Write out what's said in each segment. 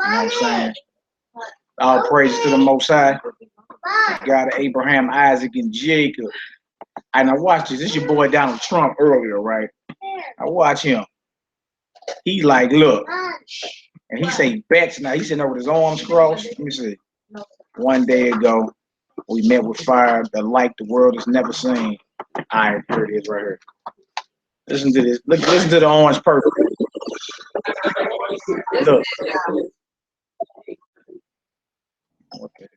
You know what I'm saying? All praises to the Most High, God of Abraham, Isaac, and Jacob. And I watched this. This is your boy Donald Trump earlier, right? I watch him. He like, look, and he say bets now. He's sitting there with his arms crossed. Let me see. One day ago, we met with fire, the light the world has never seen. All right, here it is right here. Listen to this. Listen to the orange purple. Look. Okay.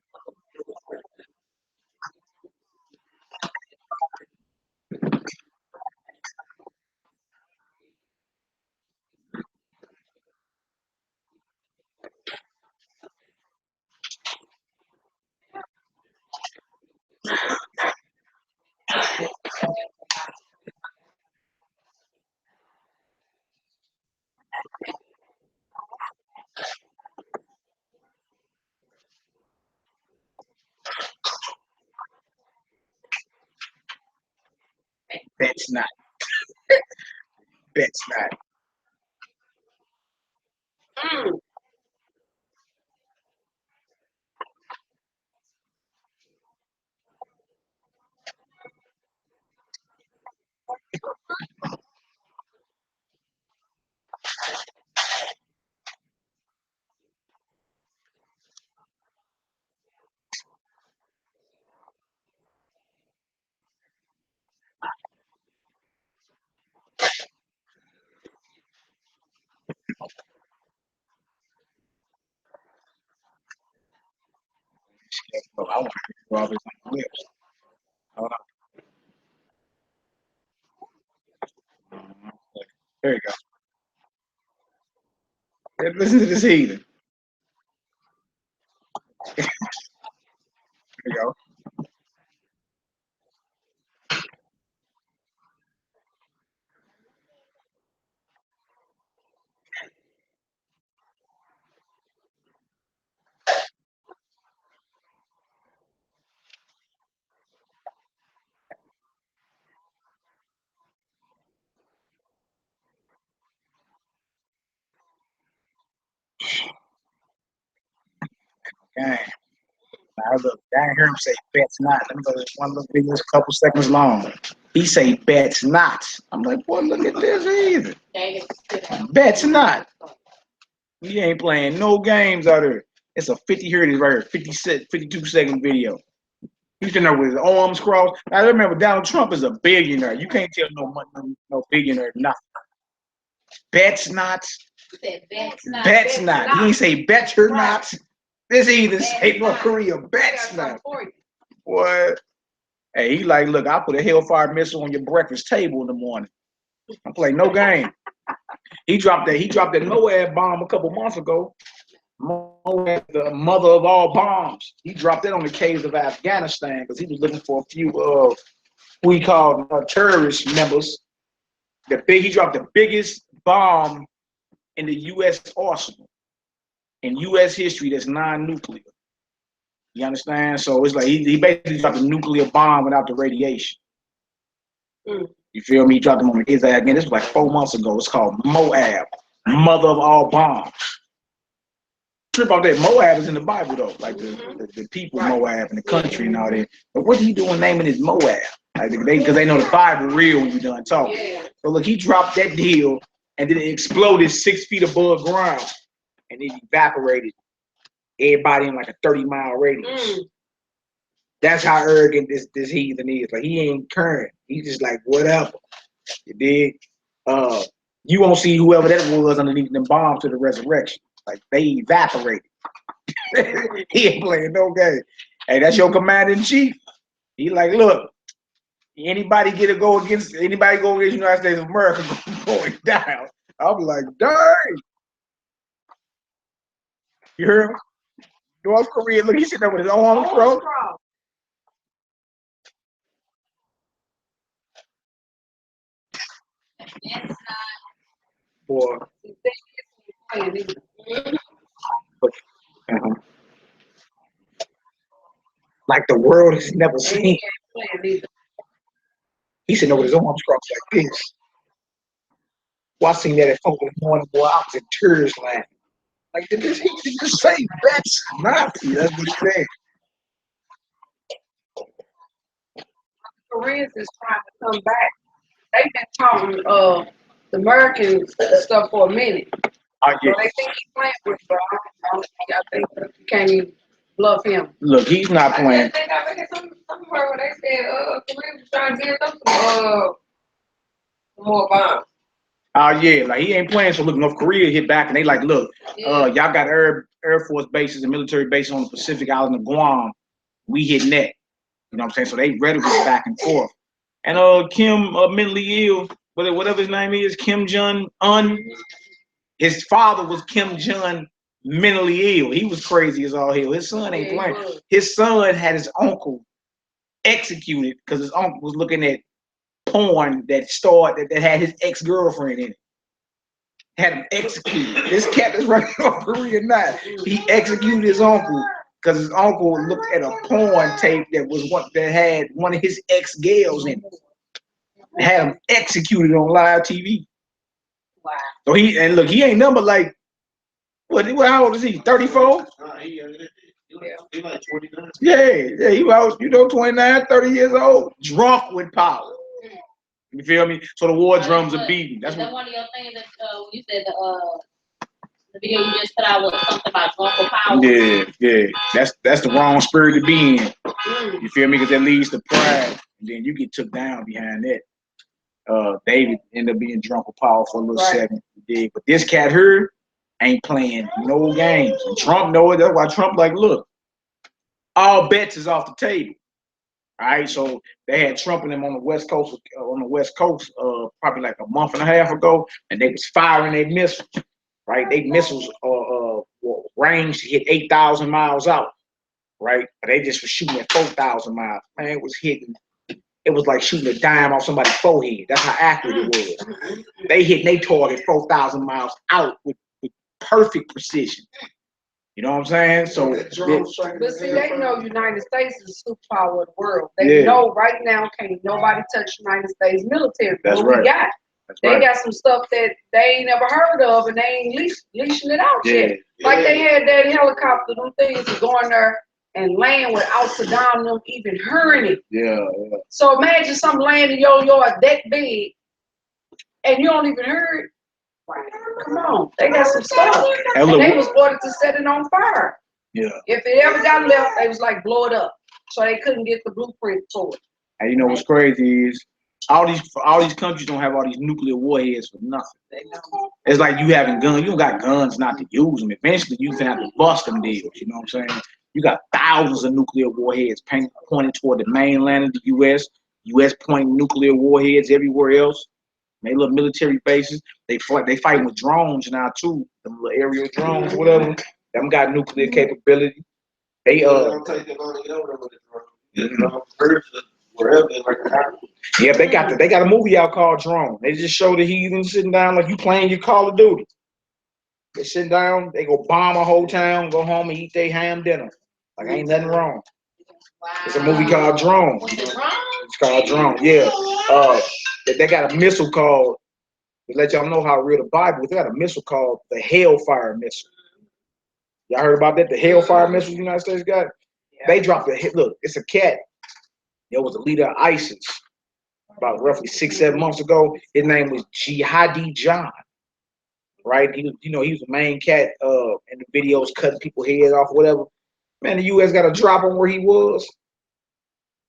That's not. That's not. Look, I want to rub it on the lips. Hold on. There you go. Listen to this heathen. There you go. Okay. Now look, I didn't hear him say bets not. Let me go to this one little video, it's a couple seconds long. He say bets not. I'm like, boy, look at this either. Bets not. We ain't playing no games out there. It's a 50, here it is right here, 52-second video. He's in there with his arms crossed. Now remember, Donald Trump is a billionaire. You can't tell no billionaire nothing. Bets not. Bets not. He ain't say bet you're not. This either say North Korea bets not. What? Hey, he like, look, I put a Hellfire missile on your breakfast table in the morning. I play no game. He dropped that Moab bomb a couple months ago. Moab, the mother of all bombs. He dropped it on the caves of Afghanistan because he was looking for a few who he called terrorist members. He dropped the biggest bomb in the U.S. arsenal in U.S. history that's non-nuclear. You understand? So it's like he basically dropped a nuclear bomb without the radiation. You feel me? He dropped them on his ass again. This was like 4 months ago. It's called Moab, mother of all bombs. Trip off that. Moab is in the Bible though, like the people of Moab and the country and all that. But what are you doing naming it Moab? Like because they know the Bible real when you done talking. So look, he dropped that deal and then it exploded 6 feet above ground and it evaporated everybody in like a 30-mile radius. That's how arrogant this heathen is. Like he ain't current. He's just like whatever. You dig? You won't see whoever that was underneath them bombs to the resurrection. Like they evaporated. He ain't playing no game. Hey, that's your commander in chief. He like, look, anybody go against the United States of America going down. I'll be like, dang. You hear him? North Korea, look, he's sitting there with his arms crossed. Boy. Like the world has never seen. He's sitting there with his arms crossed like this. Watching that at 4 in the morning, boy, I was in tears laughing. Like, did this just say that's not? That's what he said. Koreans is trying to come back. They've been talking the American stuff for a minute. Oh, yeah. So they think he's playing with it, but I think you can't even bluff him. Look, he's not playing. I think I read some where they said Korea was trying to get some more bombs. Oh, yeah, like he ain't playing. So look, North Korea hit back and they like, look, y'all got Air Force bases and military bases on the Pacific island of Guam. We hitting that. You know what I'm saying? So they ready to go back and forth. And Kim mentally ill, whatever his name is, Kim Jong-un. His father was Kim Jong mentally ill. He was crazy as all hell. His son ain't playing. His son had his uncle executed because his uncle was looking at porn that had his ex-girlfriend in it. Had him executed. This cat is right in North Korea now. He executed his uncle because his uncle looked at a porn tape that had one of his ex-gals in it. Had him executed on live TV. Wow. So he ain't number like how old is he? 34? He like 29. Yeah, he was 29, 30 years old, drunk with power. You feel me? So the war drums are beating. That's one of your things that you said the video you just put out was something about drunk with power. Yeah. That's the wrong spirit to be in. You feel me? Because that leads to pride, and then you get took down behind that. David ended up being drunk with power for a little second. Yeah, but this cat here ain't playing no games. And Trump know it. That's why Trump like, look, all bets is off the table. All right, so they had Trump and them on the West Coast, probably like a month and a half ago, and they was firing their missiles. Right, they missiles range hit 8,000 miles out. Right, but they just were shooting at 4,000 miles. Man, it was hitting. It was like shooting a dime off somebody's forehead. That's how accurate it was. They hit their target 4,000 miles out with perfect precision. You know what I'm saying? So, but see, they know United States is the superpower of the world. They know right now can't nobody touch United States military. That's what right. We got. They got some stuff that they ain't never heard of, and they ain't leashing it out yet. Like they had that helicopter, them things going there and land without Saddam them even hearing it. Yeah. So imagine something landing your yard that big, and you don't even hear it. Come on, they got some stuff. And they was ordered to set it on fire. Yeah. If it ever got left, they was like blow it up. So they couldn't get the blueprint for it. And you know what's crazy is all these countries don't have all these nuclear warheads for nothing. It's like you having guns. You don't got guns not to use them. Eventually you can have to bust them deals. You know what I'm saying? You got thousands of nuclear warheads pointing toward the mainland of the U.S. U.S. pointing nuclear warheads everywhere else. They little military bases. They fighting with drones now too. Them little aerial drones, whatever. Them got nuclear capability. They don't take it long to get over with it. Wherever yeah, they got a movie out called Drone. They just show the heathens sitting down like you playing your Call of Duty. They sit down, they go bomb a whole town, go home and eat their ham dinner. Like ain't nothing wrong. Wow. It's a movie called Drone. It's called Drone. Yeah. They got a missile called, to let y'all know how real the Bible is, they got a missile called the Hellfire missile. Y'all heard about that? The Hellfire missile the United States got? Yeah. They dropped a hit. Look, it's a cat. There was a leader of ISIS about roughly 6-7 months ago. His name was Jihadi John. Right? He was the main cat in the videos cutting people's heads off, whatever. Man, the US got a drop on where he was.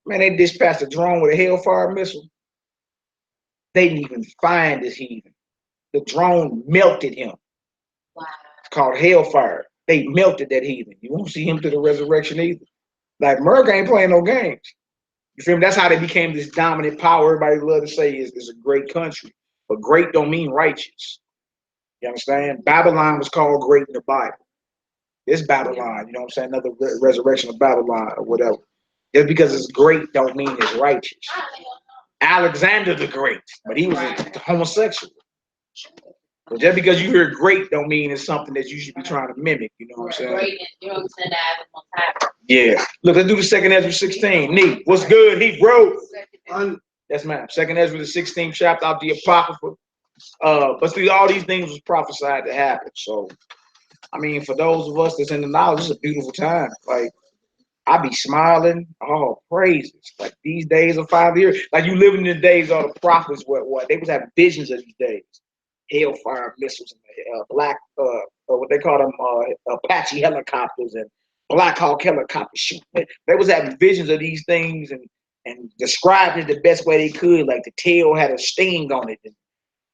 Man, they dispatched a drone with a Hellfire missile. They didn't even find this heathen. The drone melted him. Wow. It's called Hellfire. They melted that heathen. You won't see him to the resurrection either. Like, America ain't playing no games. You feel me? That's how they became this dominant power. Everybody love to say is a great country. But great don't mean righteous. You understand? Babylon was called great in the Bible. This Babylon, you know what I'm saying? Another resurrection of Babylon or whatever. Just because it's great don't mean it's righteous. Alexander the Great, but he was a homosexual. But just because you hear great don't mean it's something that you should be trying to mimic. You know what I'm saying? Great, you know what I'm saying? Yeah. Look, let's do the 2nd Ezra 16. Neat. What's good? He wrote. Yes, ma'am. 2nd Ezra, the 16th chapter out the Apocrypha. But see, all these things was prophesied to happen. So I mean, for those of us that's in the knowledge, it's a beautiful time. Like, I be smiling. Oh, praises. Like, these days of 5 years. Like, you living in the days of the prophets, what? They was having visions of these days. Hellfire missiles and black, what they call them, Apache helicopters and Black Hawk helicopters shooting. They was having visions of these things and described it the best way they could. Like, the tail had a sting on it and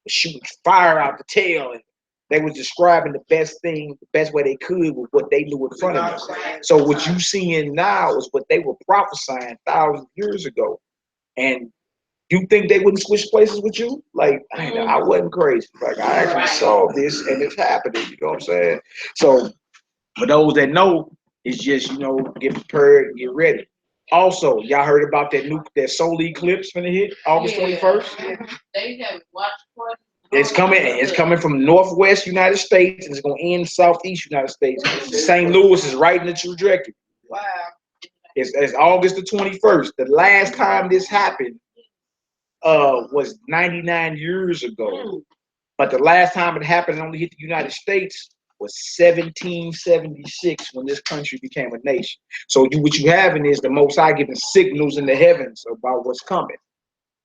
shooting fire out the tail. And they was describing the best thing, the best way they could with what they knew in front of them. So what you seeing now is what they were prophesying thousands of years ago. And you think they wouldn't switch places with you? Like, I wasn't crazy. Like, I actually saw this and it's happening. You know what I'm saying? So for those that know, it's just, get prepared and get ready. Also, y'all heard about that solar eclipse finna hit August 21st? They have watched for it. It's coming from northwest United States and it's gonna end southeast United States. St. Louis is right in the trajectory. Wow. It's August the 21st. The last time this happened was 99 years ago. But the last time it happened and only hit the United States was 1776 when this country became a nation. So what you having is the Most High giving signals in the heavens about what's coming.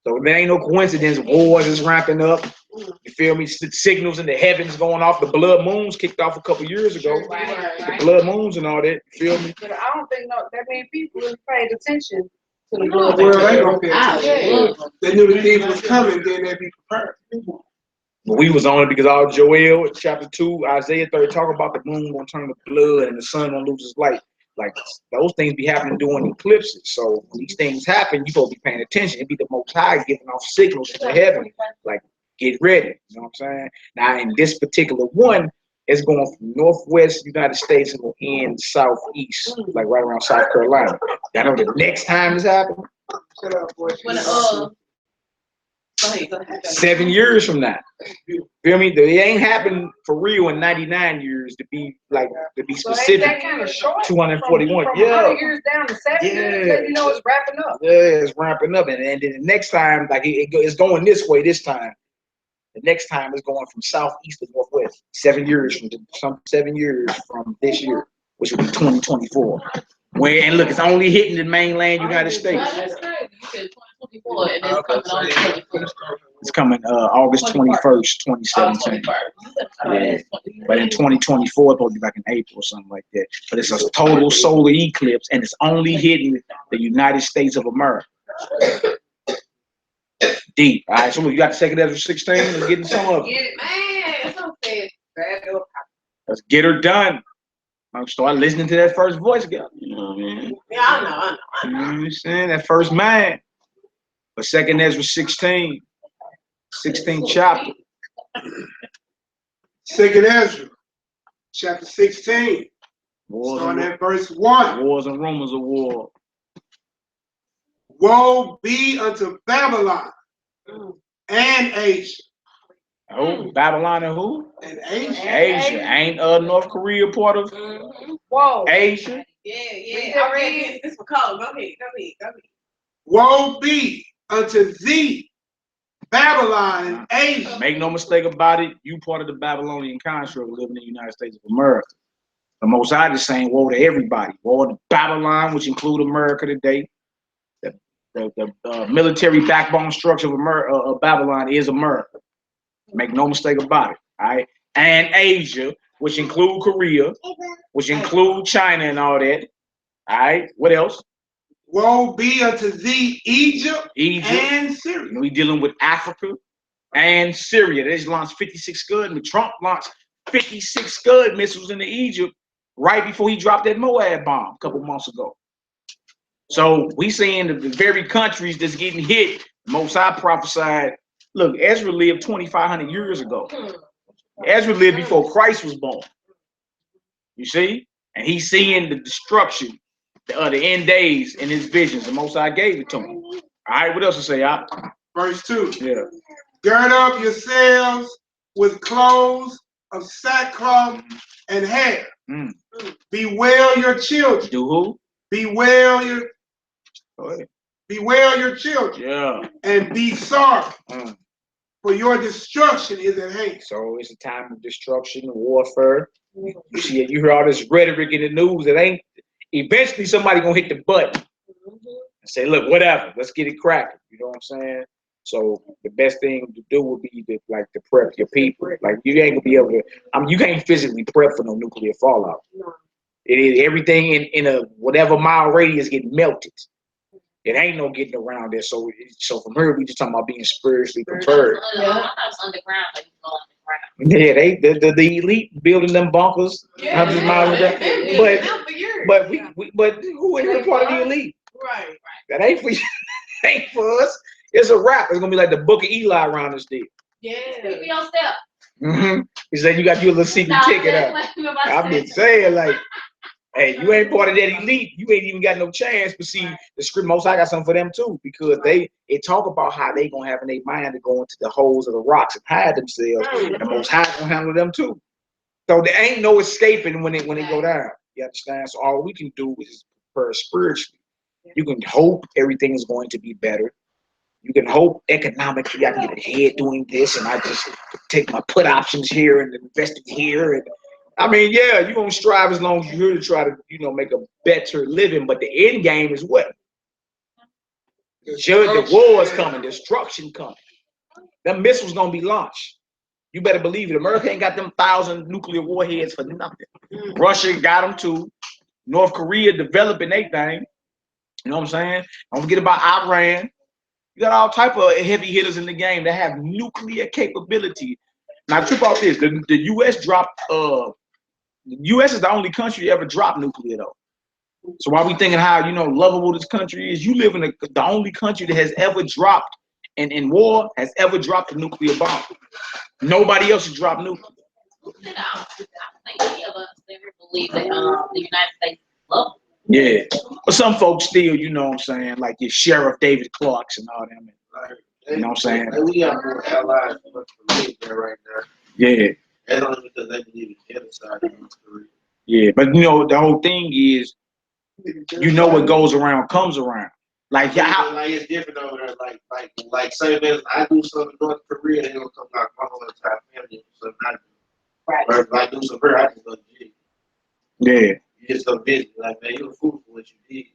So there ain't no coincidence. Wars is ramping up. You feel me? Signals in the heavens going off. The blood moons kicked off a couple years ago. The blood moons and all that. You feel me? But I don't think that many people really paid attention to the blood. Well, they don't pay attention. They knew the thief was coming, then they'd be prepared. But we was on it because all Joel chapter 2, Isaiah 30 talk about the moon gonna turn to blood and the sun gonna lose its light. Like, those things be happening during eclipses. So when these things happen, you supposed to be paying attention. It be the Most High giving off signals to heaven. Like, get ready. You know what I'm saying? Now, in this particular one, it's going from northwest United States and will end southeast, like right around South Carolina. Y'all know the next time this happened? Shut up, boy. Go ahead. 7 years from now. Feel me? It ain't happened for real in 99 years to be specific. So ain't that kind of short? 241. From Yeah. 100 years down to 7 years, then it's wrapping up. Yeah, it's ramping up. And then the next time, like it's going this way this time. The next time is going from southeast to northwest. 7 years from 7 years from this year, which will be 2024. And look, it's only hitting the mainland United States. That's crazy. You said 2024 and it's coming on 21st. It's coming August 21st, 2017. Yeah. But in 2024, it's supposed to be back in April or something like that. But it's a total solar eclipse and it's only hitting the United States of America. Deep. All right, so look, you got the 2nd Ezra 16. Let's get into some of it. Get it, man. It's okay. Let's get her done. I'm start listening to that first voice, girl. You know what I mean? Yeah, I know. You know what I'm saying? That first man. But 2nd Ezra 16, 16th chapter. 2nd Ezra, chapter 16, starting at verse 1. Wars and rumors of war. Woe be unto Babylon and Asia. Oh, Babylon and who? And Asia. Asia. Ain't North Korea part of Whoa. Asia? Yeah. I read this for Colin. Go ahead. Woe be unto thee, Babylon and Asia. Make no mistake about it, you part of the Babylonian construct living in the United States of America. The Most High is saying woe to everybody. Woe to Babylon, which include America today. The military backbone structure of Babylon is America. Make no mistake about it. All right. And Asia, which include Korea, which include China and all that. All right. What else? Woe be unto thee, Egypt and Syria. We dealing with Africa and Syria. They just launched 56 Scud. Trump launched 56 Scud missiles into Egypt right before he dropped that Moab bomb a couple months ago. So we seeing the very countries that's getting hit. Most High prophesied. Look, Ezra lived 2,500 years ago. Ezra lived before Christ was born. You see? And he's seeing the destruction of the end days in his visions. The Most High gave it to him. All right, what else to say, y'all? Verse 2. Yeah. Gird up yourselves with clothes of sackcloth and hair. Bewail your children. Do who? Bewail your children. Yeah. And be sorry. For your destruction is at hand. So it's a time of destruction, warfare. You see it, you hear all this rhetoric in the news. It ain't. Eventually, somebody gonna hit the button and say, "Look, whatever, let's get it cracking." You know what I'm saying? So the best thing to do would be to prep your people. Like you ain't gonna be able to. You can't physically prep for no nuclear fallout. It is everything in a whatever mile radius get melted. It ain't no getting around there. So from here we just talking about being spiritually prepared. Underground. Yeah, the elite building them bunkers, hundreds of miles away. But who ain't part of the elite? Right. That ain't for you. Ain't for us. It's a wrap. It's gonna be like the Book of Eli around this deal. Yeah. Speak for yourself. He said you got your little secret ticket out. I'm just saying, like, hey, you ain't part of that elite. You ain't even got no chance. But see, the script most I got something for them too, because it talk about how they gonna have in their mind to go into the holes of the rocks and hide themselves. And the Most High gonna handle them too. So there ain't no escaping when they go down. You understand? So all we can do is prepare spiritually. You can hope everything is going to be better. You can hope economically I can get ahead doing this, and I just take my put options here and invest it here. And I mean, yeah, you're gonna strive as long as you're here to try to, make a better living. But the end game is what? The war is coming, destruction coming. Them missiles gonna be launched. You better believe it. America ain't got them 1,000 nuclear warheads for nothing. Russia got them too. North Korea developing their thing. You know what I'm saying? Don't forget about Iran. You got all type of heavy hitters in the game that have nuclear capability. Now, true about this, the U.S. dropped. The U.S. is the only country to ever drop nuclear, though. So while we thinking how lovable this country is, you live in the only country that has ever dropped, and in war has ever dropped a nuclear bomb. Nobody else has dropped nuclear. I think any of us ever believe that the United States love. Yeah, but some folks still, you know what I'm saying, like your Sheriff David Clarks and all them. You know what I'm saying? We have more allies than believe there right now. Yeah. That's only because they believe in genocide in North Korea. Yeah, but the whole thing is, what goes around comes around. Like it's different over there. Like say if I do something in North Korea, they gonna come back my whole entire family. So not right. Or if I do something here, I just go to jail. Yeah. You just go visit. Like, man, you're a fool for what you did.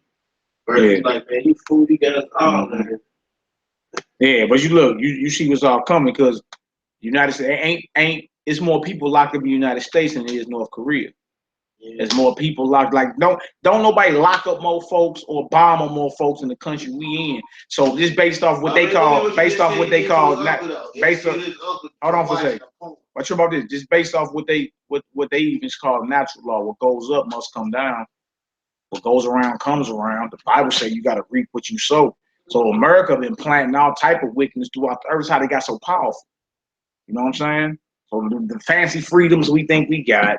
Or like, man, you fool. You got us all there. Yeah, but you see what's all coming, because United States ain't. It's more people locked up in the United States than it is North Korea. There's more people locked. Like don't nobody lock up more folks or bomb on more folks in the country we in. So just based off what they call, hold on for a second. What's about this? Just based off what they even call natural law. What goes up must come down. What goes around comes around. The Bible says you got to reap what you sow. So America been planting all type of wickedness throughout the earth. How they got so powerful. You know what I'm saying? So the fancy freedoms we think we got.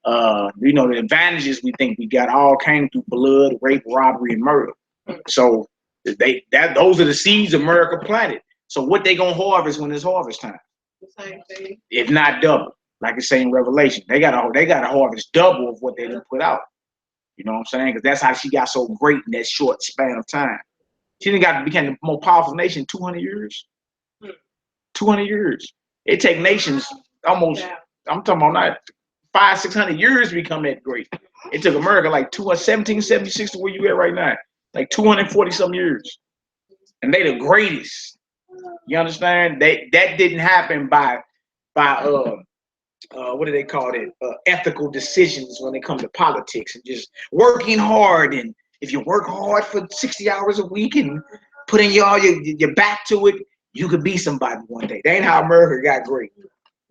The advantages we think we got all came through blood, rape, robbery, and murder. So those are the seeds America planted. So what they gonna harvest when it's harvest time? The same thing. If not double, like it's saying in Revelation, they gotta harvest double of what they didn't put out. You know what I'm saying? Because that's how she got so great in that short span of time. She became the most powerful nation in 200 years. 200 years. It take nations almost. I'm talking about not 500-600 years to become that great. It took America like 1776 to where you at right now, like 240 some years, and they the greatest. You understand? That didn't happen by what do they call it? Ethical decisions when it comes to politics and just working hard. And if you work hard for 60 hours a week and put in your back to it, you could be somebody one day. That ain't how America got great.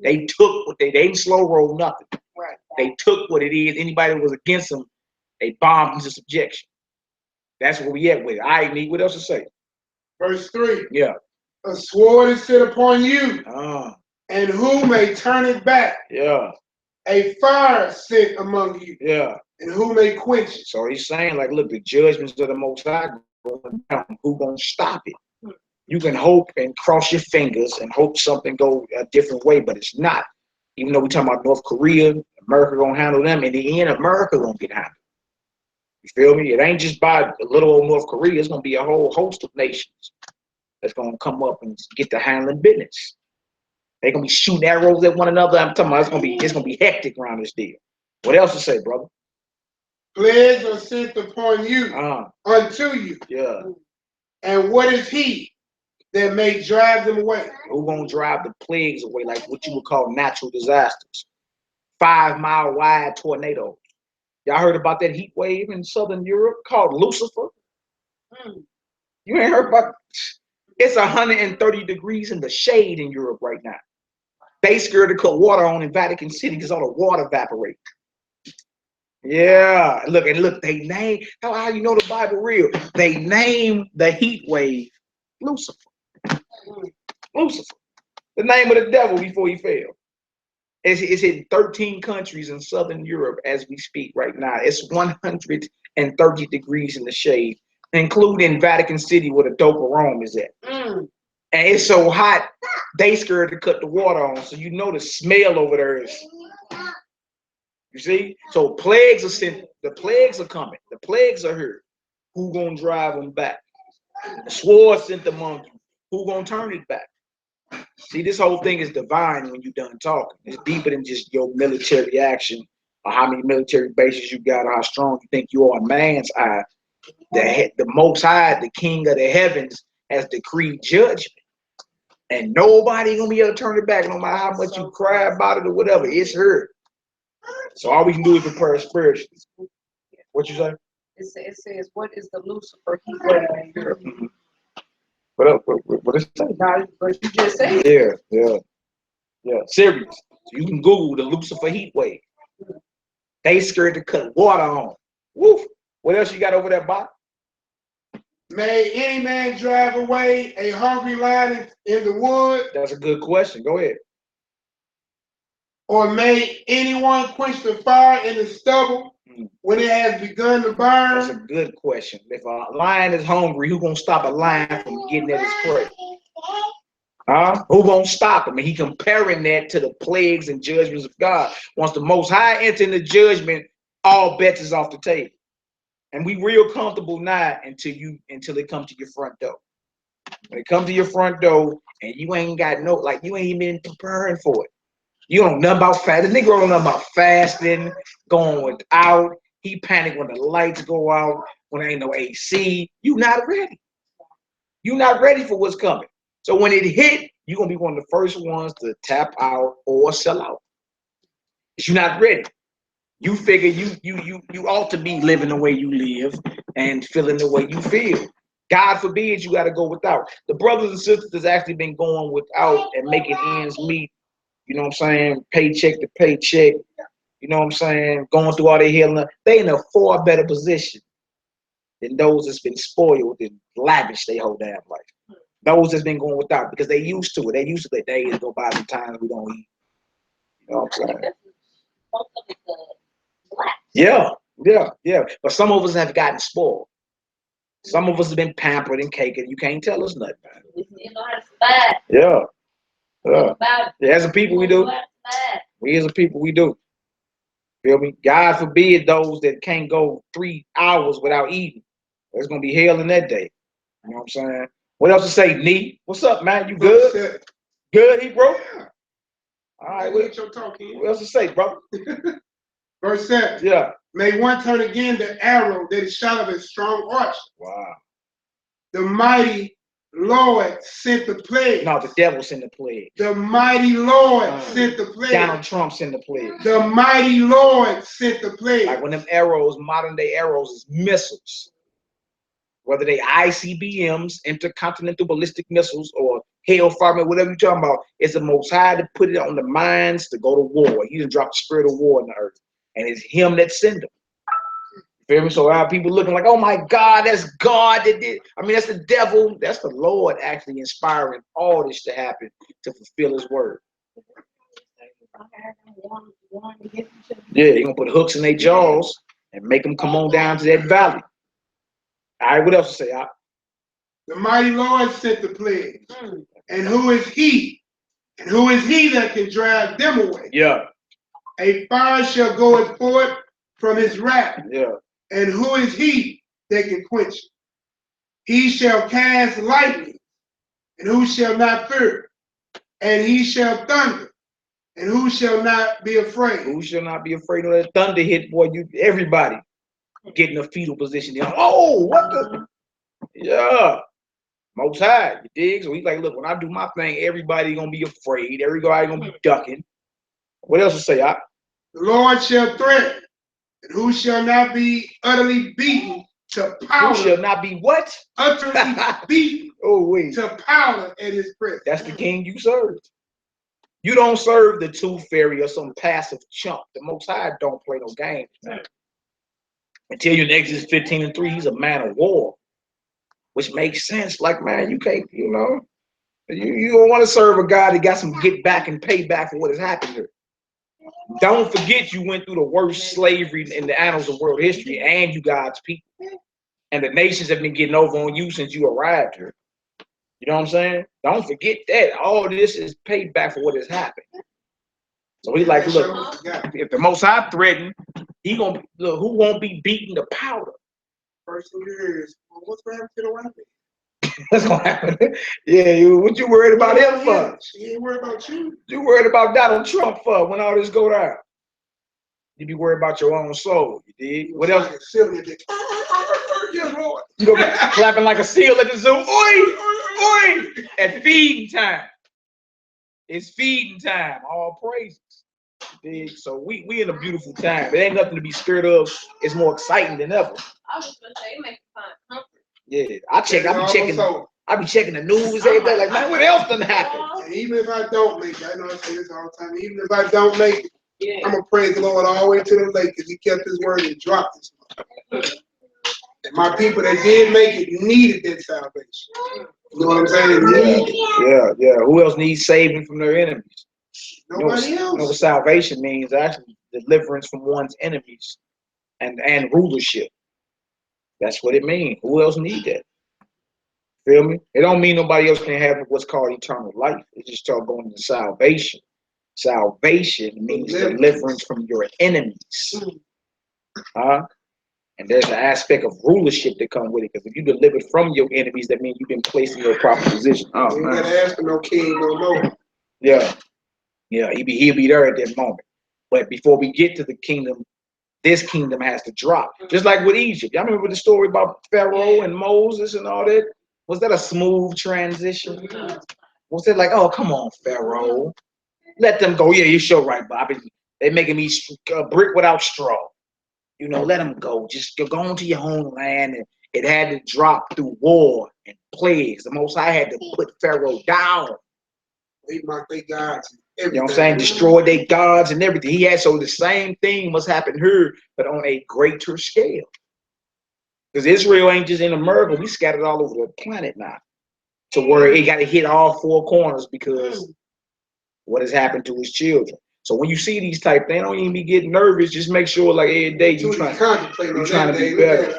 They took what they didn't slow roll nothing. Right. They took what it is. Anybody that was against them, they bombed into subjection. That's where we at with it. I ain't need what else to say. Verse 3. Yeah. A sword is set upon you, and who may turn it back? Yeah. A fire set among you. Yeah. And who may quench it? So he's saying, like, look, the judgments of the Most High going down. Who gonna stop it? You can hope and cross your fingers and hope something go a different way, but it's not. Even though we're talking about North Korea, America gonna handle them. In the end, America gonna get handled. You feel me? It ain't just by a little old North Korea. It's gonna be a whole host of nations that's gonna come up and get to handling business. They're gonna be shooting arrows at one another. I'm talking about it's gonna be hectic around this deal. What else to say, brother? Plagues are sent upon you, unto you. Yeah. And what is he that may drive them away? Who's gonna drive the plagues away, like what you would call natural disasters? 5-mile wide tornadoes. Y'all heard about that heat wave in Southern Europe called Lucifer? You ain't heard about it? It's 130 degrees in the shade in Europe right now. They scared to cut water on in Vatican City because all the water evaporates. Yeah, look, they name, how you know the Bible real? They name the heat wave Lucifer. Lucifer, the name of the devil before he fell. It's in 13 countries in Southern Europe as we speak right now. It's 130 degrees in the shade, including Vatican City where the dope of Rome is at. And it's so hot, they scared to cut the water on. So you know the smell over there is. You see? So plagues are sent. The plagues are coming. The plagues are here. Who gonna drive them back? The sword sent among you. Who gonna turn it back? See, this whole thing is divine when you're done talking. It's deeper than just your military action or how many military bases you got or how strong you think you are in man's eye. The Most High, the King of the heavens, has decreed judgment. And nobody gonna be able to turn it back no matter how much you cry about it or whatever. It's her. So all we can do is prepare spiritually. What you say? It says, what is the Lucifer heat wave? What is that? Now, but you just said. Yeah. Serious. So you can Google the Lucifer heat wave. They scared to cut water on. Woof. What else you got over there, Bob? May any man drive away a hungry lion in the wood? That's a good question. Go ahead. Or may anyone quench the fire in the stubble when it has begun to burn? That's a good question. If a lion is hungry, who gonna stop a lion from getting at his prey? Who gonna stop him? And he comparing that to the plagues and judgments of God. Once the Most High enter into judgment, all bets is off the table. And we real comfortable now until it come to your front door. When it come to your front door and you ain't got you ain't even preparing for it. You don't know nothing about fasting. The nigga don't know nothing about fasting, going without. He panic when the lights go out, when there ain't no AC. You not ready. You not ready for what's coming. So when it hit, you're gonna be one of the first ones to tap out or sell out. You're not ready. You figure you ought to be living the way you live and feeling the way you feel. God forbid you got to go without. The brothers and sisters that's actually been going without and making ends meet. You know what I'm saying? Paycheck to paycheck. You know what I'm saying? Going through all their healing. They in a far better position than those that's been spoiled and lavish their whole damn life. Those that's been going without because they used to it. They used to the days go by the times we don't eat. You know what I'm saying? Yeah. But some of us have gotten spoiled. Some of us have been pampered and caked. You can't tell us nothing. We know how to survive. Yeah, as a people we do. We as a people we do. Feel me? God forbid those that can't go 3 hours without eating. There's gonna be hell in that day. You know what I'm saying? What else to say, Nee? What's up, man? You good? Good, he bro? All right, what else to say, bro? Verse 7. Yeah. May one turn again the arrow that is shot of a strong archer. Wow. The mighty Lord sent the plague. No, the devil sent the plague. The mighty Lord sent the plague. Donald Trump sent the plague. The mighty Lord sent the plague. Like when them arrows, modern day arrows, is missiles. Whether they ICBMs, intercontinental ballistic missiles, or hellfire, whatever you're talking about, it's the Most High to put it on the minds to go to war. He just dropped the spirit of war in the earth. And it's him that sent them. You feel me? So how people looking like, oh my God, that's God that did. I mean, that's the devil. That's the Lord actually inspiring all this to happen to fulfill his word. Yeah, you're going to put hooks in their jaws and make them come on down to that valley. All right, what else to say? The mighty Lord sent the plague. And who is he? And who is he that can drive them away? Yeah. A fire shall go forth from his wrath. Yeah. And who is he that can quench it? He shall cast lightning, and who shall not fear? and he shall thunder, and who shall not be afraid? Who shall not be afraid of that thunder hit, boy? Everybody get in a fetal position. Oh, what the? Yeah. Most High, you dig? So he's like, look, when I do my thing, everybody gonna be afraid. Everybody gonna be ducking. What else to say? The Lord shall threaten, and who shall not be utterly beaten to powder? Who shall not be what? Utterly beaten wait. to powder at his presence. That's the king you serve. You don't serve the tooth fairy or some passive chump. The Most High don't play no games, man. I tell you in Exodus 15:3, he's a man of war, which makes sense. Like, man, you can't, you don't want to serve a God that got some get back and pay back for what has happened here. Don't forget you went through the worst slavery in the annals of world history, and you God's people. And the nations have been getting over on you since you arrived here. You know what I'm saying? Don't forget that. All this is paid back for what has happened. So he's like, look, if the Most High threatened, he gonna look, who won't be beaten to powder? First thing you hear is, well, what's going to happen to the white man? What's gonna happen? Yeah, what you worried about him for? She ain't worried about you. You worried about Donald Trump for when all this go down? You be worried about your own soul. You dig? What else? Yes, Lord. You gonna be clapping like a seal at the zoo? Oi, oi! At feeding time. It's feeding time. All praises. Dig? So we in a beautiful time. It ain't nothing to be scared of. It's more exciting than ever. I was gonna say it makes you find comfort. Yeah, I be checking the news every day. Like, man, what else done happened? And even if I don't make it, I know I say this all the time. Even if I don't make it, Yeah. I'm gonna praise the Lord all the way to the lake because He kept His word and dropped His word. And my people that did make it needed that salvation. You know what I'm saying? Yeah. Who else needs saving from their enemies? Nobody else. You know what salvation means? Actually, deliverance from one's enemies and rulership. That's what it means. Who else need that? Feel me? It don't mean nobody else can have what's called eternal life. It's just talking going to salvation. Salvation means deliverance from your enemies. And there's an aspect of rulership that come with it. Because if you delivered from your enemies, that means you've been placed in your proper position. Oh, you ain't gotta ask for no king, no Lord. Yeah, he'll be there at that moment. But before we get to the kingdom, this kingdom has to drop. Just like with Egypt. Y'all remember the story about Pharaoh and Moses and all that? Was that a smooth transition? Was it like, oh, come on, Pharaoh. Let them go. Yeah, you're sure right, Bobby. They making me brick without straw. You know, let them go. Just go on to your homeland. And it had to drop through war and plagues. The Most High had to put Pharaoh down. They mock their gods. You know what I'm saying? Destroy their gods and everything. He had, so the same thing must happen here, but on a greater scale. Because Israel ain't just in America. We scattered all over the planet now. To where it got to hit all four corners because what has happened to his children. So when you see these type things, don't even be getting nervous. Just make sure, like, every day you're trying to be better.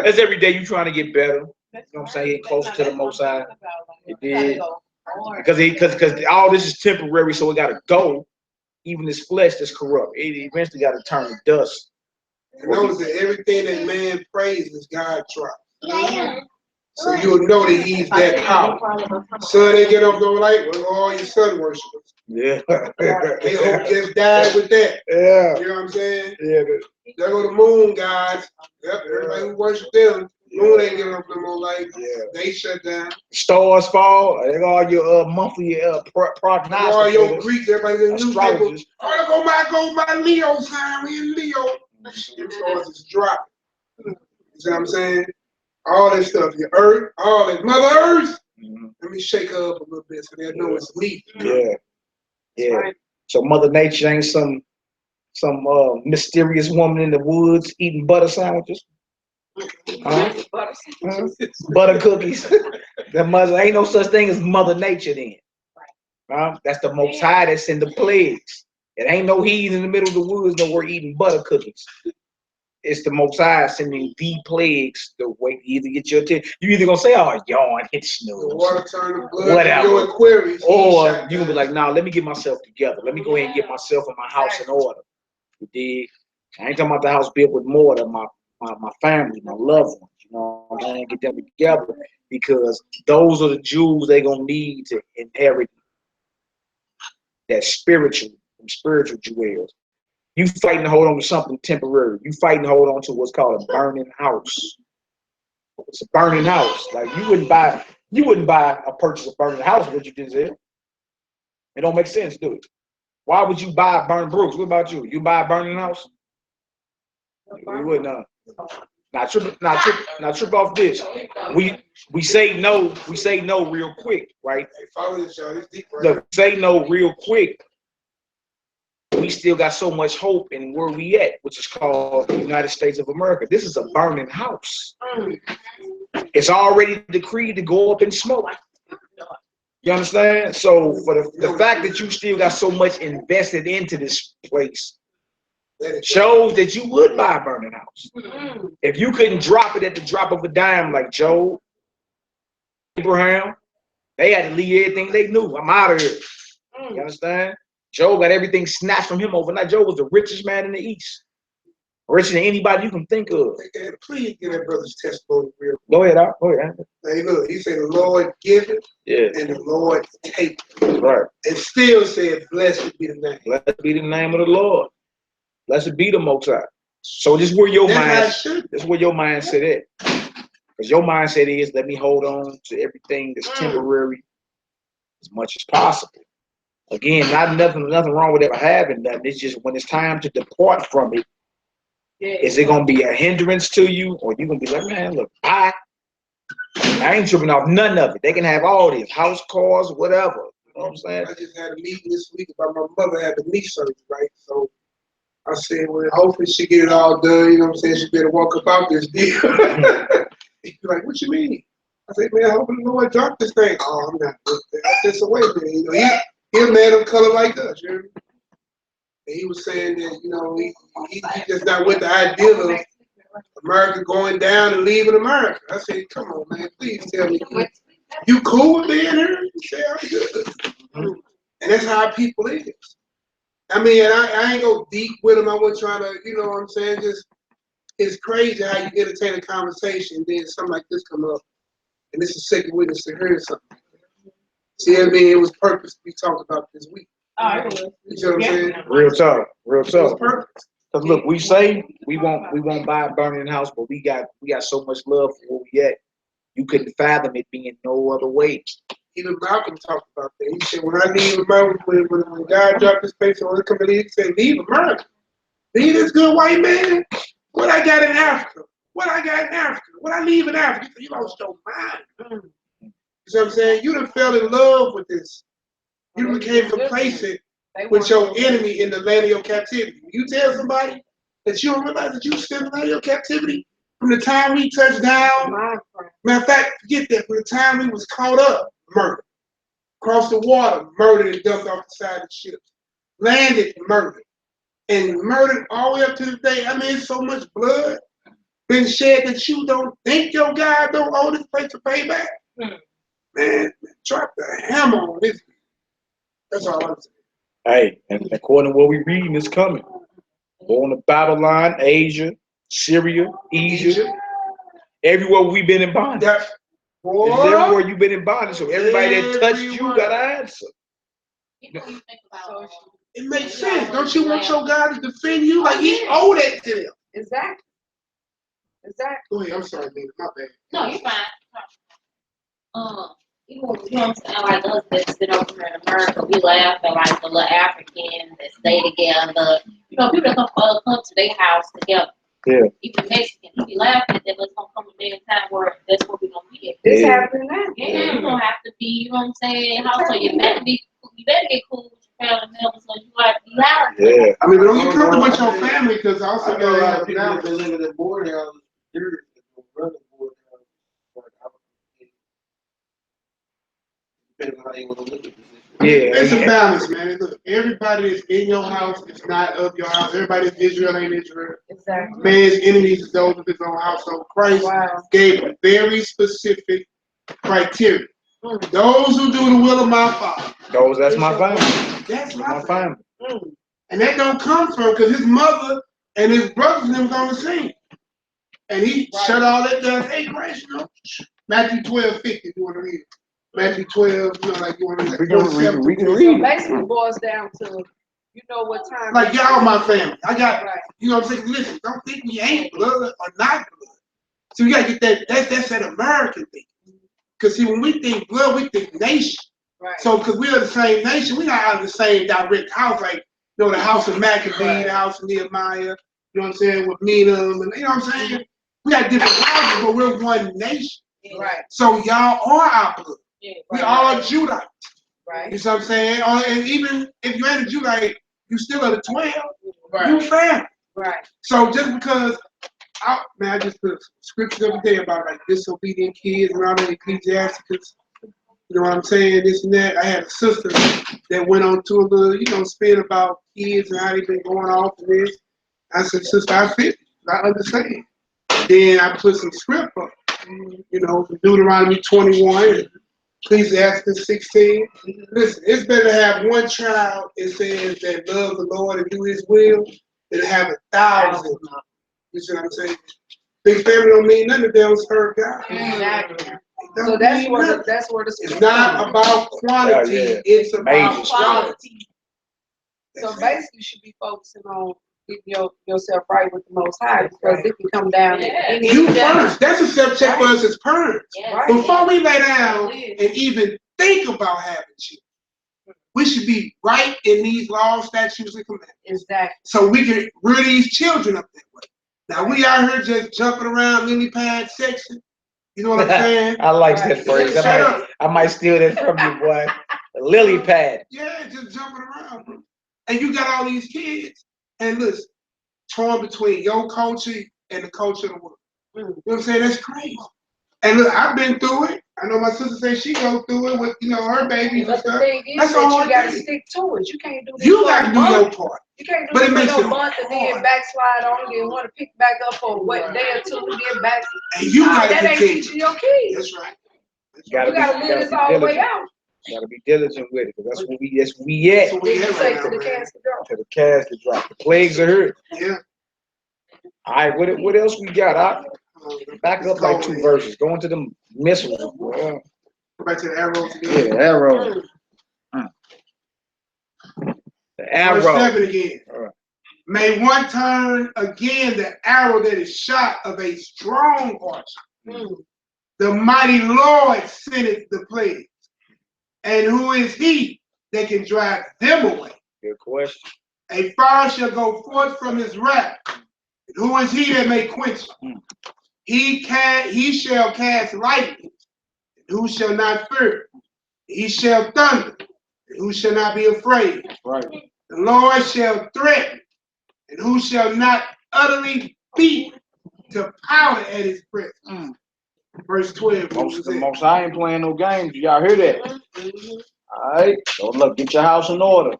That's every day you're trying to get better. You know what I'm saying? Get closer to the Most High. It did. Because all this is temporary, so it got to go. Even this flesh that's corrupt, it eventually got to turn to dust. And notice that everything that man praises, God drops. So you'll know that He's that powerful. Son, they get up, go like, well, all your son worshipers. Yeah. They hope just died with that. Yeah. You know what I'm saying? Yeah. There go the moon gods. Yep, everybody who worship them. Moon ain't giving up no more light. Yeah. They shut down. Stars fall. They got all your monthly prognosticators. All your Greeks, everybody in the newspapers. Oh, go my Leo sign. We in Leo. Them stars is dropping. You see what I'm saying? All that stuff, your earth, all that. Mother Earth. Let me shake her up a little bit so they know it's me. Yeah. Right. So Mother Nature ain't some mysterious woman in the woods eating butter sandwiches. Butter cookies. The mother ain't no such thing as Mother Nature then. That's the Most High that's in the plagues. It ain't no he's in the middle of the woods nowhere eating butter cookies. It's the Most High sending the plagues the way you either get your attention. You either gonna say, oh, yawn, hit snooze. The water turn to blood, whatever. Your Aquarius, or you gonna be like, nah, let me get myself together. Let me go ahead and get myself and my house in order. You dig? I ain't talking about the house built with mortar, my family, my loved ones. You know what I'm saying? Get them together because those are the jewels they're gonna need to inherit That's spiritual, spiritual jewels. You fighting to hold on to something temporary. You fighting to hold on to what's called a burning house. It's a burning house. Like you wouldn't buy purchase a burning house, what you just said. It don't make sense, do it? Why would you buy a burning Brooks? What about you? You buy a burning house? You wouldn't. Now trip off this. We say no real quick, right? Look, say no real quick. We still got so much hope in where we at, which is called the United States of America. This is a burning house. It's already decreed to go up in smoke. You understand? So for the fact that you still got so much invested into this place shows that you would buy a burning house. If you couldn't drop it at the drop of a dime like Job, Abraham, they had to leave everything they knew. I'm out of here. You understand? Job got everything snatched from him overnight. Job was the richest man in the East. Richer than anybody you can think of. Please get that brother's testimony real quick. Go ahead, Go ahead. Hey, look, he said the Lord give it, and the Lord take it. Right. And still said, blessed be the name. Blessed be the name of the Lord. Blessed be the Most High. So this is where your mindset at. Because your mindset is, let me hold on to everything that's temporary as much as possible. Again, nothing wrong with ever having that. It's just when it's time to depart from it, is it gonna be a hindrance to you, or you gonna be like, man, look, I ain't tripping off none of it. They can have all this, house, cars, whatever. You know what I'm saying? I just had a meeting this week about my mother having knee surgery, right? So I said, well, hopefully she get it all done. You know what I'm saying? She better walk about this deal. He's like, what you mean? I said, man, hopefully the Lord drop this thing. Oh, I'm not with that. I said, so wait a minute. You know, he's a man of color like us, you know? And he was saying that, you know, he just not with the idea of America going down and leaving America. I said, come on, man, please tell me, you cool with being here? He said, I'm good. And that's how people is. I mean, and I ain't go deep with him. I wasn't trying to, you know what I'm saying? Just, it's crazy how you entertain a conversation, then something like this come up. And this is second witness to hear something. See, I mean, it was purpose to be talked about this week. You see what I'm saying? Real talk. Because look, we say we won't buy a burning house, but we got so much love for where we at. You couldn't fathom it being no other way. Even Malcolm talked about that. He said, when I leave America, when God dropped his face on the committee, he said, leave America. Leave this good white man. What I got in Africa? What I leave in Africa? You lost your mind. You see what I'm saying? You done fell in love with this. You became complacent with your enemy in the land of your captivity. You tell somebody that you don't realize that you still in the land of your captivity from the time we touched down. Matter of fact, forget that. From the time we was caught up, murdered. Crossed the water, murdered and dumped off the side of the ship. Landed, murdered. And murdered all the way up to the day. I mean, it's so much blood been shed that you don't think your God don't owe this place to pay back. Man, drop the hammer on this. That's all I'm saying. Hey, and according to what we reading, it's coming. Going to Babylon, Asia, Syria, Egypt, everywhere we've been in bondage. It's everywhere you've been in bondage. So everybody that touched you got an answer. It makes sense. Don't you want your God to defend you? Like he owed that to them. Exactly. Go ahead. I'm sorry, baby. My bad. No, you're fine. You know what I'm saying? Like us that's been over here in America, we laugh at like the little Africans that stay together. You know, people that come to their house together. Yeah. Even Mexican, you be laughing at them, but it's gonna come a day in time where that's what we're gonna be. It's happening now. Yeah, you don't have to be, you know what I'm saying? So you better get cool with your family members, so you like be loud. Yeah. I mean, don't you come with your family, because also I know a lot of people that been living in boarding houses. It's a balance, man. Look, everybody that's in your house is not of your house. Everybody that's Israel ain't Israel. Exactly. Man's enemies is those of his own household. Christ gave a very specific criteria. Those who do the will of my Father. That's my family. That's my family. And that don't come from, because his mother and his brothers and them was on the scene. And he shut all that down. Hey, Christ, you know, Matthew 12:50, if you want to read it. Matthew 12, you know, like you want to We can read. So basically boils down to, you know what time. like y'all my family. I got, Right. you know what I'm saying? Listen, don't think we ain't blood or not blood. So you gotta get that's that American thing. Because see, when we think blood, we think nation. Right. So because we are the same nation, we not out of the same direct house, like, you know, the house of Maccabee, Right. the house of Nehemiah, you know what I'm saying, with Menam, and you know what I'm saying? We got different houses, but we're one nation. Right. So y'all are our blood. Yeah, We right. all Judite. Right. You see what I'm saying? And even if you ain't a Judite, you still are the 12. Right. You family. Right. So just because, I just put scriptures every day about like disobedient kids and all that Ecclesiasticus. You know what I'm saying? This and that. I had a sister that went on to a little, you know, spin about kids and how they been going off and this. I said, sister, I feel it. I understand. Then I put some script up. You know, Deuteronomy 21, Ecclesiastes 16. Listen, it's better to have one child, it says, that love the Lord and do his will, than to have 1,000. You see what I'm saying? Big family don't mean nothing if they don't serve God. Exactly. So that's where the It's not about quantity, it's about quality. So basically you should be focusing on getting yourself right with the Most High, because it can come down at You first. That's a self-check for us as parents. Yeah. Before we lay down and even think about having children, we should be right in these laws, statutes, and commandments. Exactly. So we can rear these children up that way. Now we out here just jumping around lily pad section. You know what I'm saying? I like that phrase. I might steal that from you, boy. A lily pad. Yeah, just jumping around, bro. And you got all these kids, and listen, torn between your culture and the culture of the world. You know what I'm saying? That's crazy. And look, I've been through it. I know my sister says she go through it with, you know, her babies and But stuff. the thing is That's that all you got to thing. stick to it. You can't do this You for got a to do month. your part. You can't do But this it for makes no it month and then hard. backslide on it and want to pick back up for what day or two and then back. And you got to that ain't continue. teaching your kids. That's right. You got to live this all the way out. Gotta be diligent with it, because that's where we at. That's what we Then you at say right to now, the man. casket drop. To the casket drop. The plagues are here. Yeah. All right, what else we got? Back up like 2 verses. Go into the missiles. Go back to the arrows Yeah, again. the arrow. The arrow. Verse 7 again. May one turn again the arrow that is shot of a strong archer. The mighty Lord sendeth the plagues. And who is he that can drive them away? Good question. A fire shall go forth from his wrath. And who is he that may quench it? He shall cast lightning. And who shall not fear? He shall thunder. And who shall not be afraid? Right. The Lord shall threaten. And who shall not utterly beat to powder at his presence. Verse 12. The most I ain't playing no games. Y'all hear that? All right. So look, get your house in order.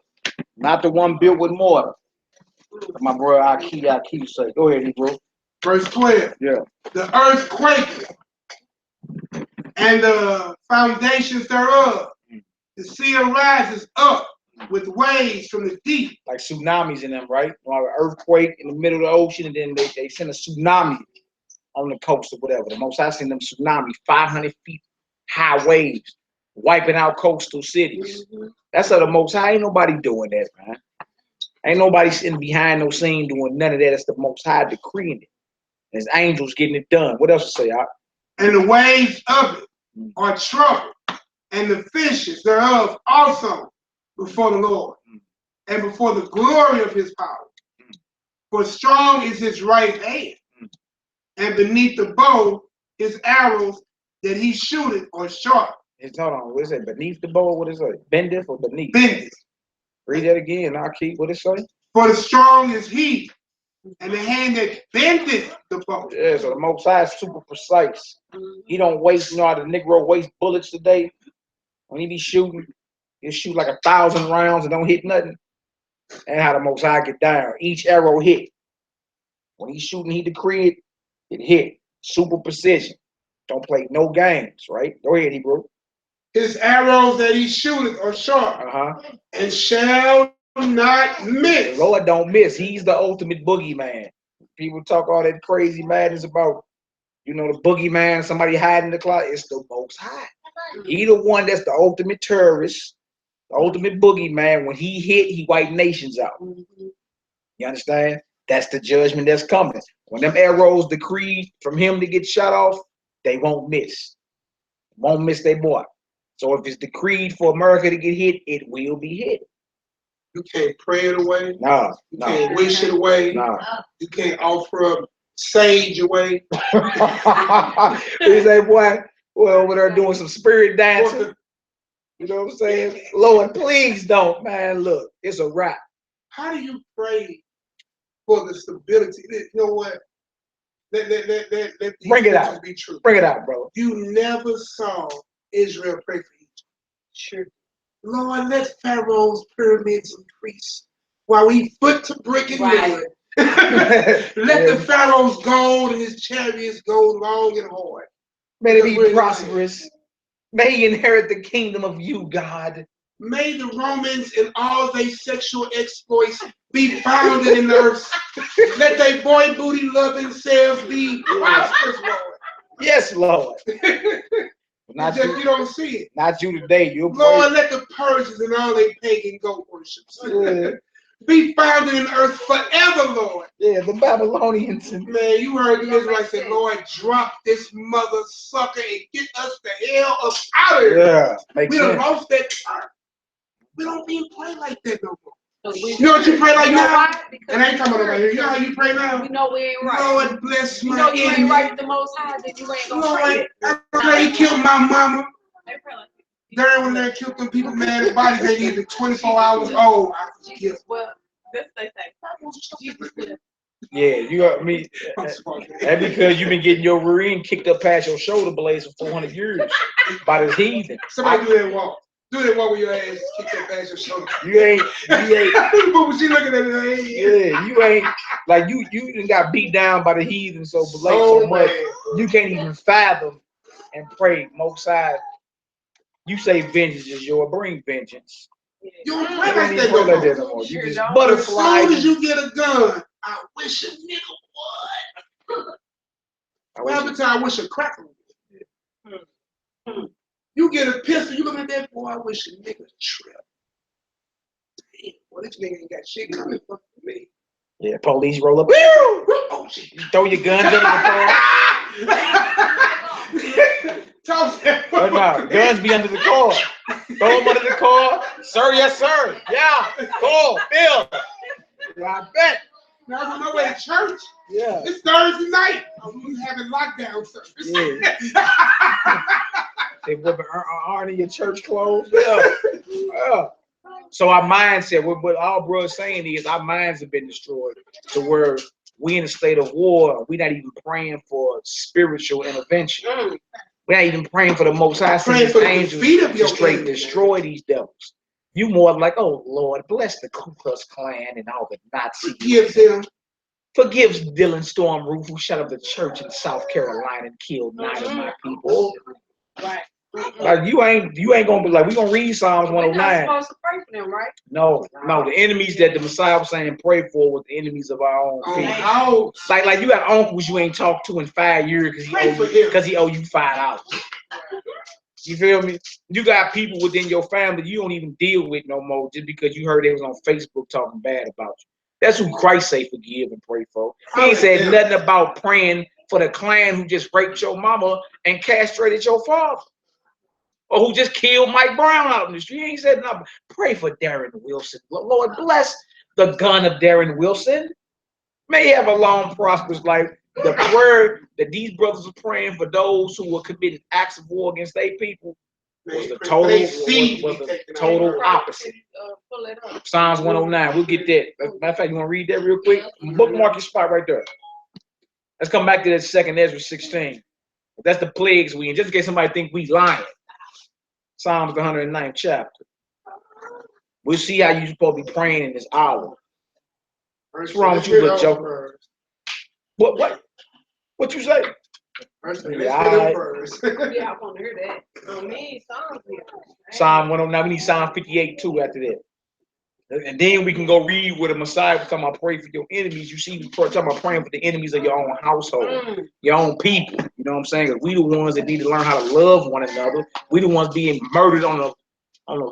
Not the one built with mortar. My brother Aki say. Go ahead, bro. Verse 12. Yeah. The earth quaketh, and the foundations thereof. The sea arises up with waves from the deep. Like tsunamis in them, right? Like an earthquake in the middle of the ocean, and then they send a tsunami on the coast or whatever. The most I seen them tsunami, 500 feet high waves, wiping out coastal cities. That's how the most high. Ain't nobody doing that, man. Ain't nobody sitting behind no scene doing none of that. It's the most high decreeing it. There's angels getting it done. What else to say? And the waves of it are troubled, and the fishes thereof also before the Lord, and before the glory of his power. For strong is his right hand, and beneath the bow his arrows that he shooteth are sharp. Hold on, what is it? Beneath the bow? What is it? Bendeth or beneath? Bendeth. Read that again, I'll keep what it say. For the strong is he, and the hand that bendeth the bow. Yeah, so the Most High is super precise. He don't waste, you know how the Negro waste bullets today? When he be shooting, he'll shoot like 1,000 rounds and don't hit nothing. And how the Most High get down. Each arrow hit. When he's shooting, he decreed it hit. Super precision. Don't play no games, right? Go ahead, Hebrew. His arrows that he shooteth are sharp, and shall not miss. The Lord don't miss. He's the ultimate boogeyman. People talk all that crazy madness about, you know, the boogeyman, somebody hiding in the closet. It's the Most High. He the one that's the ultimate terrorist, the ultimate boogeyman. When he hit, he wiped nations out. You understand? That's the judgment that's coming. When them arrows decreed from him to get shot off, they won't miss. Won't miss their boy. So if it's decreed for America to get hit, it will be hit. You can't pray it away. No, You no, can't wish it away. no. You can't offer up sage away. He say, boy, we're over there doing some spirit dancing. You know what I'm saying? Lord, please don't, man. Look, it's a wrap. How do you pray for the stability? You know what? Let Bring it out. Be true. Bring it out, bro. You never saw Israel pray for Egypt. Sure. Lord, let Pharaoh's pyramids increase while we foot to brick and mud. Let the Pharaoh's gold and his chariots go long and hard. May they be prosperous. May he inherit the kingdom of you, God. May the Romans and all their sexual exploits be founded in the earth. Let their boy booty loving selves be prosperous, Lord. Yes, Lord. Not just you don't see it. Not you today. You Lord, let the Persians and all their pagan goat worships be founded in the earth forever, Lord. Yeah, the Babylonians. Man, you heard the Israelites say, Lord, drop this mother sucker and get us the hell up out of here. Yeah, we done lost that time. We don't even pray like that no more. You know what you pray like now? And I ain't talking about right here. You know how you pray now? We know we ain't right. Lord, bless my enemy. You ain't right with the Most High, then you ain't gonna pray. Lord, after he killed my mama, during when they killed them people, man, the bodies ain't even 24 hours old. Well, that's what they say. Yeah, you got me. That's because you've been getting your rear end kicked up past your shoulder blades for 400 years by the heathen. Somebody do that walk. Do that walk with your ass kicked up past your shoulder. You ain't. What was she looking at it? Yeah, you ain't. Like you done got beat down by the heathen so much. You can't even fathom and pray most side. You say vengeance is yours. Bring vengeance. You don't pray like that no more. You just butterfly. As soon as you get a gun, I wish a nigga would. What happened to I wish a cracker would? You get a pistol, you look at that boy, I wish a nigga trip. Damn, well, this nigga ain't got shit coming for me. Yeah, police roll up. Oh, shit. You throw your guns under the car. No, guns be under the car. Throw them under the car. Sir, yes, sir. Yeah, call, Bill. Yeah, I bet. Now I'm on my way to church. Yeah. It's Thursday night. I'm having lockdown service. Yeah. They whipping iron in your church clothes. Yeah. Yeah. So our mindset, what all bro's saying is our minds have been destroyed to where we in a state of war. We're not even praying for spiritual intervention. We're not even praying for the Most High angels to straight destroy these devils. You more like, oh Lord, bless the Ku Klux Klan and all the Nazis. Forgive them. Forgives Dylan Storm Roof, who shut up the church in South Carolina and killed 9 of my people. Right. Like you ain't gonna be like, we gonna read Psalms 109. We're not supposed to pray for them, right? No, the enemies that the Messiah was saying pray for was the enemies of our own people. Like you got uncles you ain't talked to in 5 years because he owe you $5. You feel me? You got people within your family you don't even deal with no more just because you heard they was on Facebook talking bad about you. That's who Christ say forgive and pray for. He ain't said nothing about praying for the clan who just raped your mama and castrated your father. Or who just killed Mike Brown out in the street. He ain't said nothing. Pray for Darren Wilson. Lord, bless the gun of Darren Wilson. May he have a long, prosperous life. The prayer that these brothers are praying for those who were committing acts of war against their people was the total opposite. Psalms 109. We'll get that. Matter of fact, you want to read that real quick? Bookmark your spot right there. Let's come back to that 2nd Ezra 16. That's the plagues we in. Just in case somebody think we lying. Psalms the 109th chapter. We'll see how you're supposed to be praying in this hour. What's wrong with you, little joker? What you say? Yeah, I want to hear that. Psalm 109. We need Psalm 58 too after that. And then we can go read where the Messiah was talking about pray for your enemies. You see, we're talking about praying for the enemies of your own household, your own people. You know what I'm saying? We the ones that need to learn how to love one another. We the ones being murdered on a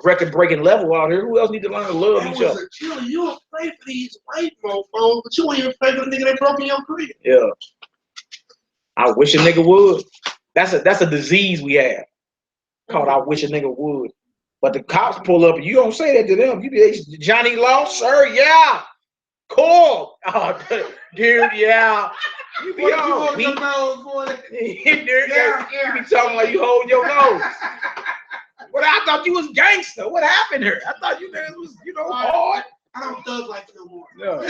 record-breaking level out here. Who else need to learn to love each other? You will pray for these white mofos, but you ain't even pray for the nigga that broke in your crib. Yeah. I wish a nigga would. That's a disease we have. Called I wish a nigga would. But the cops pull up and you don't say that to them. You be Johnny Law, sir, yeah. Cool. Oh, dude, yeah. You be on your nose, boy. You be talking like you holding your nose. But I thought you was gangster. What happened here? I thought you niggas was, hard. I don't thug like no more. Yeah.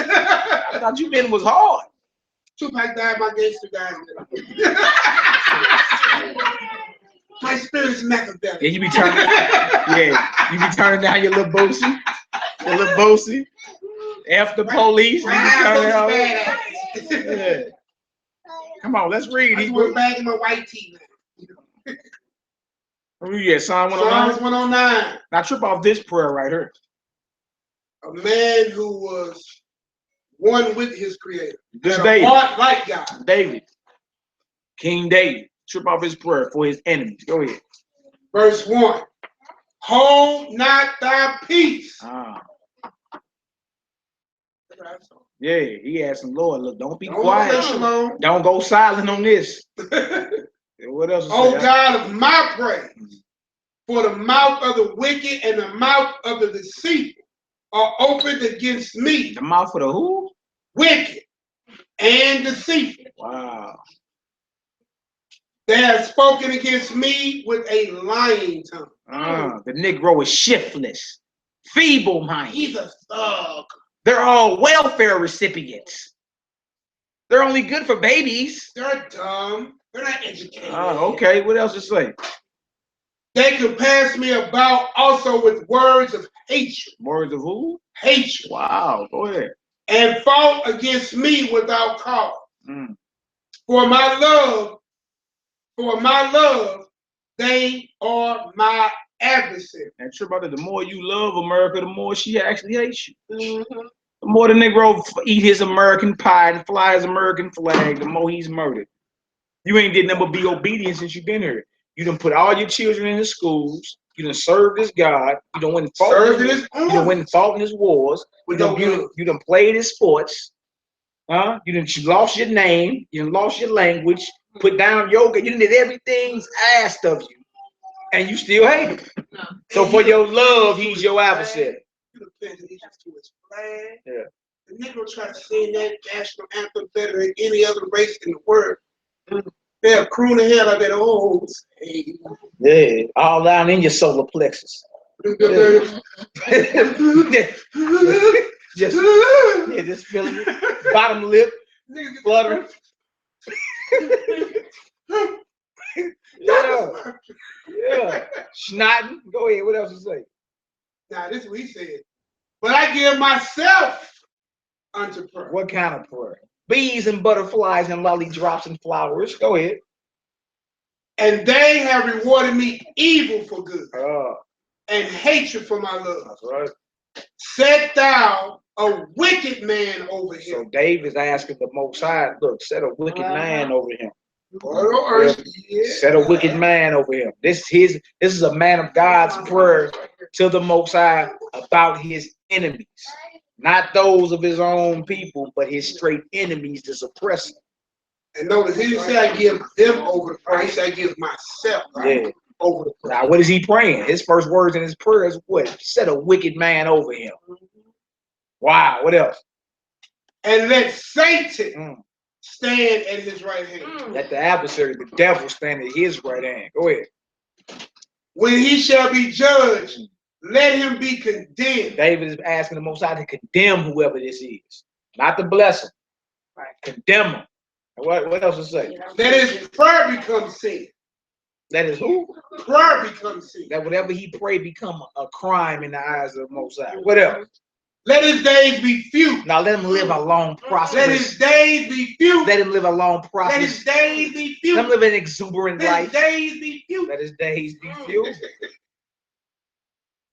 I thought you men was hard. Tupac died, my gangster died. My spirit's Machiavelli. Yeah, you be turning down your little bossy. Your little bossy. F the police. You be turning out. Yeah. Come on, let's read. I went back in my white tee. Yeah, Psalm 109. Psalms 109. Now trip off this prayer right here. A man who was one with his creator. This David. Heart like God. David. King David. Trip off his prayer for his enemies. Go ahead. Verse 1. Hold not thy peace. Yeah, he asked him, Lord, look, don't be quiet. Don't go silent on this. What else? Oh God of my praise, for the mouth of the wicked and the mouth of the deceitful are opened against me. The mouth of the who? Wicked and deceitful. Wow. They have spoken against me with a lying tongue. The Negro is shiftless, feeble-minded. He's a thug. They're all welfare recipients. They're only good for babies. They're dumb. They're not educated. Oh, okay. What else to say? They compass me about also with words of hatred. Words of who? Hatred. Wow. Go ahead. And fought against me without cause. For my love, they are my adversary. And true brother, the more you love America, the more she actually hates you. The more the Negro eat his American pie and fly his American flag, the more he's murdered. You ain't did nothing but be obedient since you've been here. You done put all your children in the schools. You done served this God. You done went and fought in his wars. You done played his sports. You lost your name. You done lost your language. Put down yoga. You done did everything's asked of you. And you still hate him. So for your love, he's your adversary. Yeah. The Negro tried to sing that national anthem better than any other race in the world. They're crooning the hell out of that old. Yeah, all down in your solar plexus. just feeling it. Bottom lip, fluttering. Yeah. Snotting. Go ahead. What else to say? Now, this is what he said. But I give myself unto prayer. What kind of prayer? Bees and butterflies and lollydrops and flowers. Go ahead. And they have rewarded me evil for good. And hatred for my love. That's right. Set thou a wicked man over him. So David's asking the Most High, look, set a wicked man over him. Set a wicked man over him. This is a man of God's prayer to the Most High about his enemies. Not those of his own people, but his straight enemies to suppress him. And notice, he didn't say I give them over the prayer. He said I give myself over the prayer. Now, what is he praying? His first words in his prayer is what? Set a wicked man over him. Wow, what else? And let Satan stand at his right hand. Let the adversary, the devil, stand at his right hand. Go ahead. When he shall be judged, let him be condemned. David is asking the Most High to condemn whoever this is, not to bless him. Right? Condemn him. What else to say? That his prayer becomes sin. That is who? Prayer becomes sin. That whatever he pray become a crime in the eyes of the Most High. What else? Let his days be few. Now let him live a long, prosperous. Let his days be few. Let him live a long, prosperous. Let his days be few. Let him live an exuberant life. Let his days be few. Let his days be few.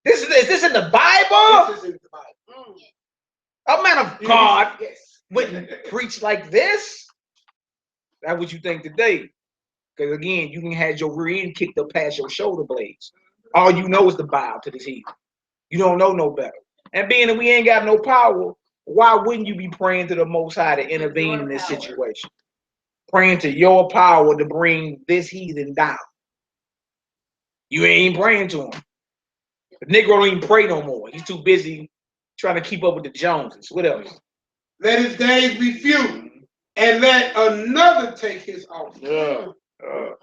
Is this in the Bible? This is in the Bible. A man of God wouldn't preach like this. That's what you think today. Because again, you can have your rear end kicked up past your shoulder blades. All you know is to bow to this heathen. You don't know no better. And being that we ain't got no power, why wouldn't you be praying to the Most High to intervene in this situation? Praying to your power to bring this heathen down. You ain't praying to him. The Negro don't even pray no more. He's too busy trying to keep up with the Joneses. What else? Let his days be few, and let another take his office.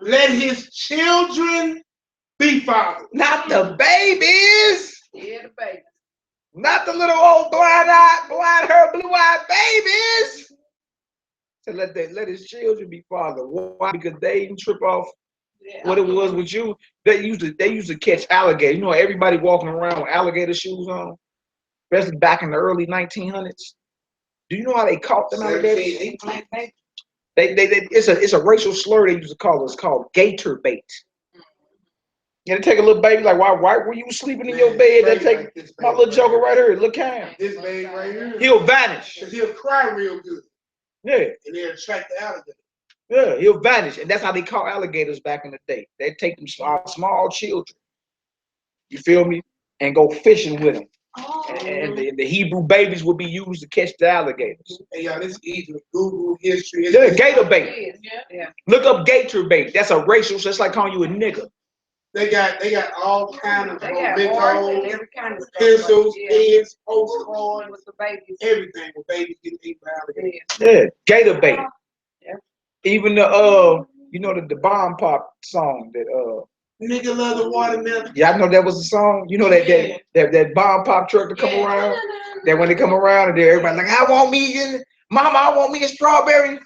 Let his children be fathered. Not the babies. Yeah, the baby. Not the little old blind-haired, blue-eyed babies. So let his children be fathered. Why? Because they didn't trip off what it was with you. They used to catch alligators. You know, everybody walking around with alligator shoes on, especially back in the early 1900s. Do you know how they caught them alligators? It's a racial slur they used to call it. It's called Gator bait. Yeah, they take a little baby like, why were you sleeping in your bed? They take like my little joker right here. Look at him. This baby right here. He'll vanish. Because he'll cry real good. Yeah. And they'll attract the alligator. Yeah, he'll vanish. And that's how they caught alligators back in the day. They take them small children. You feel me? And go fishing with them. And the Hebrew babies will be used to catch the alligators. Hey, y'all, this is easy. Google history. Yeah, gator bait. Yeah. Look up gator bait. That's a racial, so it's like calling you a nigga. They got all kind of mementos, every kind of pencils, pens, postcards with the babies. Everything with babies getting eaten by alligators. Yeah, gator bait. Yeah. Even the you know the bomb pop song that nigga love the watermelon. Yeah, I know that was a song. You know that bomb pop truck to come around. That when they come around and everybody like, I want me mama, I want me a strawberry.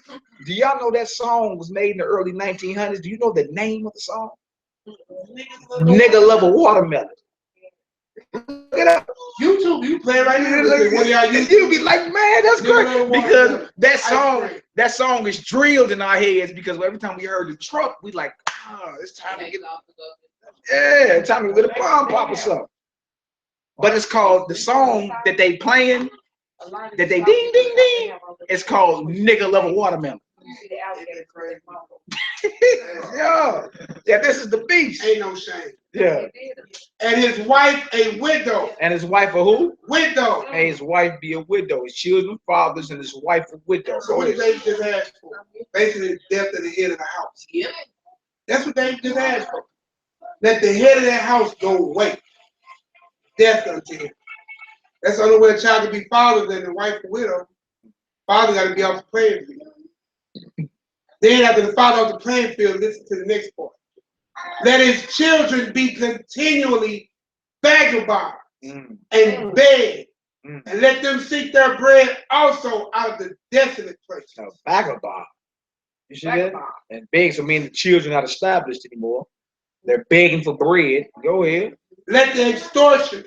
Do y'all know that song was made in the early 1900s? Do you know the name of the song? Nigga love a watermelon. Look it up. YouTube, you play right here. You'll be like, man, that's great. Because that song is drilled in our heads because every time we heard the truck, we like, it's time to get time to get a bomb pop or something. But it's called the song that they playing, that they ding ding ding. It's called Nigga Love a Watermelon. Yeah, this is the beast. Ain't no shame. Yeah. And his wife a widow. And his wife a who? Widow. And his wife be a widow. His children fathers and his wife a widow. So what did David just ask for? Basically, the death of the head of the house. Yeah. That's what David just asked for. Let the head of that house go away. Death unto him. That's the only way a child can be fathered than the wife a widow. Father got to be off the playing field. Then after the father off the playing field, listen to the next part. Let his children be continually vagabonds and beg, and let them seek their bread also out of the desolate places. Now, vagabond. You see that? And beg, so mean the children not established anymore. They're begging for bread. Go ahead. Let the extortioner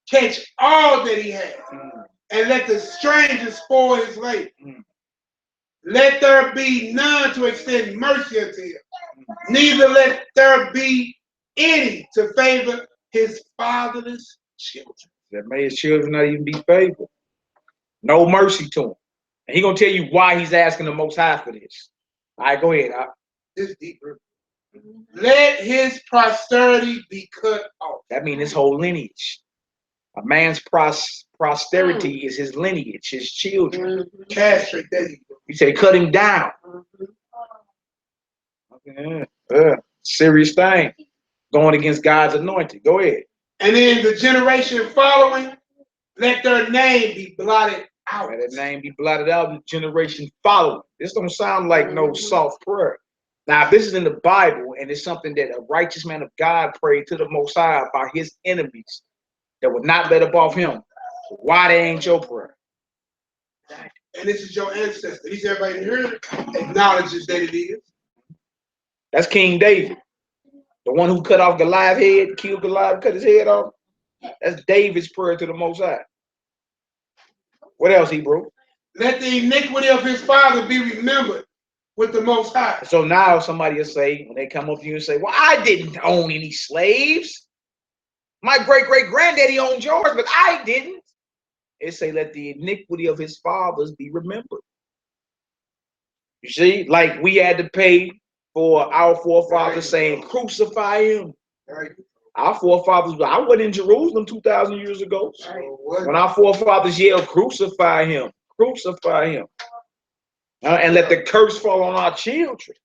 catch all that he has, and let the stranger spoil his labor. Let there be none to extend mercy unto him, neither let there be any to favor his fatherless children. That may his children not even be favored. No mercy to him. And he's going to tell you why he's asking the Most High for this. All right, go ahead. This is deeper. Let his posterity be cut off. That means his whole lineage. A man's posterity is his lineage, his children. Castrate that. He said, cut him down. Serious thing. Going against God's anointed. Go ahead. And in the generation following, let their name be blotted out. Let their name be blotted out in the generation following. This don't sound like no soft prayer. Now, if this is in the Bible and it's something that a righteous man of God prayed to the Most High about his enemies that would not let up off him, why they ain't your prayer? And this is your ancestor. He's everybody here acknowledges that it is. That's King David. The one who cut off Goliath's head, killed Goliath, cut his head off. That's David's prayer to the Most High. What else, Hebrew? Let the iniquity of his father be remembered with the Most High. So now somebody will say, when they come up to you and say, well, I didn't own any slaves. My great-great-granddaddy owned yours, but I didn't. It say, let the iniquity of his fathers be remembered. You see, like we had to pay for our forefathers saying, crucify him. Right. Our forefathers, I wasn't in Jerusalem 2,000 years ago. So When our forefathers yelled, crucify him, crucify him. And let the curse fall on our children.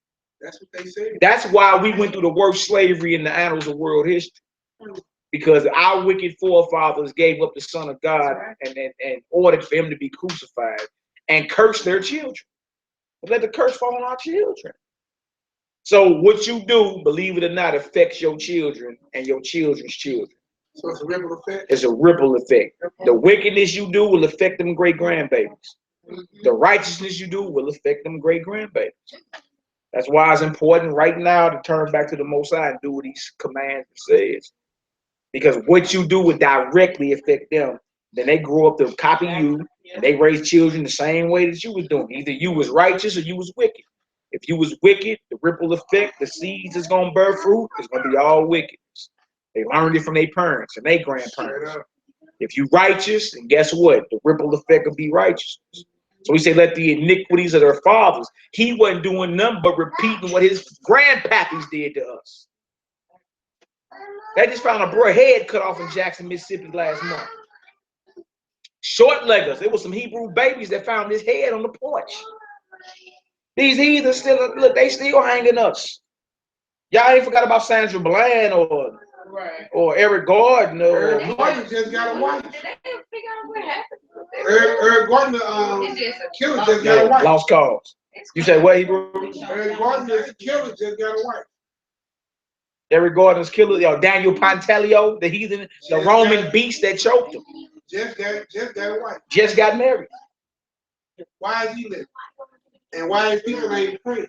That's what they say. That's why we went through the worst slavery in the annals of world history. Because our wicked forefathers gave up the Son of God and ordered for him to be crucified and cursed their children. Let the curse fall on our children. So what you do, believe it or not, affects your children and your children's children. So it's a ripple effect? It's a ripple effect. The wickedness you do will affect them great-grandbabies. The righteousness you do will affect them great-grandbabies. That's why it's important right now to turn back to the Most High and do what he commands and says. Because what you do will directly affect them. Then they grow up to copy you, and they raise children the same way that you was doing. Either you was righteous or you was wicked. If you was wicked, the ripple effect, the seeds is going to bear fruit, it's going to be all wickedness. They learned it from their parents and their grandparents. If you righteous, and guess what? The ripple effect will be righteousness. So we say, let the iniquities of their fathers. He wasn't doing nothing but repeating what his grandpappies did to us. They just found a boy head cut off in Jackson, Mississippi last month. Short leggers. It was some Hebrew babies that found his head on the porch. These heathens still, look, they still hanging us. Y'all ain't forgot about Sandra Bland or Eric Gordon. Eric Gordon just got a wife. Did they ever figure out what happened? Eric Gordon, killer just got a wife. Lost cause. You say what, Hebrew? Eric Gordon, the killer, just got a wife. Eric Gordon's killer, Daniel Pantaleo, the heathen, the Roman beast that choked him. Just got a wife. Just got married. Why is he living? And why is people ain't praying?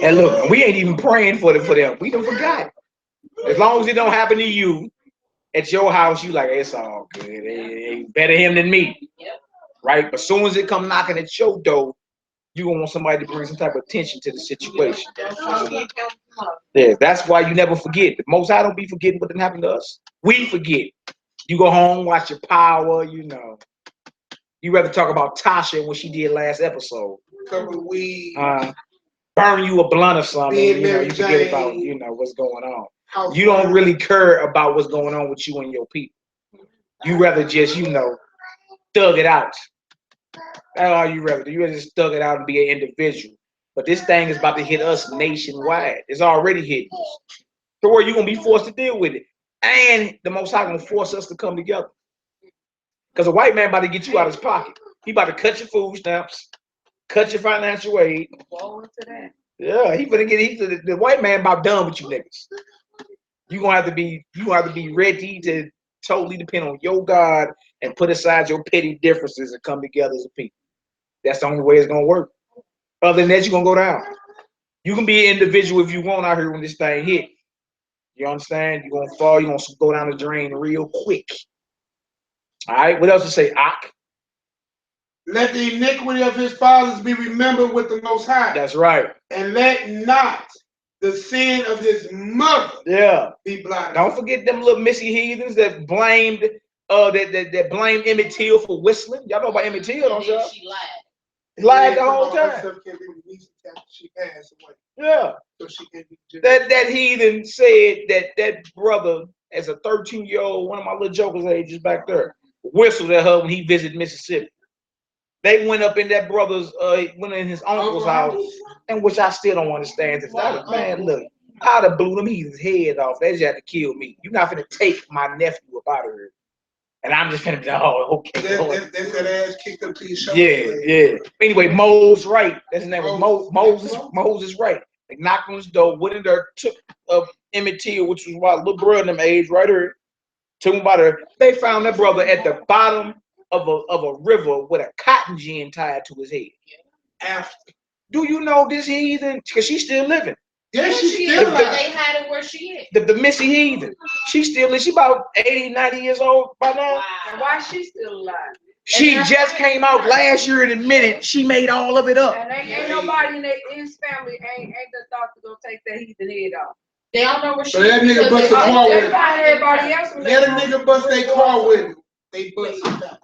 And look, we ain't even praying for them. We done forgot. As long as it don't happen to you, at your house, you like, it's all good. It ain't better him than me. Right? But as soon as it come knocking at your door, you gonna want somebody to bring some type of attention to the situation. Yeah, that's why you never forget. The Most High don't be forgetting what didn't happen to us. We forget. You go home, watch your power, You rather talk about Tasha and what she did last episode. Couple of weeds. Burn you a blunt or something. You forget about, what's going on. You don't really care about what's going on with you and your people. You rather just, thug it out. That's all you rather do. You rather just thug it out and be an individual. But this thing is about to hit us nationwide. It's already hitting us. So where you're going to be forced to deal with it. And the Most High going to force us to come together. Because a white man about to get you out of his pocket. He about to cut your food stamps, cut your financial aid. Yeah, the white man about done with you niggas. You're gonna have to be ready to totally depend on your God and put aside your petty differences and come together as a people. That's the only way it's gonna work. Other than that, you're gonna go down. You can be an individual if you want out here when this thing hit. You understand? You're gonna fall, you're gonna go down the drain real quick. All right, what else to say? Let the iniquity of his fathers be remembered with the Most High. That's right. And let not the sin of his mother be blotted. Don't forget them little missy heathens that blamed that blamed Emmett Till for whistling. Y'all know about Emmett Till, don't y'all? She lied. Lied the whole time. She passed away. Yeah. So she can't be that heathen said that brother, as a 13-year-old, one of my little jokers ages back there, whistled at her when he visited Mississippi. They went up in that brother's, went in his uncle's house, and which I still don't understand. Man, look, I'd have blew them heathens' head off. They just had to kill me. You're not finna take my nephew up out of here. And I'm just finna be, okay. That's that ass kicked up to your shoulder. Yeah. Anyway, Moses Wright. That's his name was Moses Wright. They knocked on his door, went in there, took Emmett Till, which was my little brother in them age, right here. Took him about her. They found that brother at the bottom of a river with a cotton gin tied to his head. After. Do you know this heathen? Because she's still living. Yeah, she's still alive. They had it where she is. The Missy heathen. She's still living. She's about 80, 90 years old by now. Wow. And why is she still alive? She just came out last year and admitted she made all of it up. And ain't nobody in his family ain't the thought to go take that heathen head off. They don't know where she is. Let that nigga bust a car with him. Everybody else. Let a nigga bust their car with him. They bust it down.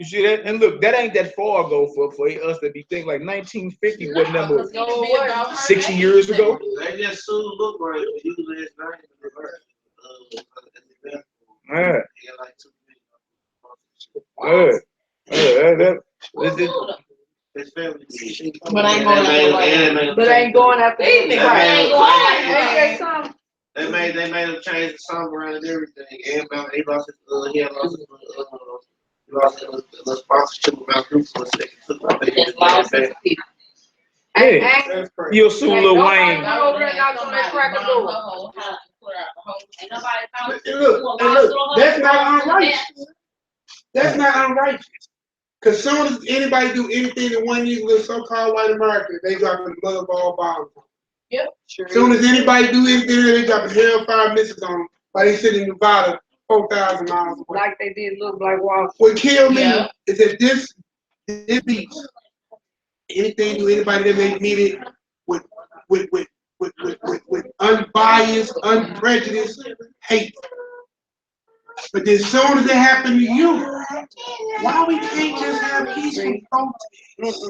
You see that? And look, that ain't that far ago for us to be thinking like 1950 wasn't number 60 years ago. They just soon look right using his name in the his family. But ain't going after him. They made him change the song around and everything. Everybody, he lost his sponsorship about group for a second. You'll sue Lil Wayne. Look, that's not unrighteous. That's not unrighteous. Because soon as anybody do anything in one year with so-called white America, they drop the mother of all bombs. Yep, sure. Soon as anybody do anything, they drop hellfire missiles on them while they sit in Nevada 4,000 miles away. Like they did look like Wall. What killed me is that this beach, anything to anybody that may meet it with unbiased, unprejudiced hate. But as soon as it happened to you, why we can't just have peaceful protest?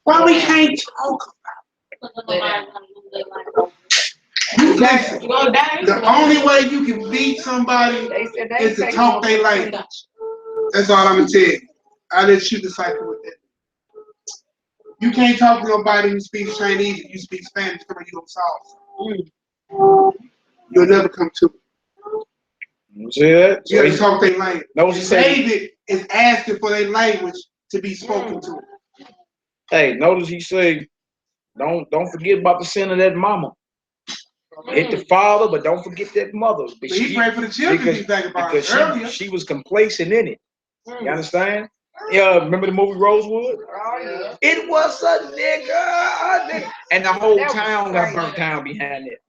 Why we can't talk about it? Listen, the only way you can beat somebody is to talk their language. That's all I'm gonna tell you. I let you decipher with that. You can't talk to nobody who speaks Chinese if you speak Spanish because you don't solve. You'll never come to it. You see that? You gotta talk their language. David is asking for their language to be spoken to. Hey, notice he say, don't forget about the sin of that mama. Hit the father, but don't forget that mother. But he prayed for the children because she was complacent in it. You understand? Yeah, remember the movie Rosewood? Oh, yeah. It was a nigga. And the whole town got burnt down behind it.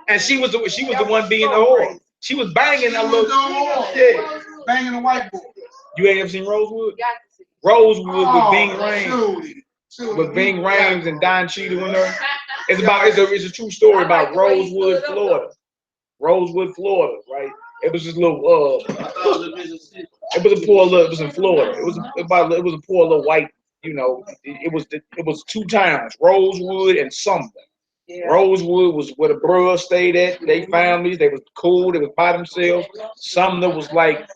And she was the one being the whore. She was banging a little. Yeah, banging a white boy. You ain't ever seen Rosewood? Rosewood with Bing Rames. With Bing Rames and Don Cheadle in there. It's a true story about Rosewood, Florida. Rosewood, Florida, right? It was this little it was in Florida. It was a poor little white, it was two towns, Rosewood and Sumner. Yeah. Rosewood was where the bros stayed at, they families, they was cool, they was by themselves. Sumner was like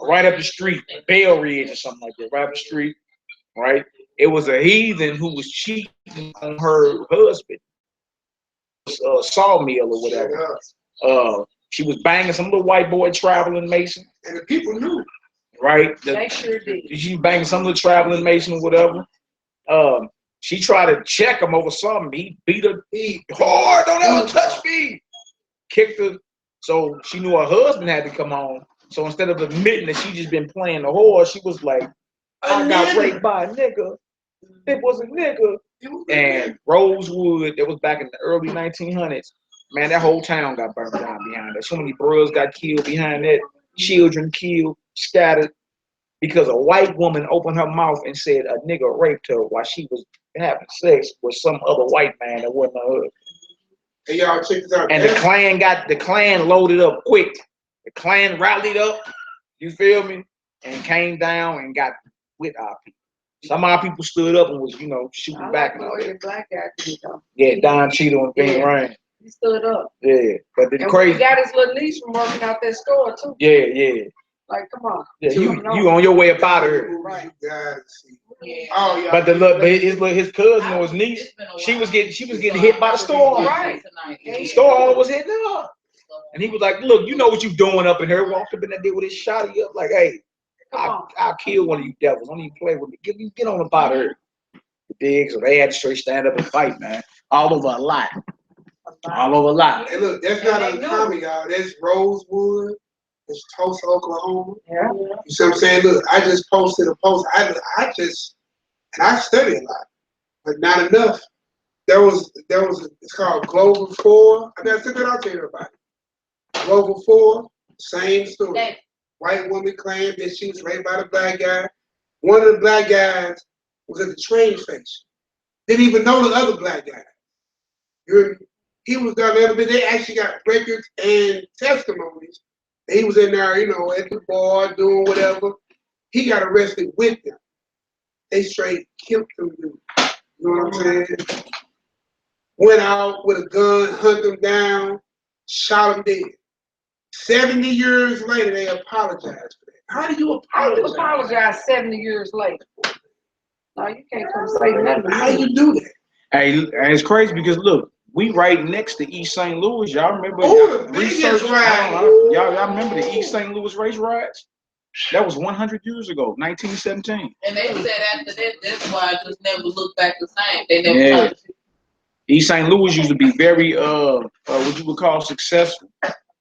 right up the street, Bell Ridge or something like that, right up the street, right? It was a heathen who was cheating on her husband, sawmill or whatever. She was banging some little white boy traveling mason. And the people knew. Right? They sure did. She banging some little traveling mason or whatever. She tried to check him over something. He beat her hard. Don't ever touch me. Kicked her. So she knew her husband had to come on. So instead of admitting that she just been playing the whore, she was like, I got raped by a nigga. It was a nigga. And Rosewood, that was back in the early 1900s. Man, that whole town got burnt down behind that. So many bros got killed behind that. Children killed, scattered. Because a white woman opened her mouth and said a nigga raped her while she was having sex with some other white man that wasn't her husband. Hey, y'all, check this out. And the Klan loaded up quick. The Klan rallied up, you feel me? And came down and got with our people. Some of our people stood up and was, shooting back and all that. Black guy, yeah, Don Cheadle and Bing Rames. He stood up. Yeah, but the crazy. He got his little niece from working out that store too. Yeah. Like, come on. Yeah, you on your way up out of here. Right. Yeah. Oh, yeah. But his cousin or his niece, she was getting hit by the store. Right. The store was hitting her. And he was like, look, you know what you doing up in here. Walked up in that there with his shotty up like, hey, I'll kill one of you devils. Don't even play with me. Get on up out of here. Dig. So they had to straight stand up and fight, man. All over a lot. Hey, look, that's not uncommon, y'all. That's Rosewood. It's Tulsa, Oklahoma. Yeah. You see what I'm saying? Look, I just posted a post. I study a lot, but not enough. It's called Global 4. I took it out to everybody. Global 4, same story. White woman claimed that she was raped by the black guy. One of the black guys was at the train station. Didn't even know the other black guy. He was there a little bit. They actually got records and testimonies. He was in there, at the bar doing whatever. he got arrested with them. They straight killed them dudes. You know what I'm saying? Went out with a gun, hunt them down, shot them dead. 70 years later, they apologized for that. How do you apologize 70 years later? No, you can't come say nothing. How you do that? Hey, it's crazy because look, we right next to East St. Louis. Y'all remember? Oh, the biggest ride. Y'all remember the East St. Louis race riots? That was 100 years ago, 1917. And they said after that, that's why I just never looked back the same. They never touched it. East St. Louis used to be very what you would call successful.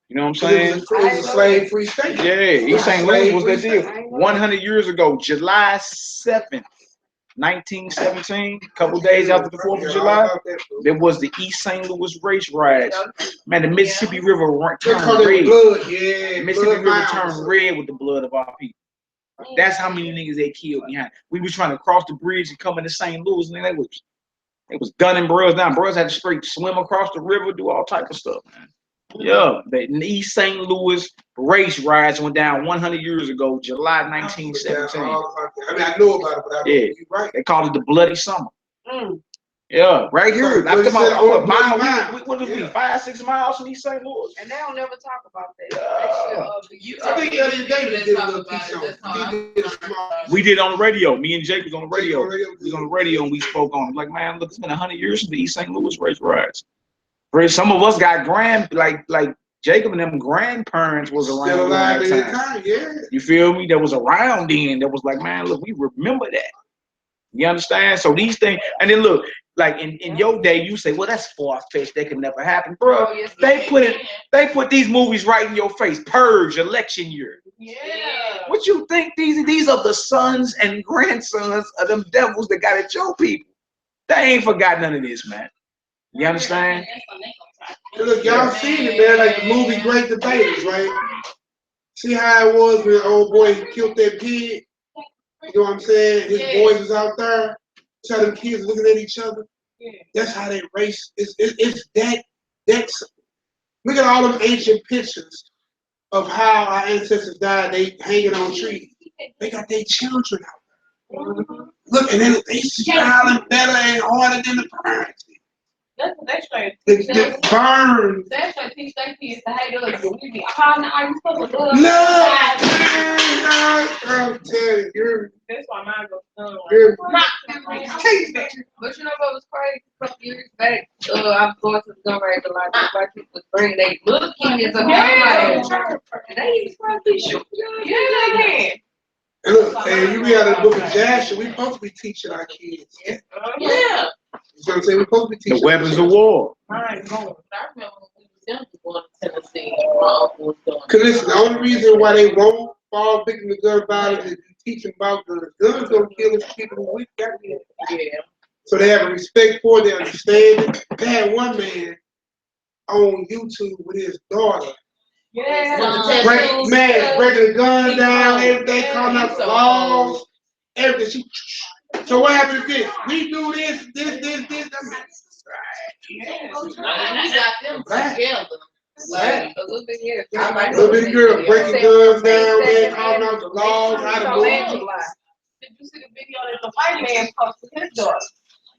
You know what I'm saying? It was a slave-free state. Yeah, East St. Louis was that deal. 100 years ago, July 7th, 1917, a couple days after the 4th of July, there was the East St. Louis race riots. Man, the Mississippi River turned red. Mississippi River turned red with the blood of our people. That's how many niggas they killed behind. We was trying to cross the bridge and come into St. Louis, and they was gunning bros down. Bros had to straight swim across the river, do all type of stuff, man. Yeah, the East St. Louis race riots went down 100 years ago, July 1917. I mean, I know about it, but you're right. They called it the Bloody Summer. Yeah, right here. What is we 5-6 miles from East St. Louis? And they don't never talk about that. I think Elliot Davis did a little piece on it. We did on the radio. Me and Jake was on the radio. We was on the radio and we spoke on it. Like, man, look, it's been 100 years since the East St. Louis race riots. Some of us got like Jacob and them grandparents was around. Still alive at that time, yeah. You feel me? That was around then. That was like, man, look, we remember that. You understand? So these things, and then look, like in your day, you say, well, that's far-fetched. That could never happen, bro. Oh, yes, they put these movies right in your face. Purge, election year. Yeah. What you think? These are the sons and grandsons of them devils that got at your people. They ain't forgot none of this, man. You understand? Look, y'all seen it, man, like the movie Great Debaters, right? See how it was when the old boy killed that pig? You know what I'm saying? His boys was out there, so them kids looking at each other. That's how they race. It's that. Look at all them ancient pictures of how our ancestors died. They hanging on trees. They got their children out there. Look, and then they smiling better and harder than the parents. That's what they try to teach. They burn. They try to teach their kids to hate us. We be calling out you supposed to love. No, I'm telling you. That's why mine goes down. But you know what was crazy? A couple years back, I was going to the gun range a lot. Black people was bringing their little kids up. And they used to be shooting. Yeah, they can. And look, and you be out of the book of Joshua, we supposed to be teaching our kids. Yeah. You know what I'm saying? We supposed to be teaching the weapons of war. I remember when we was young, we going to Tennessee. My uncle was doing. Because listen, the only reason why they won't fall victim to gun violence is you teach them about guns. Guns don't kill the people who we got here. Yeah. So they have a respect for it, they understand it. They had one man on YouTube with his daughter. Yeah. Breaking the gun down, everything, calling out the laws, everything. So what happened to this? We do this. We got them together. Like a little bit here. Little bitty girl breaking guns down, man, calling out the laws, how to move. Did you see the video that the white man posted his daughter?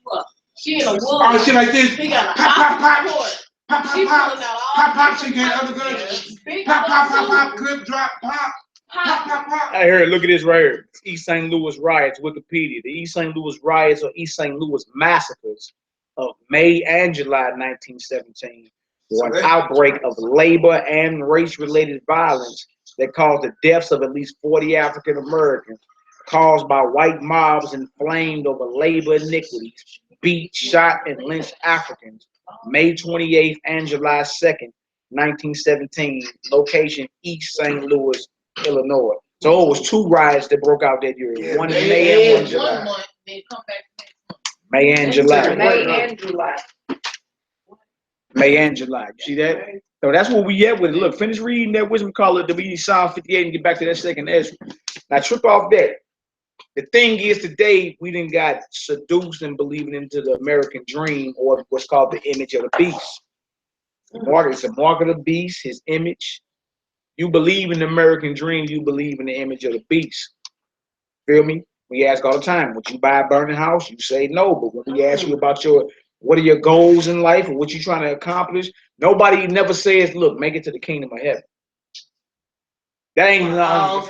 Look, she in a wood. Oh, she like this. She got a Pop, pop, pop. Pop, She pop, pulling out all pop, pop, she get other guns. Pop, pop, pop, pop, clip, drop, pop. Pop, pop, pop. I heard, look at this right here. East St. Louis riots, Wikipedia. The East St. Louis riots or East St. Louis massacres of May and July 1917 were an outbreak of labor and race-related violence that caused the deaths of at least 40 African Americans, caused by white mobs inflamed over labor iniquities, beat, shot, and lynched Africans. May 28th and July 2nd, 1917, location East St. Louis, Illinois. So it was 2 riots that broke out that year. Yeah, one in May and one in July. 1 month, then come back next month. May and July. May and July. May and July. You see that? So that's what we at with it. Look, finish reading that wisdom call it the Psalm 58 and get back to that second Ezra. Now trip off that. The thing is today we done got seduced and believing into the American dream or what's called the image of the beast. It's a mark of the beast, his image. You believe in the American dream, you believe in the image of the beast. Feel me? We ask all the time, would you buy a burning house? You say no. But when we ask you about what are your goals in life or what you're trying to accomplish, nobody never says, look, make it to the kingdom of heaven. That ain't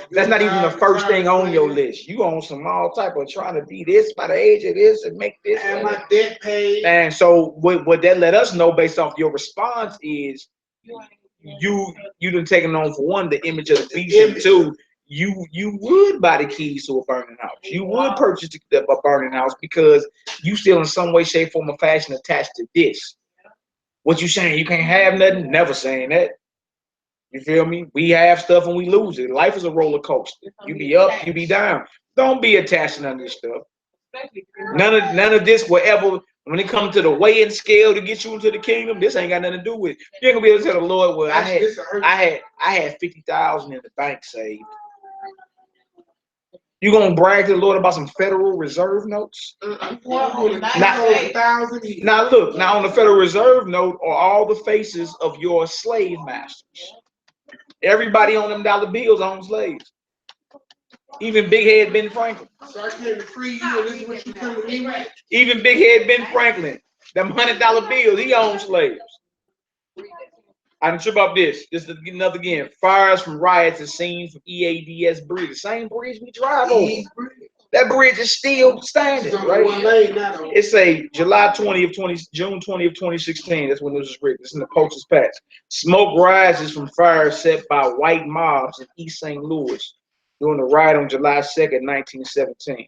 that's not even the first thing on your list. You on some all type of trying to be this by the age of this and make this. And my debt paid. And so what that let us know based off your response is you done taken on, for one, the image of the beast, and two, you would buy the keys to a burning house. You would purchase a burning house because you still in some way, shape, form, or fashion attached to this. What you saying? You can't have nothing? Never saying that. You feel me? We have stuff and we lose it. Life is a roller coaster. You be up, you be down. Don't be attached to none of this stuff. None of this will ever, when it comes to the weighing scale to get you into the kingdom, this ain't got nothing to do with it. You ain't gonna be able to tell the Lord, well, I had 50,000 in the bank saved. You gonna brag to the Lord about some Federal Reserve notes? Now look, now on the Federal Reserve note are all the faces of your slave masters. Everybody on them dollar bills on slaves. Even Big Head Ben Franklin. So I came to free you, and this is what you come to me with? Even Big Head Ben Franklin. Them $100 bills, he owns slaves. I didn't trip up this. This is another again. Fires from riots are seen from EADS Bridge. The same bridge we drive over. That bridge is still standing, right? It's a July 20th, June 20th, 2016. That's when this was written. It's in the Poach's Patch. Smoke rises from fires set by white mobs in East St. Louis during the riot on July 2nd, 1917.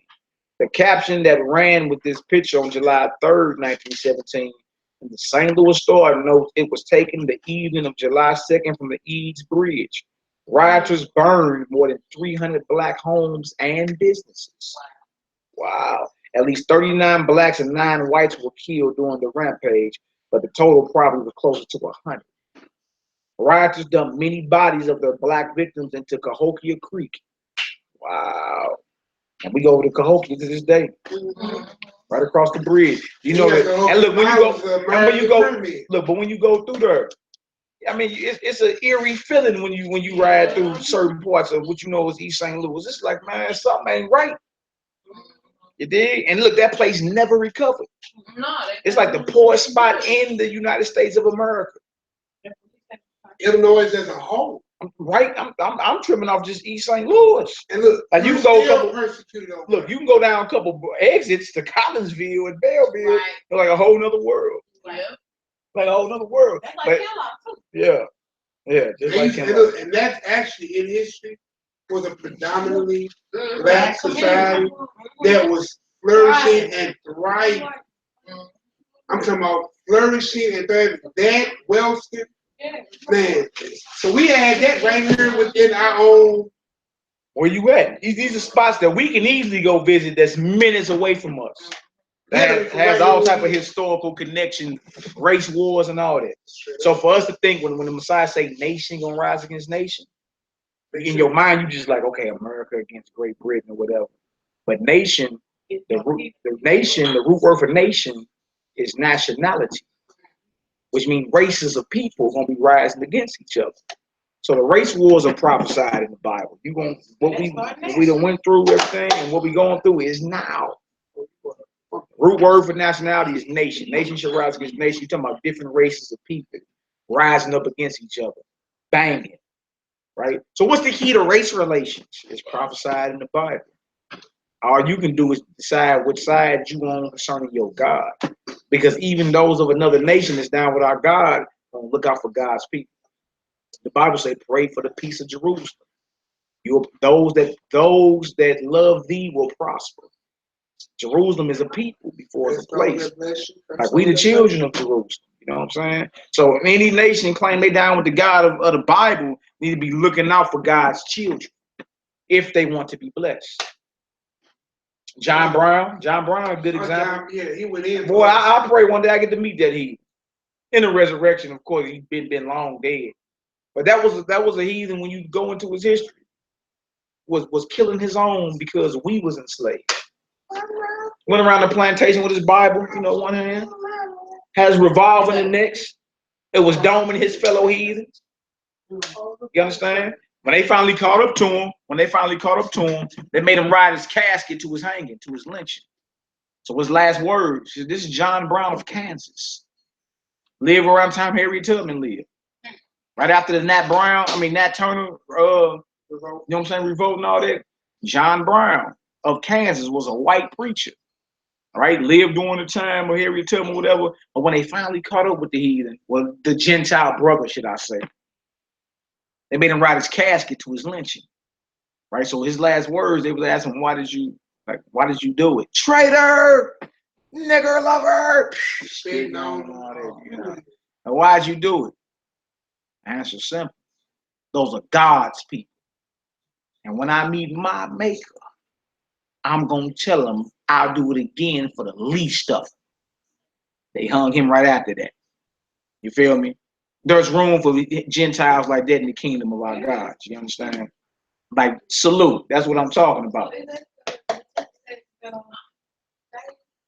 The caption that ran with this picture on July 3rd, 1917, in the St. Louis Star notes it was taken the evening of July 2nd from the Eads Bridge. Rioters burned more than 300 black homes and businesses. Wow. At least 39 blacks and 9 whites were killed during the rampage, but the total probably was closer to 100. Rioters dumped many bodies of their black victims into Cahokia Creek. Wow. And we go over to Cahokia to this day. Right across the bridge. You know that. And look, when you go through there, I mean, it's an eerie feeling when you ride through certain parts of what you know is East St. Louis. It's like, man, something ain't right. You dig? And look, that place never recovered. It's like the poorest spot in the United States of America. Illinois as a whole. Right? I'm trimming off just East St. Louis. And look, like you can go you can go down a couple exits to Collinsville and Belleville. Right. Like a whole nother world. Right. Like a whole nother world. That's like Kellogg too. Yeah, just like Kellogg. And that's actually in history was a predominantly black society that was flourishing and thriving. I'm talking about flourishing and thriving. That Wellston, man. So we had that right here within our own. Where you at? These are spots that we can easily go visit that's minutes away from us. That has all type of historical connection, race wars and all that. So for us to think when the Messiah say nation gonna rise against nation, in your mind you just like, okay, America against Great Britain or whatever. But nation, the root word for nation is nationality, which means races of people gonna be rising against each other. So the race wars are prophesied in the Bible. What we done went through everything and what we going through is now. Root word for nationality is nation. Nation shall rise against nation. You're talking about different races of people rising up against each other, banging, right? So what's the key to race relations? It's prophesied in the Bible. All you can do is decide which side you on concerning your God. Because even those of another nation that's down with our God, look out for God's people. The Bible says, pray for the peace of Jerusalem. Those that love thee will prosper. Jerusalem is a people before it's a place. Like we the children of Jerusalem. You know what I'm saying? So any nation claim they down with the God of the Bible need to be looking out for God's children if they want to be blessed. John Brown, a good example. Yeah, he went in. Boy, I pray one day I get to meet that heathen. In the resurrection, of course, he's been long dead. But that was a heathen when you go into his history. Was killing his own because we was enslaved. Went around the plantation with his Bible, one hand. Has revolver in the next. It was doming his fellow heathens. You understand? When they finally caught up to him, they made him ride his casket to his hanging, to his lynching. So his last words, this is John Brown of Kansas. Live around the time Harriet Tubman lived. Right after the Nat Turner, you know what I'm saying, revolt and all that. John Brown of Kansas was a white preacher. Right? Lived during the time of Harriet Tubman, whatever. But when they finally caught up with the heathen, well, the Gentile brother, should I say, they made him ride his casket to his lynching. Right? So his last words, they was asking, why did you do it? Traitor! Nigger lover! Spitting on you know. And why'd you do it? Answer simple. Those are God's people. And when I meet my maker, I'm gonna tell him I'll do it again for the least of them. They hung him right after that. You feel me? There's room for Gentiles like that in the kingdom of our God. You understand? Like, salute. That's what I'm talking about.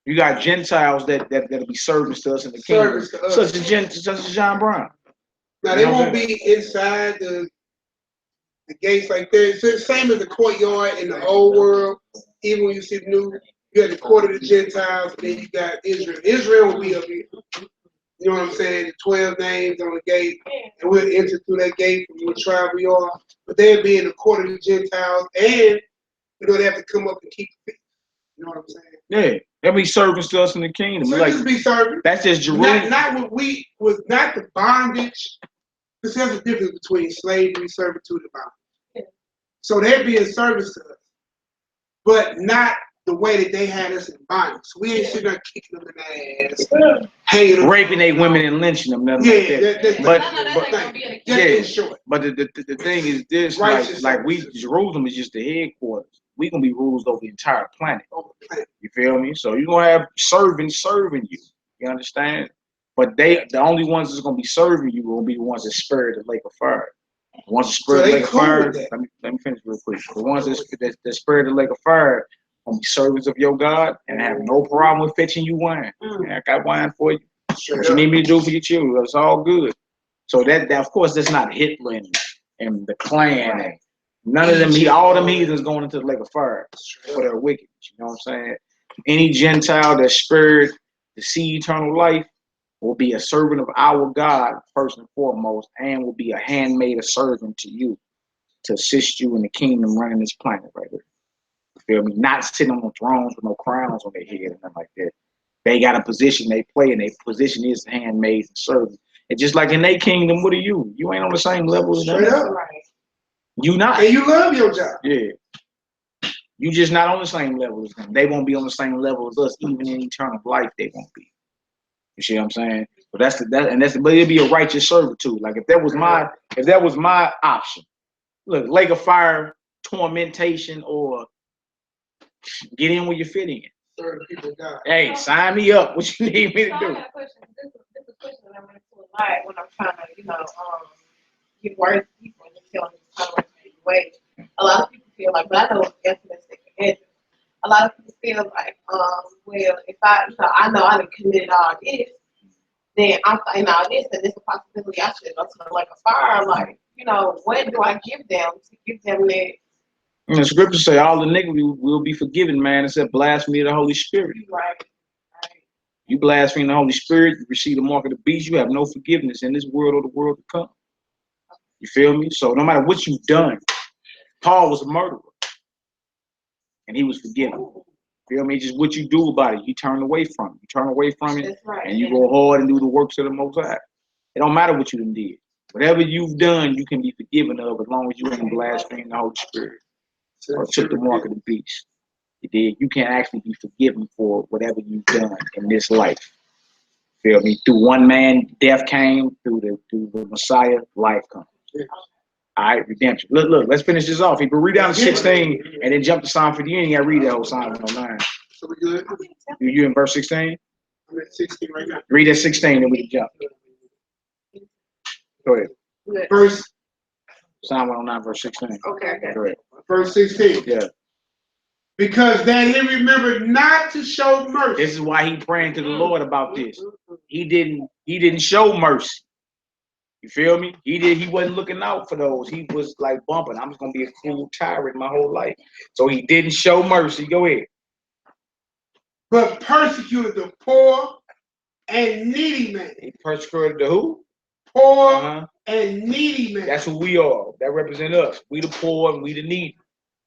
You got Gentiles that'll be servants to us in the kingdom, such as John Brown. Now, they won't be inside the gates like that. It's the same as the courtyard in the old world. Even when you see the new, you got the court of the Gentiles, and then you got Israel. Israel will be up here. You know what I'm saying? The 12 names on the gate, and we'll enter through that gate from what tribe we are. But they'll be in the court of the Gentiles, and they have to come up and keep the feast. You know what I'm saying? Yeah, they'll be servants to us in the kingdom. So like, just be serving. That's just Jerusalem. Not what we was not the bondage. Because there's a difference between slavery, servitude, and bondage. Yeah. So they'd be in service to us, but not the way that they had us in bondage. So we ain't sitting there kicking them in the ass, hanging them, raping their women and lynching them. Nothing like that. But the thing is this, like Jerusalem is just the headquarters. We gonna be rulers over the entire planet. You feel me? So you're gonna have servants serving you. You understand? But the only ones that's gonna be serving you will be the ones that spared the lake of fire. The ones that spared the lake of fire. Let me finish real quick. The ones that spared the lake of fire gonna be servants of your God and have no problem with fetching you wine. I got wine for you. What you need me to do for your children? It's all good. So that of course that's not Hitler and the Klan and none of them. All them heathens going into the lake of fire for their wickedness. You know what I'm saying? Any Gentile that spared to see eternal life will be a servant of our God first and foremost, and will be a handmaid, a servant to you, to assist you in the kingdom running this planet right here. You feel me? Not sitting on the thrones with no crowns on their head and nothing like that. They got a position they play, and their position is handmaids and servants. And just like in their kingdom, what are you? You ain't on the same level as them. You not. And you love your job. Yeah. You just not on the same level as them. They won't be on the same level as us, even in eternal life. They won't be. You see what I'm saying? But but it'd be a righteous servant too. Like if that was my option, look, lake of fire, tormentation, or get in where you fit in. Hey, sign me up. What you need me to do? I got a question. This is a question that I run into a lot when I'm trying to, get words to people and just tell them to come in a way. A lot of people feel like, but I know it's a lot of people feel like, well, if I know I done committed all this, then I'm fighting all this, and there's a possibility I should go to the lake of fire. Like, what do I give them to give them that? The scriptures say all the iniquity will be forgiven, man, except blasphemy of the Holy Spirit. Right. You blaspheme the Holy Spirit, you receive the mark of the beast, you have no forgiveness in this world or the world to come. You feel me? So no matter what you've done, Paul was a murderer, and he was forgiven. Feel me? Just what you do about it, you turn away from it. You turn away from it, and you go hard and do the works of the Most High. It don't matter what you done did. Whatever you've done, you can be forgiven of as long as you ain't blasphemed the Holy Spirit or took the mark of the beast. You can actually be forgiven for whatever you've done in this life. Feel me? Through one man, death came. Through the Messiah, life comes. All right, redemption. Look, let's finish this off. If we read down to 16 and then jump to Psalm 50, you ain't got to read that whole Psalm 109. So we good? You in verse 16? I'm at 16 right now. Read at 16 and we can jump. Go ahead. Verse Psalm 109, verse 16. Okay. Go ahead. Verse 16. Yeah. Because then he remembered not to show mercy. This is why he praying to the Lord about this. He didn't show mercy. You feel me? He wasn't looking out for those. He was like bumping. I'm just gonna be a cruel tyrant my whole life. So he didn't show mercy. Go ahead. But persecuted the poor and needy man. He persecuted the who? Poor and needy man. That's who we are. That represent us. We the poor and we the needy.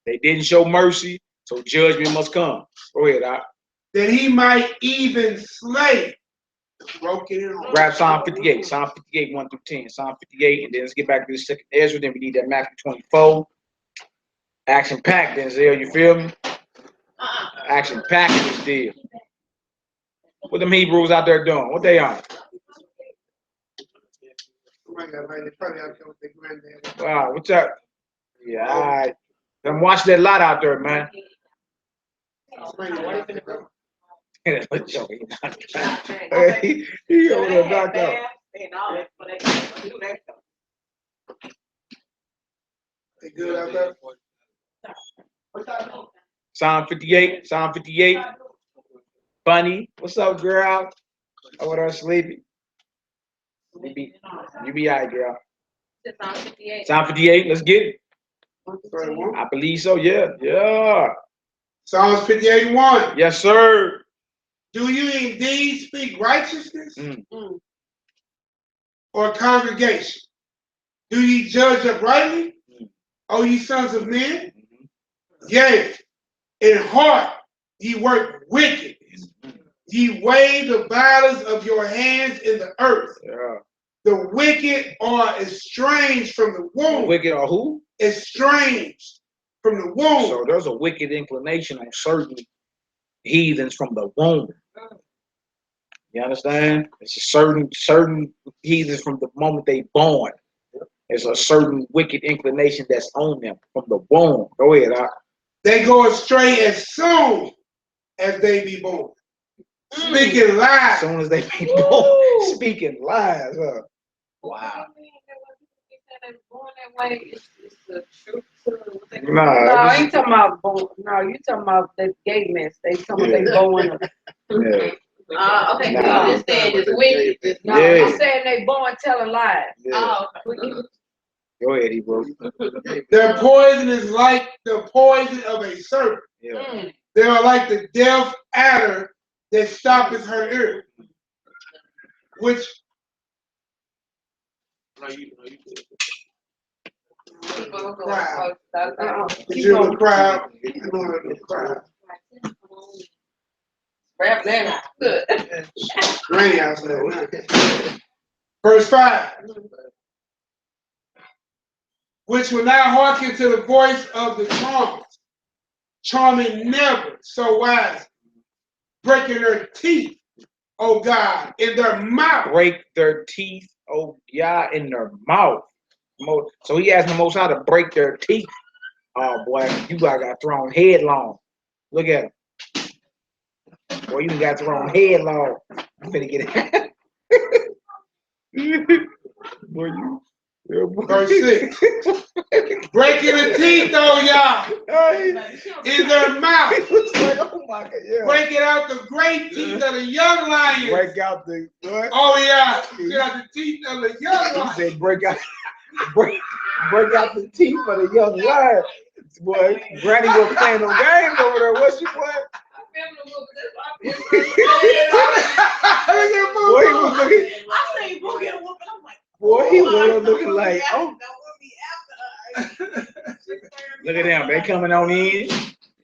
They didn't show mercy, so judgment must come. Go ahead, Doc. That he might even slay. Broken. Grab Psalm 58. Psalm 58, 1 through 10. Psalm 58, and then let's get back to the second Ezra. Then we need that Matthew 24. Action packed, Denzel. You feel me? Action packed in this deal. What them Hebrews out there doing? What they on? Wow, what's up? Yeah, all right. Then watch that lot out there, man. He over there knocked out. They good out there? Psalm 58. Psalm 58. Bunny, what's up, girl? Over there sleepy. You be all right, girl. Psalm 58. Psalm 58. Let's get it. I believe so. Yeah. Yeah. Psalms 58:1. Yes, sir. Do you indeed speak righteousness? Or congregation? Do ye judge uprightly? O ye sons of men? Yea, in heart ye work wicked. Ye weigh the violence of your hands in the earth. Yeah. The wicked are estranged from the womb. Wicked are who? Estranged from the womb. So there's a wicked inclination on certain heathens from the womb. You understand? It's a certain heathens from the moment they born. There's a certain wicked inclination that's on them from the womb. Go ahead, Doc. They go astray as soon as they be born. Speaking lies. As soon as they be born, speaking lies. Wow. No, I ain't talking about born. No, you talking about the gayness. They talking about they born. Yeah. Okay, Nah. you just saying it's wicked. No, Yeah. I'm saying they born telling lies. Yeah. Oh, okay. Go ahead, Hebrew. Their poison is like the poison of a serpent. Yeah. They are like the deaf adder that stoppeth her ear. Which crowd. You know the crowd. You know the crowd. Rap that good. Rainy outside. Verse 5. Which will not hearken to the voice of the charmers, charming never so wise, breaking their teeth, oh God, in their mouth. Break their teeth, oh yeah, in their mouth. So he asked the Most High to break their teeth. Oh boy, you got thrown headlong. Look at him. Boy, you got thrown headlong. I'm finna get it. Boy, you. Verse 6. Breaking the teeth, oh y'all, in their mouth. Like, oh my God, yeah. Breaking out the great teeth of the young lions. Break out the what? Oh yeah, break out the teeth of the young He lions. said break out the teeth of the young lion. Boy, Granny was playing them games over there. What's she playing? Boy, he was looking. I seen Boogie and whooping. I'm like, Boy, he was looking like, oh. Look at them, they coming on in.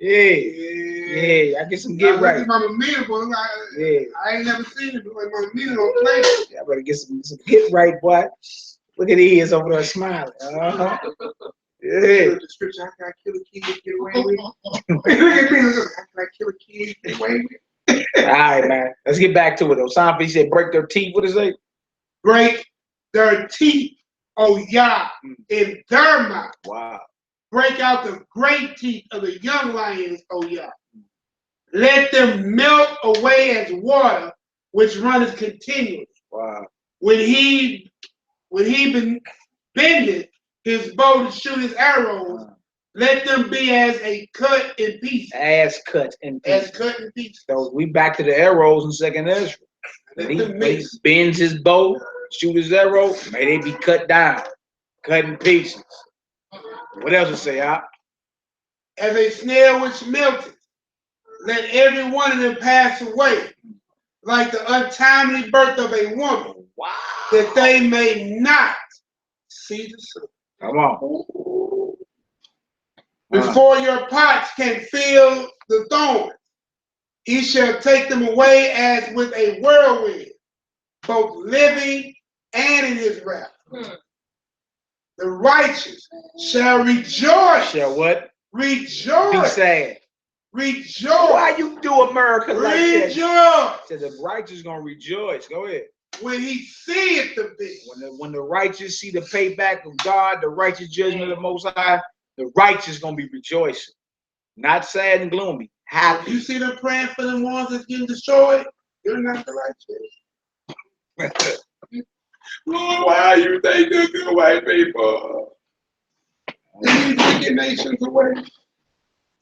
Yeah, I get some get right. Mama Mia, boy. Yeah, I ain't never seen it, but Mama Mia don't play. I better get some get right, boy. Look at his over there smiling. Yeah. The scripture, how can I kill a kid, get away with it? Look at me, how can I kill a kid, get away with it? All right, man. Let's get back to it though. Psalm 50 said break their teeth. What is it? Break their teeth, oh Yah, in their mouth. Wow. Break out the great teeth of the young lions, oh Yah. Let them melt away as water, which runneth continually. Wow. When he bendeth his bow to shoot his arrows, let them be as a cut in pieces. As cut in pieces. As cut in pieces. So we back to the arrows in second Ezra. He bends his bow shoot his arrow, may they be cut down, cut in pieces. What else it say, Op? As a snail which melted, let every one of them pass away, like the untimely birth of a woman, Wow. that they may not see the sun. Come on. Before your pots can fill the thorns, he shall take them away as with a whirlwind, both living and in his wrath. The righteous shall rejoice. Shall what? Rejoice. Be sad. Rejoice. Why you do America like that? Rejoice. Said the righteous gonna rejoice. Go ahead. When he seeth the beast. When the righteous see the payback of God, the righteous judgment of the Most High, the righteous gonna be rejoicing, not sad and gloomy, happy. You see them praying for the ones that's getting destroyed. You're not the righteous. Lord, why you think they're good white people? These wicked nations away.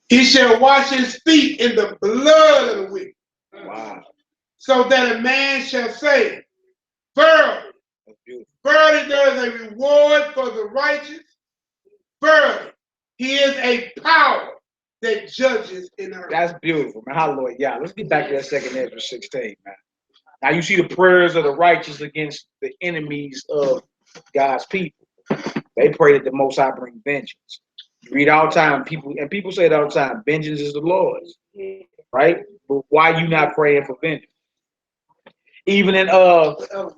He shall wash his feet in the blood of the wicked. Wow. So that a man shall say, verily, verily there is a reward for the righteous. Verily, he is a power that judges in earth. That's beautiful, man. Hallelujah. Yeah, let's get back to that second Ezra 16, man. Now you see the prayers of the righteous against the enemies of God's people. They pray that the Most High bring vengeance. You read all the time, people say it all the time, vengeance is the Lord's. Right? But why you not praying for vengeance? Even in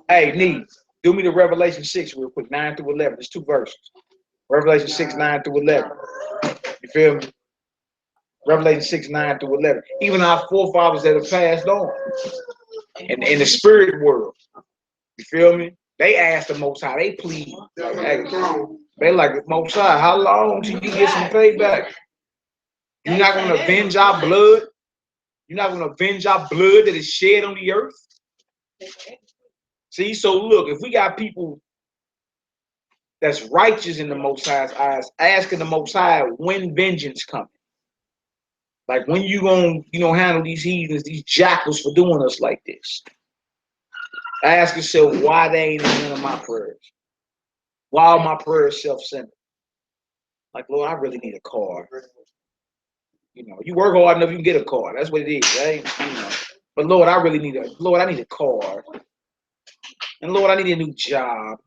hey, Nee, do me the Revelation 6 real quick, 9 through 11. There's 2 verses. Revelation 6, 9 through 11. You feel me? Revelation 6, 9 through 11. Even our forefathers that have passed on in the spirit world. You feel me? They ask the Most High, they plead. Like, hey, they like, Most High, how long till you get some payback? You're not going to avenge our blood? You're not going to avenge our blood that is shed on the earth? See, so look, if we got people that's righteous in the Most High's eyes, asking the Most High when vengeance coming. Like when you gonna handle these heathens, these jackals for doing us like this. Ask yourself why they ain't in none of my prayers. Why are my prayers self-centered? Like, Lord, I really need a car. You know, you work hard enough, you can get a car. That's what it is, right? You know. But Lord, I need a car. And Lord, I need a new job.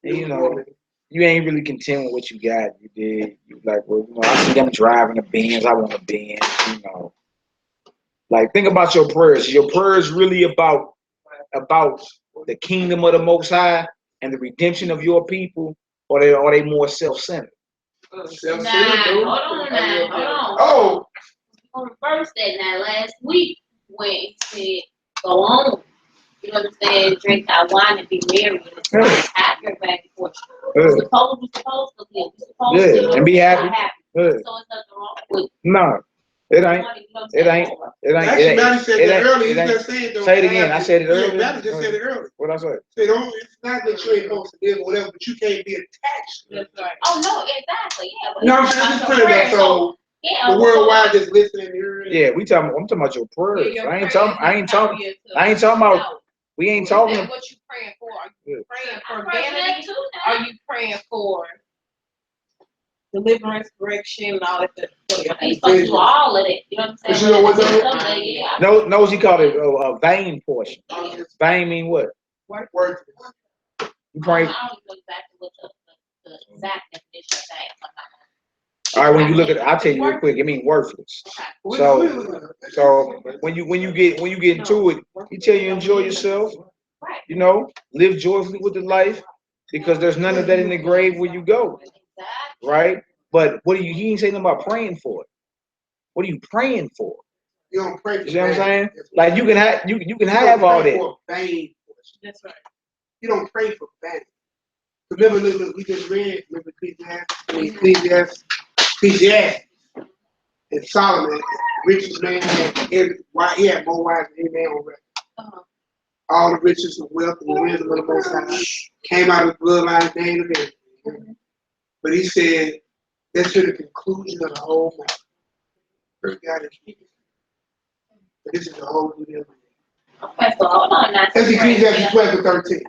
And, you know, you ain't really content with what you got. You did. You like, well, you know, I see them driving a Benz. I want a Benz. You know, like think about your prayers. Your prayers really about the kingdom of the Most High and the redemption of your people, or are they more self-centered? Hold on. Oh, On the first that now last week when he said, go on. You know what I'm saying? Drink that wine and be merry. And it's not happy back and forth. We're supposed to live. We're supposed to and be happy. So it's nothing wrong with it. No, it ain't. It ain't. actually, Maddie said that earlier. He just said though. Say it again. I said it earlier. Yeah, Maddie just said it earlier. What I say? It's not that you ain't supposed to live or whatever, but you can't be attached. That's right. Oh no, exactly. Yeah. No, I'm saying just putting that so the worldwide just listening here. Yeah, I'm talking about your prayers. I ain't talking about. We ain't talking. What you praying for? Are you praying for vanity? Are you praying for deliverance, correction, and all that stuff? He's supposed to do all of it. You know what I'm saying? You know what's No, he called it a vain portion. Vain mean what? Worthless. You pray. I don't know exactly what the exact definition of that. All right, when you look at it, I'll tell you real quick. It means worthless. So when you get into it, he tell you enjoy yourself. You know, live joyfully with the life, because there's none of that in the grave where you go. Right? But he ain't saying nothing about praying for it. What are you praying for? You don't pray for. You see what I'm saying? Like you can have all that. That's right. You don't pray for vanity. Remember, we just read Ecclesiastes. And Solomon, richest man, he had more wives than any man on record. All the riches and wealth and the wisdom of the Most High came out of the bloodline name of everything. But he said, let's hear the conclusion of the whole matter. First God is speaking. But this is the whole deal. Okay, so hold on now. That's Ecclesiastes 12 to 13.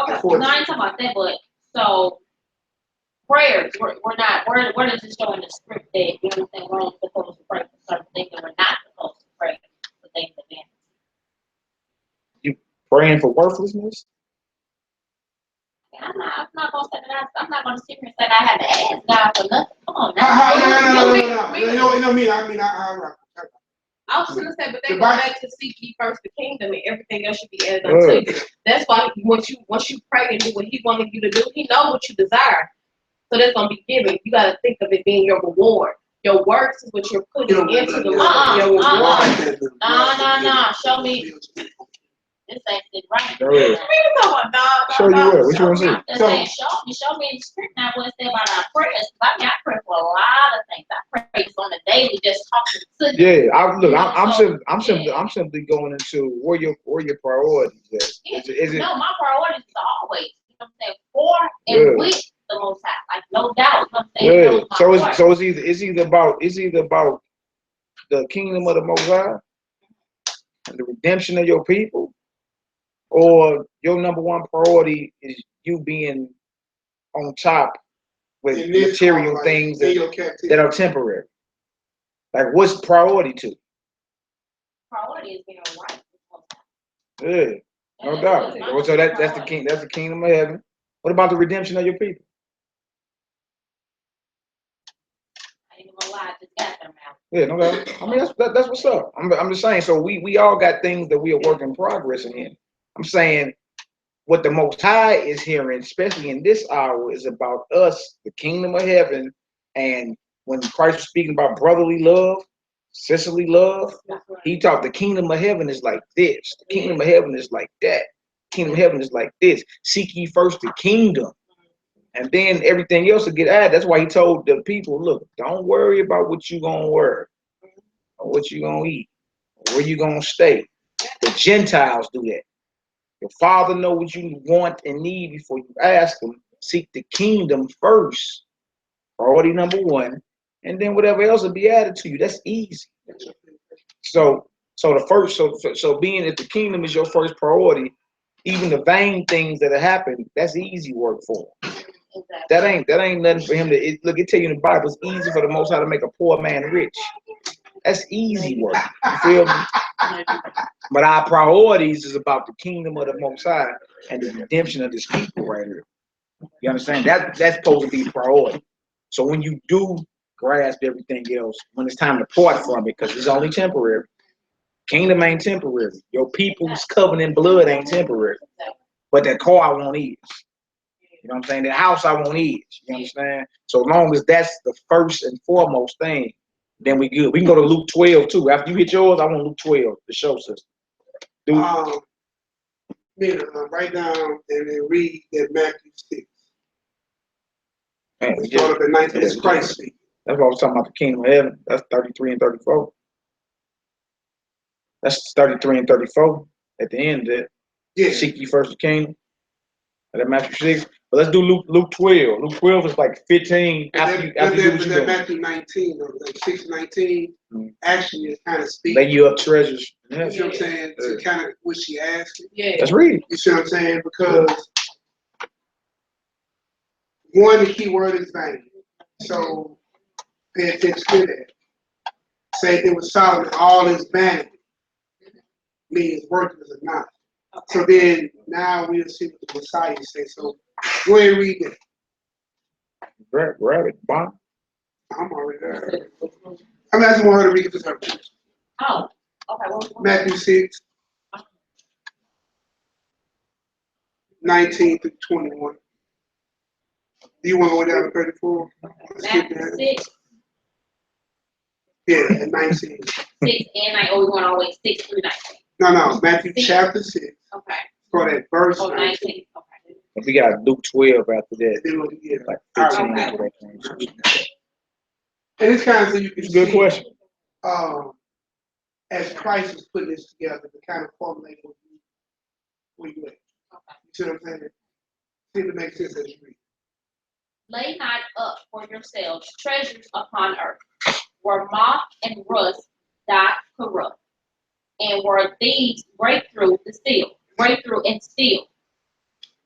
Okay, no, I ain't talking about that, but so prayers, we're just showing the script that you know what I'm saying, we're only supposed to pray for certain things and we're not supposed to pray for things of vanity. You praying for worthlessness? I'm not gonna say that. I'm not gonna sit here and say that I had to ask God for nothing. Come on now. I was gonna say, but they go back to seek ye first the kingdom, and everything else should be added unto you. That's why once you pray and do what He wanted you to do, He knows what you desire. So that's gonna be given. You gotta think of it being your reward. Your works is what you're putting into the Lord. Your reward. No. Show me. This ain't it right. Show you what? What you want to see? I'm just saying, show me in the script now what it said about our prayers. I mean, I pray for a lot of things. I pray on a daily, just talking to you. Yeah, I'm simply going into where your priorities is. No, my priorities is always, you know what I'm saying, for and with the Most High, like no doubt. You know what I'm saying? So it's either about the kingdom of the Most High and the redemption of your people, or your number one priority is you being on top with material things that are temporary. Like, what's priority to? Priority is being right. Yeah, no doubt. So that's the kingdom of heaven. What about the redemption of your people? I ain't gonna lie, I just got them out. Yeah, no doubt. I mean, that's what's up. I'm just saying. So we all got things that we are work in progress in. I'm saying what the Most High is hearing, especially in this hour, is about us, the kingdom of heaven. And when Christ was speaking about brotherly love, sisterly love, he taught the kingdom of heaven is like this. The kingdom of heaven is like that. The kingdom of heaven is like this. Seek ye first the kingdom, and then everything else will get added. That's why he told the people, look, don't worry about what you're going to wear, or what you're going to eat, or where you're going to stay. The Gentiles do that. Your Father knows what you want and need before you ask Him. Seek the kingdom first, priority number one, and then whatever else will be added to you. That's easy. So being that the kingdom is your first priority, even the vain things that have happened, that's easy work for him. That ain't nothing for him to look. It tell you in the Bible, it's easy for the Most High to make a poor man rich. That's easy work. You feel me? But our priorities is about the kingdom of the Most High and the redemption of His people right here. You understand? That's supposed to be the priority. So when you do grasp everything else, when it's time to part from it, because it's only temporary. Kingdom ain't temporary. Your people's covenant blood ain't temporary. But that car I want is. You know what I'm saying? The house I want is. You understand? So long as that's the first and foremost thing, then we good. We can go to Luke 12 too. After you hit yours, I want Luke 12, the show system. Write down and then read that Matthew 6. Man, Start up at 19. It's Christ speaking. That's what I was talking about, the kingdom of heaven. That's 33 and 34. That's 33 and 34 at the end of it. Yeah. Seek ye first the kingdom. That Matthew 6. But let's do Luke 12. Luke 12 is like 15 after you do what you do. Matthew 19, or like 6:19, actually is kind of speaking. Lay you up treasures. Yeah. You see what I'm saying? To kind of what she asked. Yeah. Let's read. You see what I'm saying? Because one, the key word is vain. So pay attention to that. Same thing with Solomon, all his vanity means worthless or not. So then now we'll see what the Messiah says. So go ahead and read that. Grab it, Bob. I'm already there. I'm asking her to read it for her. Oh, okay. Matthew 6, 19 through 21. Do you want to go down to 34? Matthew 6. Yeah, and 19. 6 and 9. Oh, we want always 6 through 19. No, Matthew chapter 6. Okay. Start at verse 19. Okay. And we got Luke 12 after that. Yeah. Like 15 after that. And it's kind of so you can see. Good question. As Christ is putting this together, to kind of formulate where you at. Okay. You see what I'm saying? See if it makes sense as you read. Lay not up for yourselves treasures upon earth, where moth and rust doth corrupt, and where thieves break through and steal.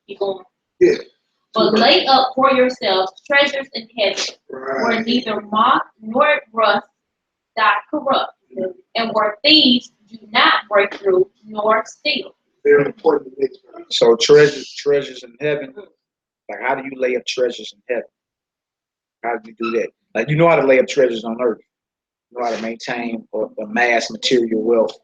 Keep going. Yeah. But lay up for yourselves treasures in heaven, where Right. neither moth nor rust doth corrupt, and where thieves do not break through nor steal. Very important. So treasures in heaven. Like, how do you lay up treasures in heaven? How do you do that? Like, you know how to lay up treasures on earth. You know how to maintain or amass material wealth.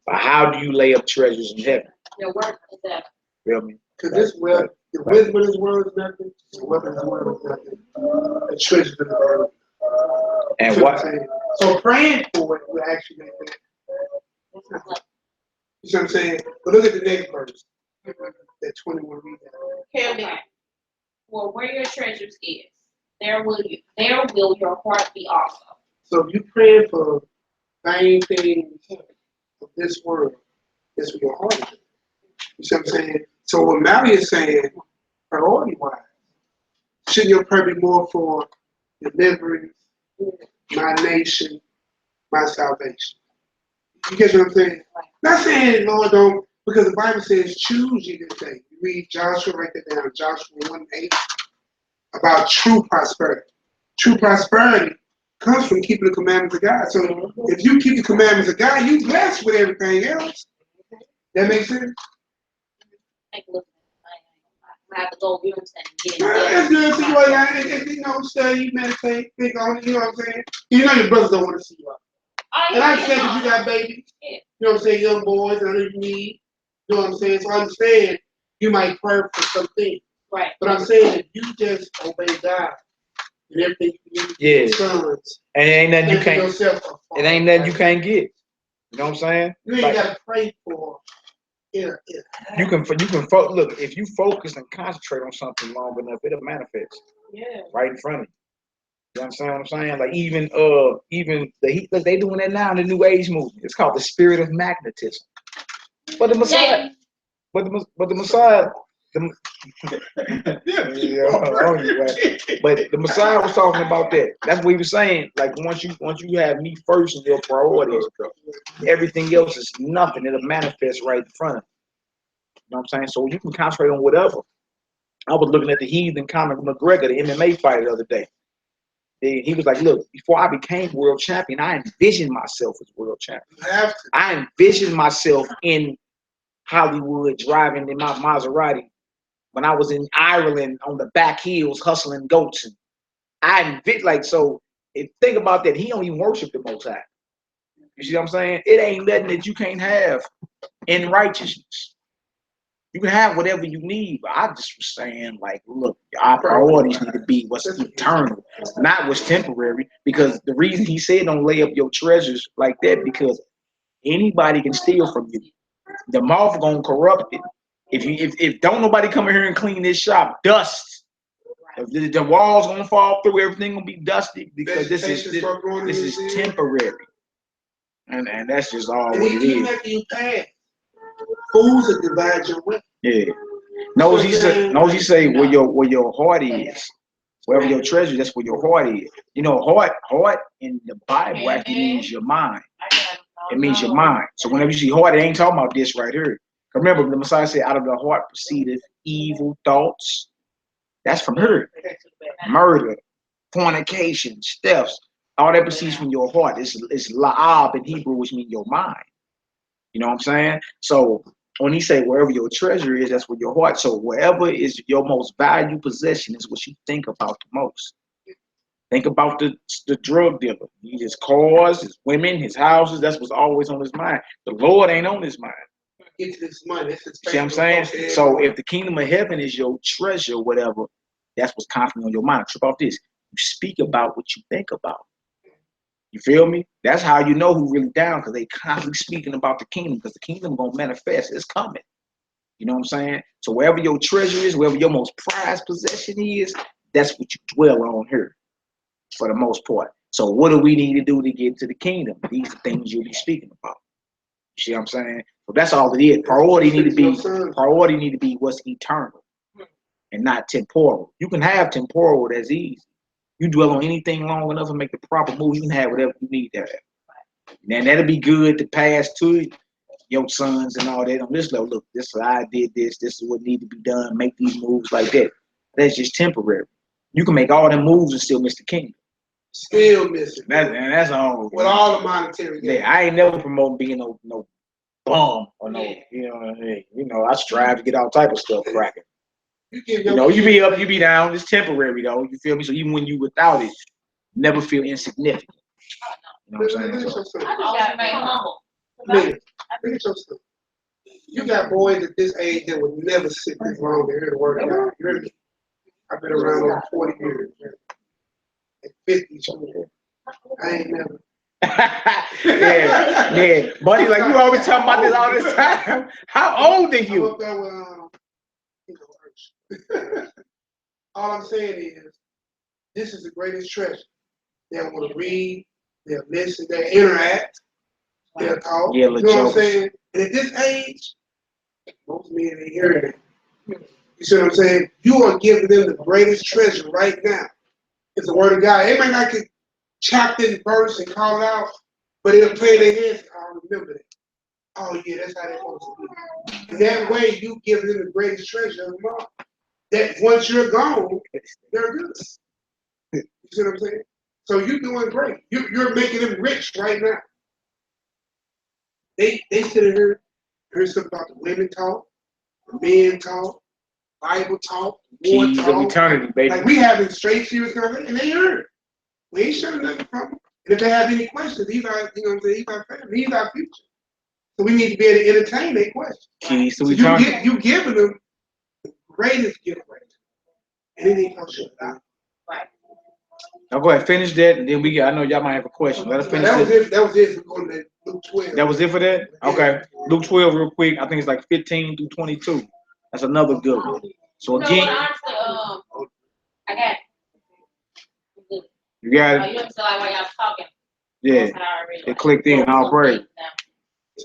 But how do you lay up treasures in heaven? Your work is that. Feel me? Because this wealth, the wisdom of this world is nothing. The wealth of this world is nothing. The treasures of the world. And You know what? I'm saying? So praying for it will actually make that. You know what I'm saying? But look at the next verse. That 21 read that. Okay. For where your treasures is, there will your heart be also. So if you praying for vain things of this world, that's where your heart is. You see what I'm saying? So what Mary is saying, priority wise, shouldn't your prayer be more for deliverance, my nation, my salvation? You get what I'm saying? Not saying, Lord, don't, because the Bible says, choose ye this day. You read Joshua, write that down, Joshua 1:8, about true prosperity. True prosperity comes from keeping the commandments of God. So if you keep the commandments of God, you blessed with everything else. That makes sense? Take a look at it. I have to go, you know what I'm saying? That's good. See what you know, study, meditate, think on it, you know what I'm saying? You know your brothers don't want to see you out. And I understand because you got babies, you know what I'm saying, young boys, I know you need, you know what I'm saying? So I understand you might pray for something. Right. But I'm saying if you just obey God and everything you need Yeah. sons, And it ain't nothing you and can't. yourself It ain't nothing you can't get. You know what I'm saying? You ain't Like, gotta pray for it. you can look, if you focus and concentrate on something long enough, it'll manifest. Yeah. Right in front of you. You understand what I'm saying? Like even the heat, they doing that now in the New Age movement. It's called the spirit of magnetism. But the Messiah, but the Messiah, but the Messiah was talking about that. That's what he was saying. Like once you have me first in your priorities, everything else is nothing. It'll manifest right in front of you. You know what I'm saying? So you can concentrate on whatever. I was looking at the heathen Conor McGregor, the MMA fighter, the other day. He was like, look, before I became world champion, I envisioned myself as world champion. I envisioned myself in Hollywood driving in my Maserati when I was in Ireland on the back hills hustling goats. And I envisioned, like, so think about that. He don't even worship the Most High. You see what I'm saying? It ain't nothing that you can't have in righteousness. You can have whatever you need, but I just was saying, like, look, our priorities need to be what's eternal, not what's temporary. Because the reason he said don't lay up your treasures like that, because anybody can steal from you. The moth gonna corrupt it. If don't nobody come in here and clean this shop, dust. The walls gonna fall through, everything gonna be dusty because this is temporary. And that's just all what it is. Fools that divide your wealth. Yeah. Knows he say where your heart is. Wherever your treasure, that's where your heart is. You know, heart in the Bible actually means your mind. It means your mind. So whenever you see heart, it ain't talking about this right here. Remember, the Messiah said, out of the heart proceedeth evil thoughts. That's from her. Murder, fornication, thefts. All that proceeds from your heart. It's la'ab in Hebrew, which means your mind. You know what I'm saying? So when he say wherever your treasure is, that's where your heart. So wherever is your most valued possession is what you think about the most. Think about the drug dealer. His cars, his women, his houses. That's what's always on his mind. The Lord ain't on his mind. Get to this money. See what I'm saying? So if the kingdom of heaven is your treasure, whatever, that's what's constantly on your mind. Trip off this. You speak about what you think about. You feel me? That's how you know who really down, because they constantly speaking about the kingdom, because the kingdom gonna manifest. It's coming. You know what I'm saying? So wherever your treasure is, wherever your most prized possession is, that's what you dwell on here for the most part. So what do we need to do to get to the kingdom? These are things you'll be speaking about. You see what I'm saying? So that's all it is. Priority need to be what's eternal and not temporal. You can have temporal, that's easy. You dwell on anything long enough and make the proper move, you can have whatever you need to have. And that'll be good to pass to you. your sons and all that on this level. Look, this is I did this. This is what need to be done. Make these moves like that. That's just temporary. You can make all them moves and still miss the kingdom. Still missing. That's all. With all the monetary gain. Yeah, I ain't never promoting being no bum or no, I strive to get all type of stuff cracking. You be up, you be down. It's temporary though. You feel me? So even when you without it, never feel insignificant. You know what I'm saying? Look at your stuff. You got boys at this age that would never sit this long to hear the word of God. You hear me? I've been around over 40 years. At 50, I ain't never. yeah. Buddy, like you always talking about this all this time. How old are you? I'm up there with, all I'm saying is, this is the greatest treasure. They'll want to read, they'll listen, they'll interact, they'll talk. Yeah, you know what I'm saying? And at this age, most men ain't hearing it. You see what I'm saying? You are giving them the greatest treasure right now. It's the word of God. They might not get chopped in verse and call it out, but it'll play in their heads. I'll remember that. Oh yeah, that's how they're supposed to be. And that way you give them the greatest treasure of them all. That once you're gone, they're good. You see what I'm saying? So you're doing great. You're making them rich right now. They sit in here, hear something about the women talk, the men talk, Bible talk, war Keys talk. of eternity, baby. Like we having straight serious conversation, and they heard it. We ain't shutting nothing from them. And if they have any questions, these are, you know what I'm saying, these are family, these are future. So we need to be able to entertain their questions. Keys to so eternity. you giving them the greatest gift right now. And then they gonna shut it out. Right. Now go ahead, finish that, and then I know y'all might have a question. Let us finish that was this. it. That was it for going to Luke 12. That was it for that? Okay. Luke 12 real quick. I think it's like 15 through 22. That's another good one. So again, I got it. you got it? You understand like while y'all talking. Yeah. It clicked in. I'll pray.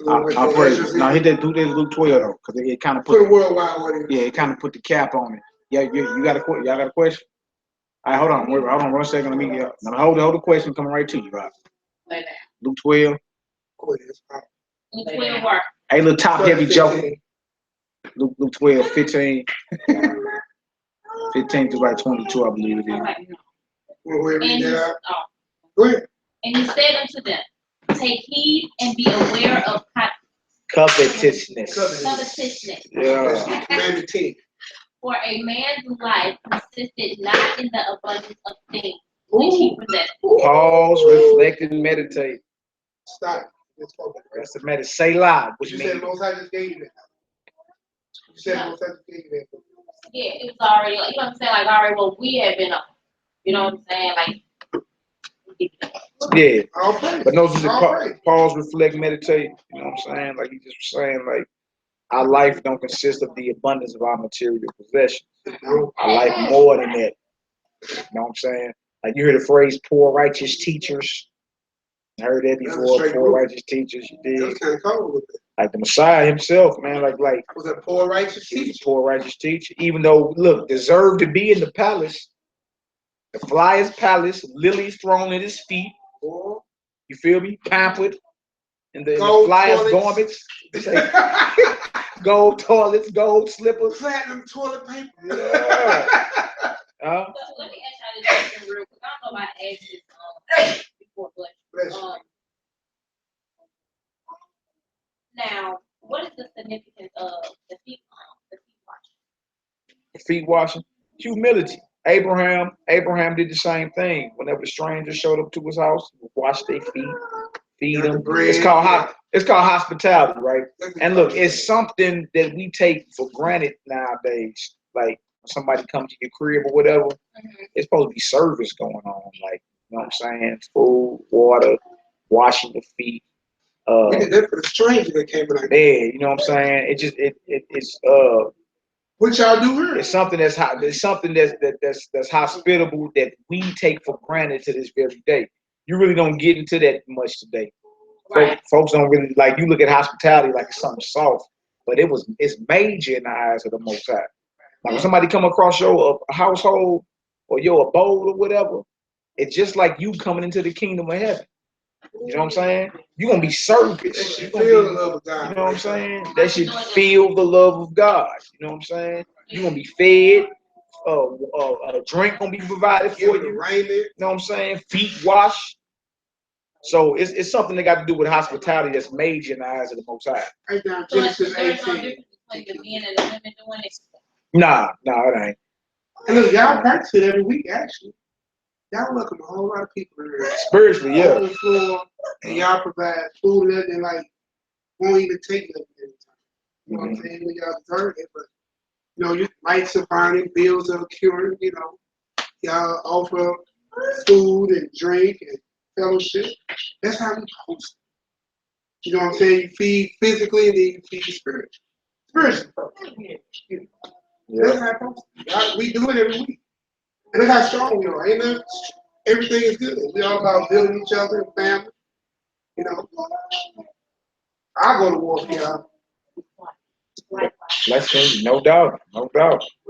I'll pray. Now hit that Luke 12 though, because it kind of put the worldwide audience. Yeah, it kind of put the cap on it. Yeah, you got y'all got a question? All right, hold on 1 second. Let me get up. Now hold the question coming right to you, Rob. Luke 12. Luke 12 work. Hey, little top heavy joke. Luke 12, 15. 15 to like 22, I believe it is. And he said unto them, take heed and be aware of Covetousness. Yeah. For a man's life consisted not in the abundance of things which he possessed. Pause, reflect, and meditate. Stop. That's the meditate. Say loud. You said Most High just gave you that. You said Most High just gave you that. Yeah, it was already, like, you know what I'm saying? Like, already what we had been on. You know what I'm saying? Like, yeah. Okay. But no, just pause, reflect, meditate. You know what I'm saying? Like you just were saying, like, our life don't consist of the abundance of our material possessions. Our life more than that. You know what I'm saying? Like you heard the phrase poor righteous teachers. I heard that before, poor righteous teachers. You did. That's kind of cold. Like the Messiah himself, man, like was a poor righteous teacher. Poor righteous teacher. Even though, look, deserved to be in the palace, the flyest palace, lilies thrown at his feet. You feel me? Pampered in the flyest garments. Gold toilets, gold slippers, platinum toilet paper. Yeah. So let me ask y'all this question real quick. I don't know if I asked this before, but now, what is the significance of the feet washing? Feet washing? Humility. Abraham did the same thing. Whenever the stranger showed up to his house, he would wash their feet, feed them. It's called hospitality, right? And look, it's something that we take for granted nowadays. Like when somebody comes to your crib or whatever, it's supposed to be service going on. Like, you know what I'm saying? Food, water, washing the feet. We did that for the stranger that came in. Yeah, you know what I'm saying? It's what y'all do here? It's something that's hospitable that we take for granted to this very day. You really don't get into that much today. Right. Folks don't really like. You look at hospitality like it's something soft, but it's major in the eyes of the Most High. Like when somebody come across your household or your abode or whatever, it's just like you coming into the kingdom of heaven. You know what I'm saying? You're gonna be service. You feel the love of God. You know what I'm saying? They should feel the love of God. You know what I'm saying? You're gonna be fed. A drink gonna be provided for you. You know what I'm saying? Feet washed. So it's something that got to do with hospitality that's major in the eyes of the Most High. Right down So Genesis there's no 18. difference between the men and the women doing it. Nah, it ain't. And look, y'all practice it every week, actually. Y'all welcome a whole lot of people in here. Spiritually, yeah. On the floor, and y'all provide food and everything, like, won't even take it every time. You know what I'm saying? When y'all deserve it, but, you know, you lights are burning, bills are curing, you know. Y'all offer food and drink and fellowship. That's how we host. You know what I'm saying? You feed physically and then you feed spiritually. Spiritually. That's how it hosts. We do it every week. And look how strong we are. Amen. Everything is good. We all about building each other and family. You know. I go to war for y'all. Blessings, no doubt.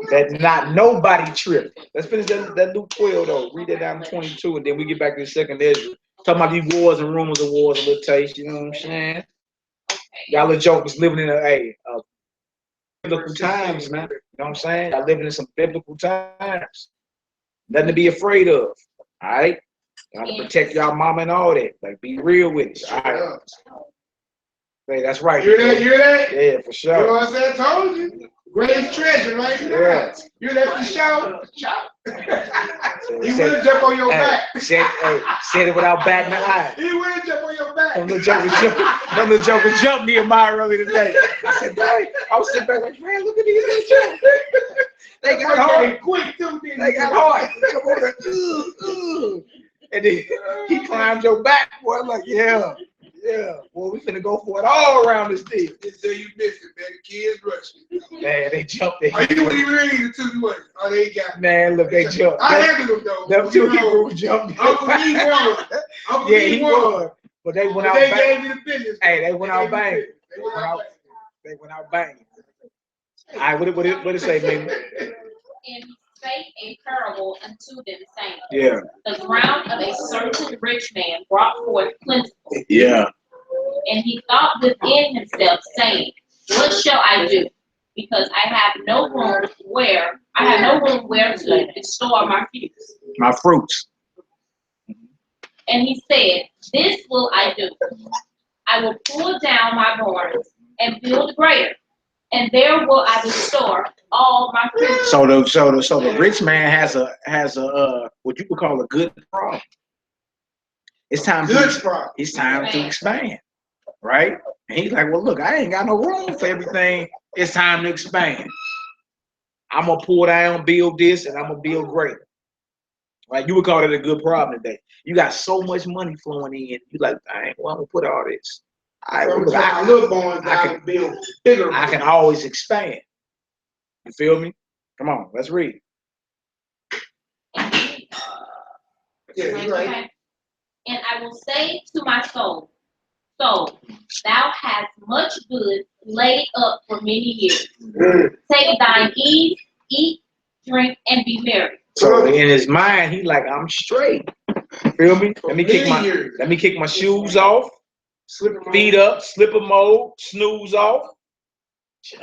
That's not nobody trip. Let's finish that Luke 12 though. Read that down to 22, and then we get back to the second Ezra. Talking about these wars and rumors of wars and little taste. You know what I'm saying? Y'all little jokers living in biblical times, man. You know what I'm saying? Y'all living in some biblical times. Nothing to be afraid of. All right? Y'all to protect y'all mama and all that. Like, be real with it. All right? Hey, that's right. Hear that? Yeah, for sure. You know what I said? I told you. Greatest treasure right there. You hear that for shout? He will jump on your back. Said it without batting an eye. He will jump on your back. Them little jokers jumped Nehemiah earlier today. I said, dang. I was sitting back like, man, look at these little jokers. They got hard. Quick, too. They got hard. And then he climbed your back, boy. I'm like, yeah. Well, we finna go for it all around this deal. Just say you missed it, man. The kids rushing. Man, they jumped it. Are you even ready to tell you what? Oh, they got. Man, look, they jumped. I handled them though. Them two people jumped. Uncle Lee won. Yeah, he won. But they went out banging. They gave me the business. Hey, they went out banging. They went out banging. All right, what it say, baby? And he spake a parable unto them, saying, Yeah. The ground of a certain rich man brought forth plentiful. Yeah. And he thought within himself, saying, What shall I do? Because I have no room where to store my fruits. My fruits. And he said, This will I do. I will pull down my barns and build greater, and there will I restore all my fruits. So the rich man has a what you would call a good problem. It's time to expand, right? And he's like, well, look, I ain't got no room for everything. It's time to expand. I'm gonna pull down, build this, and I'm gonna build greater. Right? You would call it a good problem today. You got so much money flowing in. You like, dang, well, I'm gonna put all this. I can always expand. You feel me? Come on, let's read. Yeah, right. And I will say to my soul, thou hast much good laid up for many years. Take thine ease, eat, drink, and be merry. So in his mind, he like, I'm straight. You feel me? Let me kick my shoes off, feet up, slipper mode, snooze off.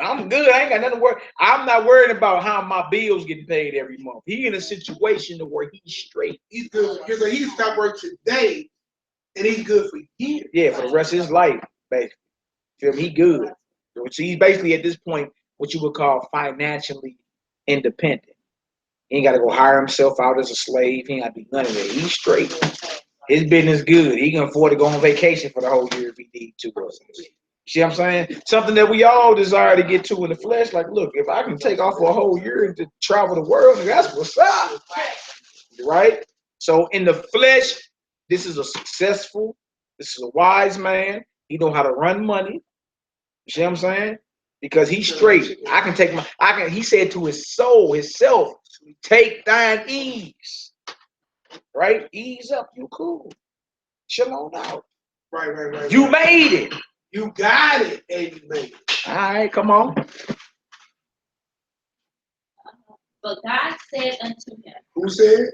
I'm good. I ain't got nothing to worry. I'm not worried about how my bills getting paid every month. He in a situation where he's straight. He's good. He stopped work today, and he's good for years. Yeah, for the rest of his life, basically. Feel me? He good. So he's basically at this point what you would call financially independent. He ain't got to go hire himself out as a slave. He ain't got to do none of that. He's straight. His business good. He can afford to go on vacation for the whole year if he need to. See what I'm saying? Something that we all desire to get to in the flesh. Like, look, if I can take off for a whole year and to travel the world, that's what's up. Right? So in the flesh, this is this is a wise man. He know how to run money. You see what I'm saying? Because he's straight. He said to his soul, himself, take thine ease. Right? Ease up, you cool. Shalom out. Right. You made it. You got it, and you made it. All right, come on. But God said unto him. Who said?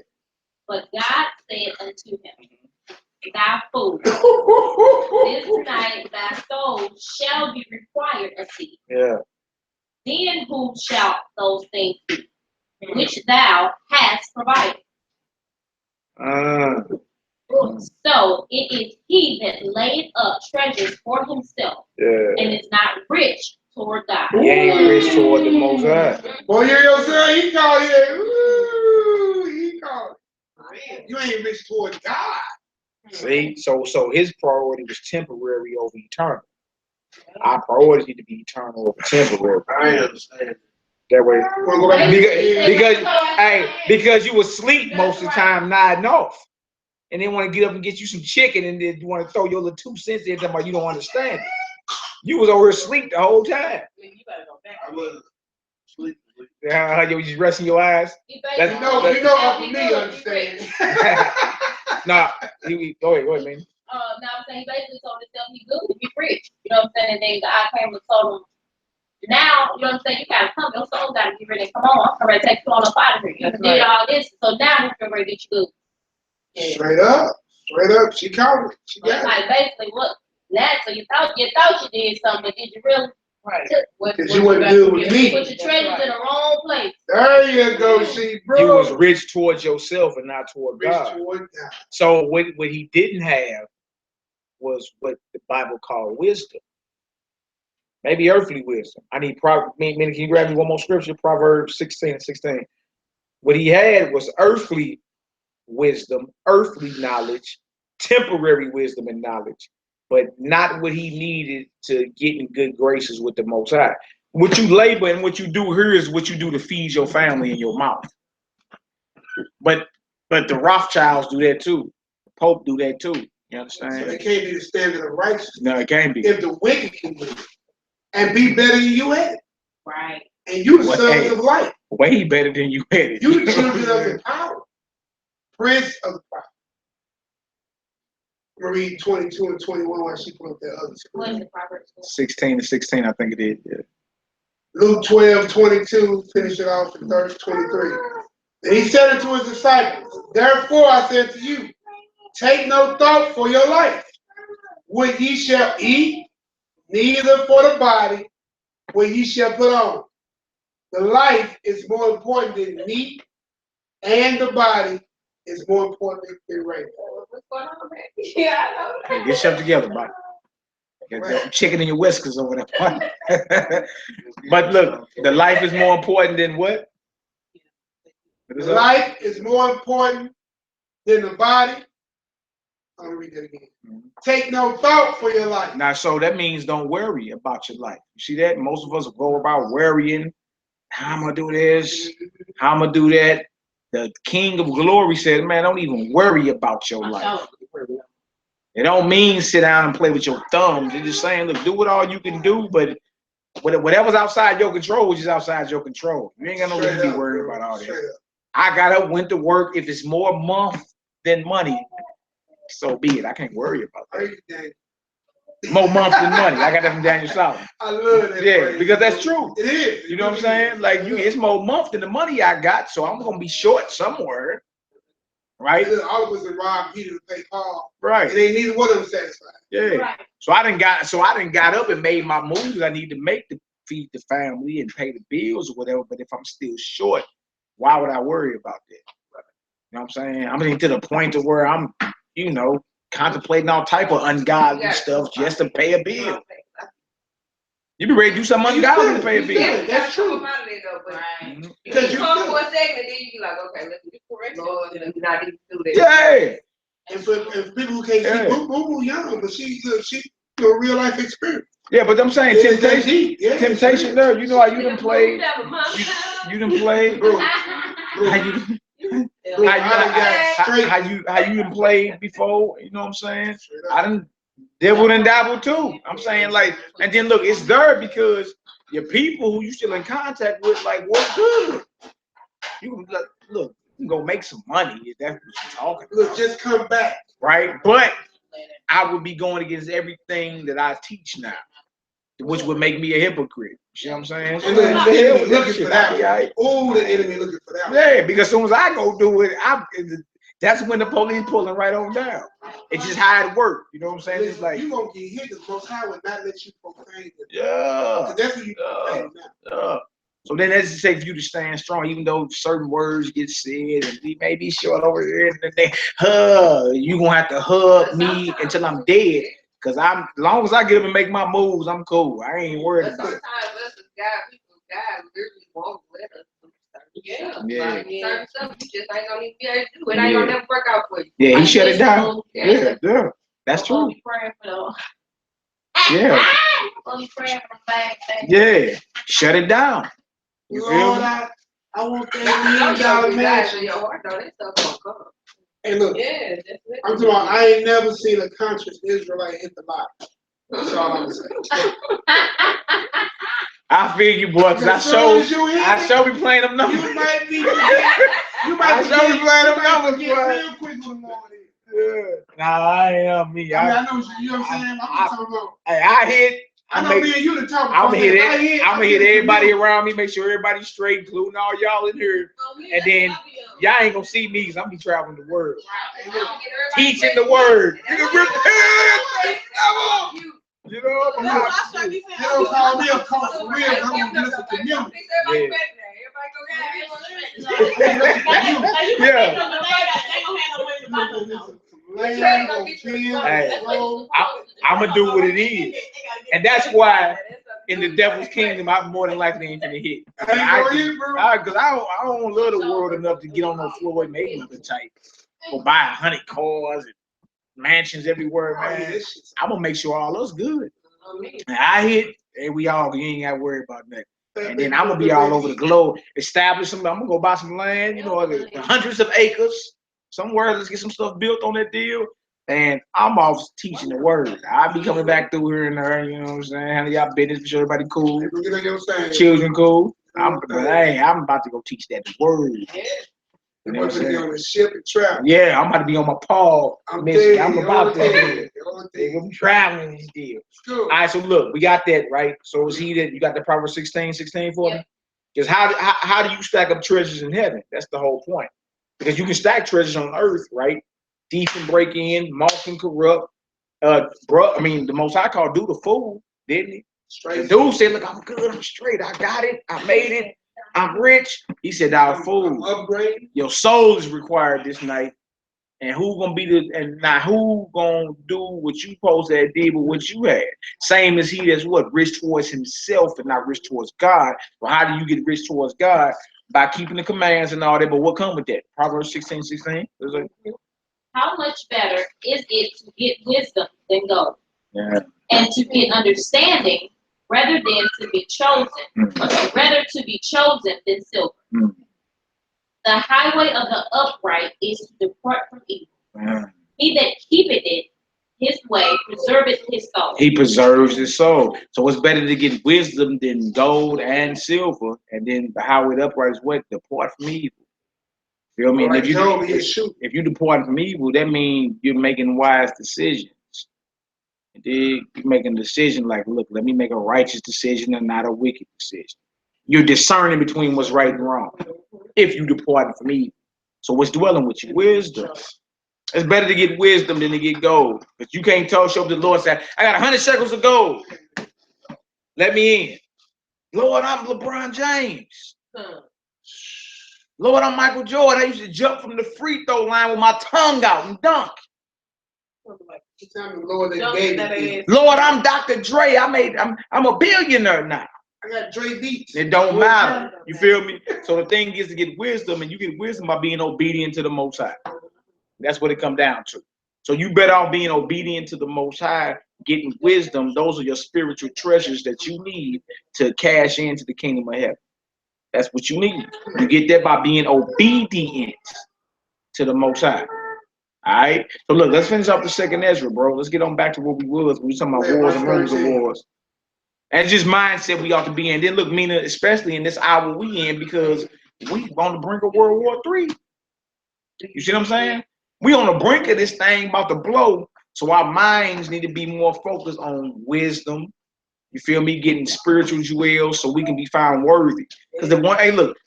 But God said unto him, thy food. This night thy soul shall be required of thee. Yeah. Then who shall those things be, which thou hast provided? So it is he that laid up treasures for himself, and is not rich toward God. He ain't rich toward the Most High. Boy, your son, he called it. Ooh, he called it. You ain't rich toward God. See, so his priority was temporary over eternal. Our priority need to be eternal over temporary. I understand. That way, because you was asleep most of the time, nodding off, and then want to get up and get you some chicken, and then you want to throw your little 2 cents in about you don't understand it. You was over asleep the whole time. I wasn't sleeping. Yeah, you was just resting your eyes. You know, Uncle me understand. Nah, go ahead, man. Now I'm saying he basically told himself he good to be rich. You know what I'm saying? And then God came and told him, now, you know what I'm saying, you gotta come, your soul gotta get ready. Come on, I'm ready to take you on up out of here. You did all this, so now we're ready to get you good. Straight up. She called it. She got it. Like basically what? Now, so you thought you did something, but did you really? Right. Because you wouldn't do it with me. Put your treasures in the wrong place. There you go, see, bro. You was rich towards yourself and not toward Rich God. toward God. So what he didn't have was what the Bible called wisdom. Maybe earthly wisdom. I need can you grab me one more scripture? Proverbs 16:16. What he had was earthly wisdom, earthly knowledge, temporary wisdom and knowledge, but not what he needed to get in good graces with the Most High. What you labor and what you do here is what you do to feed your family and your mouth. But the Rothschilds do that too. The Pope do that too. You understand? So it can't be the standard of righteousness. No, it can't be. If the wicked can live and be better than you at it. Right. And you the sons of light. Way better than you at it. You the children of the power. Prince of the power. I'm going to read 22 and 21 while she put up that other scripture. 16:16, I think it is. Yeah. Luke 12:22, finish it off in verse 23. And he said unto his disciples, therefore I said to you, take no thought for your life, what ye shall eat, neither for the body, what ye shall put on. The life is more important than meat, and the body is more important than rain. What's going on, man? Yeah, I know. Get yourself together, bro. Get some chicken in your whiskers over there. But look, the life is more important than what? Life is more important than the body. I'll read that again. Take no thought for your life. Now, so that means don't worry about your life. You see that? Most of us go about worrying. How I'm going to do this? How I'm going to do that? The King of Glory said, man, don't even worry about your life. It don't mean sit down and play with your thumbs. They're just saying, look, do what all you can do, but whatever's outside your control is just outside your control. You ain't got no reason to be worried about all that. I got up, went to work. If it's more month than money, so be it. I can't worry about that. More month than money. I got that from Daniel Solomon. I love that. Yeah, because that's true. It is. You know what I'm saying? Like, it's more month than the money I got, so I'm gonna be short somewhere, right? All of us are robbed Peter to pay Paul. Right. It ain't neither one of them satisfied. Yeah. Right. So I didn't got up and made my moves I need to make to feed the family and pay the bills or whatever. But if I'm still short, why would I worry about that? You know what I'm saying? I'm getting to the point to where I'm, contemplating all type of ungodly stuff just to pay a bill. You be ready to do something ungodly to pay a bill. Yeah, that's true. Because you come for a second and then you be like, okay, let's do correct. Lord, and you not even do that. Yeah. And for people who can't see, Boo young, but she real life experience. Yeah, but I'm saying temptation. Temptation there. You know how you done played. You done played. How you done played before, you know what I'm saying? I done dabbled and dabbled too. I'm saying, like, and then look, it's there because your people who you still in contact with, like, what's good? You look, you can go make some money if that's what you're talking about. Look, just come back. Right? But I would be going against everything that I teach now, which would make me a hypocrite. You know what I'm saying? So the enemy looking for that. Oh, the enemy looking for that. Yeah, because as soon as I go do it, That's when the police pulling right on down. It's just how it worked. You know what I'm saying? It's like you gonna get hit. The Most High would not let you profane it. yeah. That's what you profane now. So then that's to say for you to stand strong, even though certain words get said and we may be short over here and they you gonna have to hug me until I'm dead. Cause as long as I get up and make my moves, I'm cool. I ain't worried about it. Sometimes us as God literally won't let us do certain stuff. Yeah. Certain stuff you just ain't gonna even be able to do. It ain't gonna never work out for you. Yeah, he shut it down. Yeah. That's true. Yeah. Yeah. Shut it down. You feel me? I want that $1 million mansion. Hey, look. Yeah, I'm talking about, I ain't never seen a conscious Israelite hit the lot. That's all I'm saying. I feel you, boy, because I show be playing them numbers. You might be playing them numbers, boy. Real quick with them on it. Yeah. Nah, I am me. I know you know what I'm saying? I'm talking about. Hey, I hit. I know me and you to talk. I'm gonna hit everybody around me, make sure everybody's straight, including all y'all in here. And then y'all ain't gonna see me because I'm be traveling the world. Teaching the word. You know, you don't call me a coach for real. I'm gonna just a community. I'm gonna do what it is, and that's why in the devil's kingdom I'm more than likely ain't gonna hit. Because I don't love the world enough to get on no floor with Mayweather type or buy 100 cars and mansions everywhere, man. I'm gonna make sure all us good. And I hit, and we all you ain't gotta worry about that. And then I'm gonna be all over the globe, establish some. I'm gonna go buy some land, you know, the hundreds of acres somewhere. Let's get some stuff built on that deal. And I'm off teaching the word. I'll be coming back through here and there, you know what I'm saying? Handle y'all business, make sure everybody cool. Children cool. I'm about to go teach that word. You know what I'm saying? On the ship and travel. Yeah, I'm about to be on my Paul. I'm about to I'm traveling this deal. All right, so look, we got that, right? So is he that you got the Proverbs 16 for me? Because how do you stack up treasures in heaven? That's the whole point. Because you can stack treasures on earth, right? Thief and break in, moth and corrupt. The Most High called dude a fool, didn't he? The dude said, look, I'm good, I'm straight, I got it, I made it, I'm rich. He said, thou fool, your soul is required this night. And who gonna do what you supposed to have did with what you had? Same as he that's what? Rich towards himself and not rich towards God. Well, how do you get rich towards God? By keeping the commands and all that, but what come with that? Proverbs 16. How much better is it to get wisdom than gold? Yeah. And to get understanding rather than to be chosen, rather to be chosen than silver. The highway of the upright is to depart from evil. He that keepeth it his way preserveth his soul. He preserves his soul. So it's better to get wisdom than gold and silver. And then the highway of the upright is what? Depart from evil. Feel me? And if you depart from evil, that means you're making wise decisions. And then you're making a decision like, look, let me make a righteous decision and not a wicked decision. You're discerning between what's right and wrong if you depart from evil. So what's dwelling with you? Wisdom. It's better to get wisdom than to get gold. But you can't show up to the Lord and say, I got 100 shekels of gold. Let me in. Lord, I'm LeBron James. Lord, I'm Michael Jordan. I used to jump from the free throw line with my tongue out and dunk. Lord, I'm Dr. Dre. I'm a billionaire now. I got Dre Beats. It don't matter. You feel me? So the thing is to get wisdom, and you get wisdom by being obedient to the Most High. That's what it comes down to. So you better off being obedient to the Most High, getting wisdom. Those are your spiritual treasures that you need to cash into the kingdom of heaven. That's what you need. You get that by being obedient to the Most High. All right. So look, let's finish up the second Ezra, bro. Let's get on back to what we was. We talking about wars and rumors of wars. And just mindset we ought to be in. Then look, Mina, especially in this hour we in, because we on the brink of World War III. You see what I'm saying? We on the brink of this thing about to blow. So our minds need to be more focused on wisdom. You feel me? Getting spiritual jewels so we can be found worthy. Because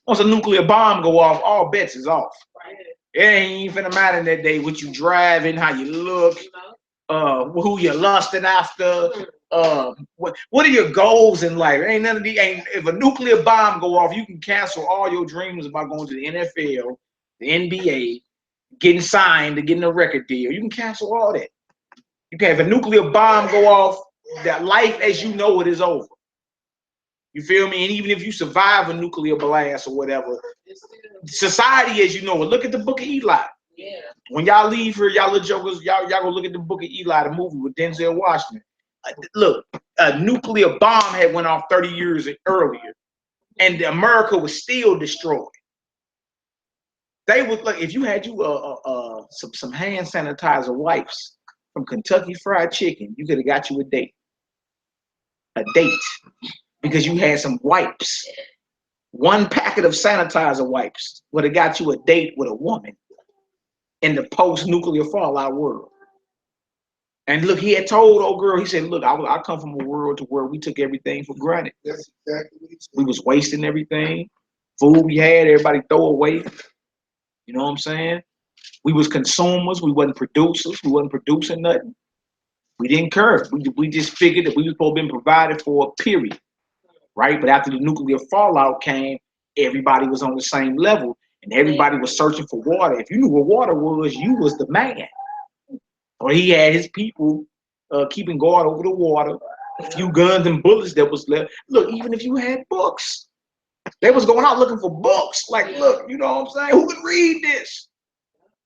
once a nuclear bomb go off, all bets is off. It ain't finna matter that day what you driving, how you look, who you're lusting after, what are your goals in life? Ain't none of these. If a nuclear bomb go off, you can cancel all your dreams about going to the NFL, the NBA, getting signed to getting a record deal. You can cancel all that. You can. If a nuclear bomb go off, that life as you know it is over. You feel me? And even if you survive a nuclear blast or whatever, society as you know it. Look at the Book of Eli. Yeah. When y'all leave here, y'all little jokers, y'all go look at the Book of Eli, the movie with Denzel Washington. Look, a nuclear bomb had went off 30 years earlier, and America was still destroyed. They would look if you had you some hand sanitizer wipes from Kentucky Fried Chicken, you could have got you a date, because you had some wipes. One packet of sanitizer wipes would have got you a date with a woman in the post-nuclear fallout world. And look, he had told old girl, he said, look, I come from a world to where we took everything for granted. That's exactly what he said. We was wasting everything. Food we had, everybody throw away. You know what I'm saying? We was consumers. We wasn't producers. We wasn't producing nothing. We didn't care. We just figured that we was supposed to be provided for, period. Right? But after the nuclear fallout came, everybody was on the same level. And everybody was searching for water. If you knew what water was, you was the man. Or he had his people keeping guard over the water, a few guns and bullets that was left. Look, even if you had books, they was going out looking for books. Like, look, you know what I'm saying? Who can read this?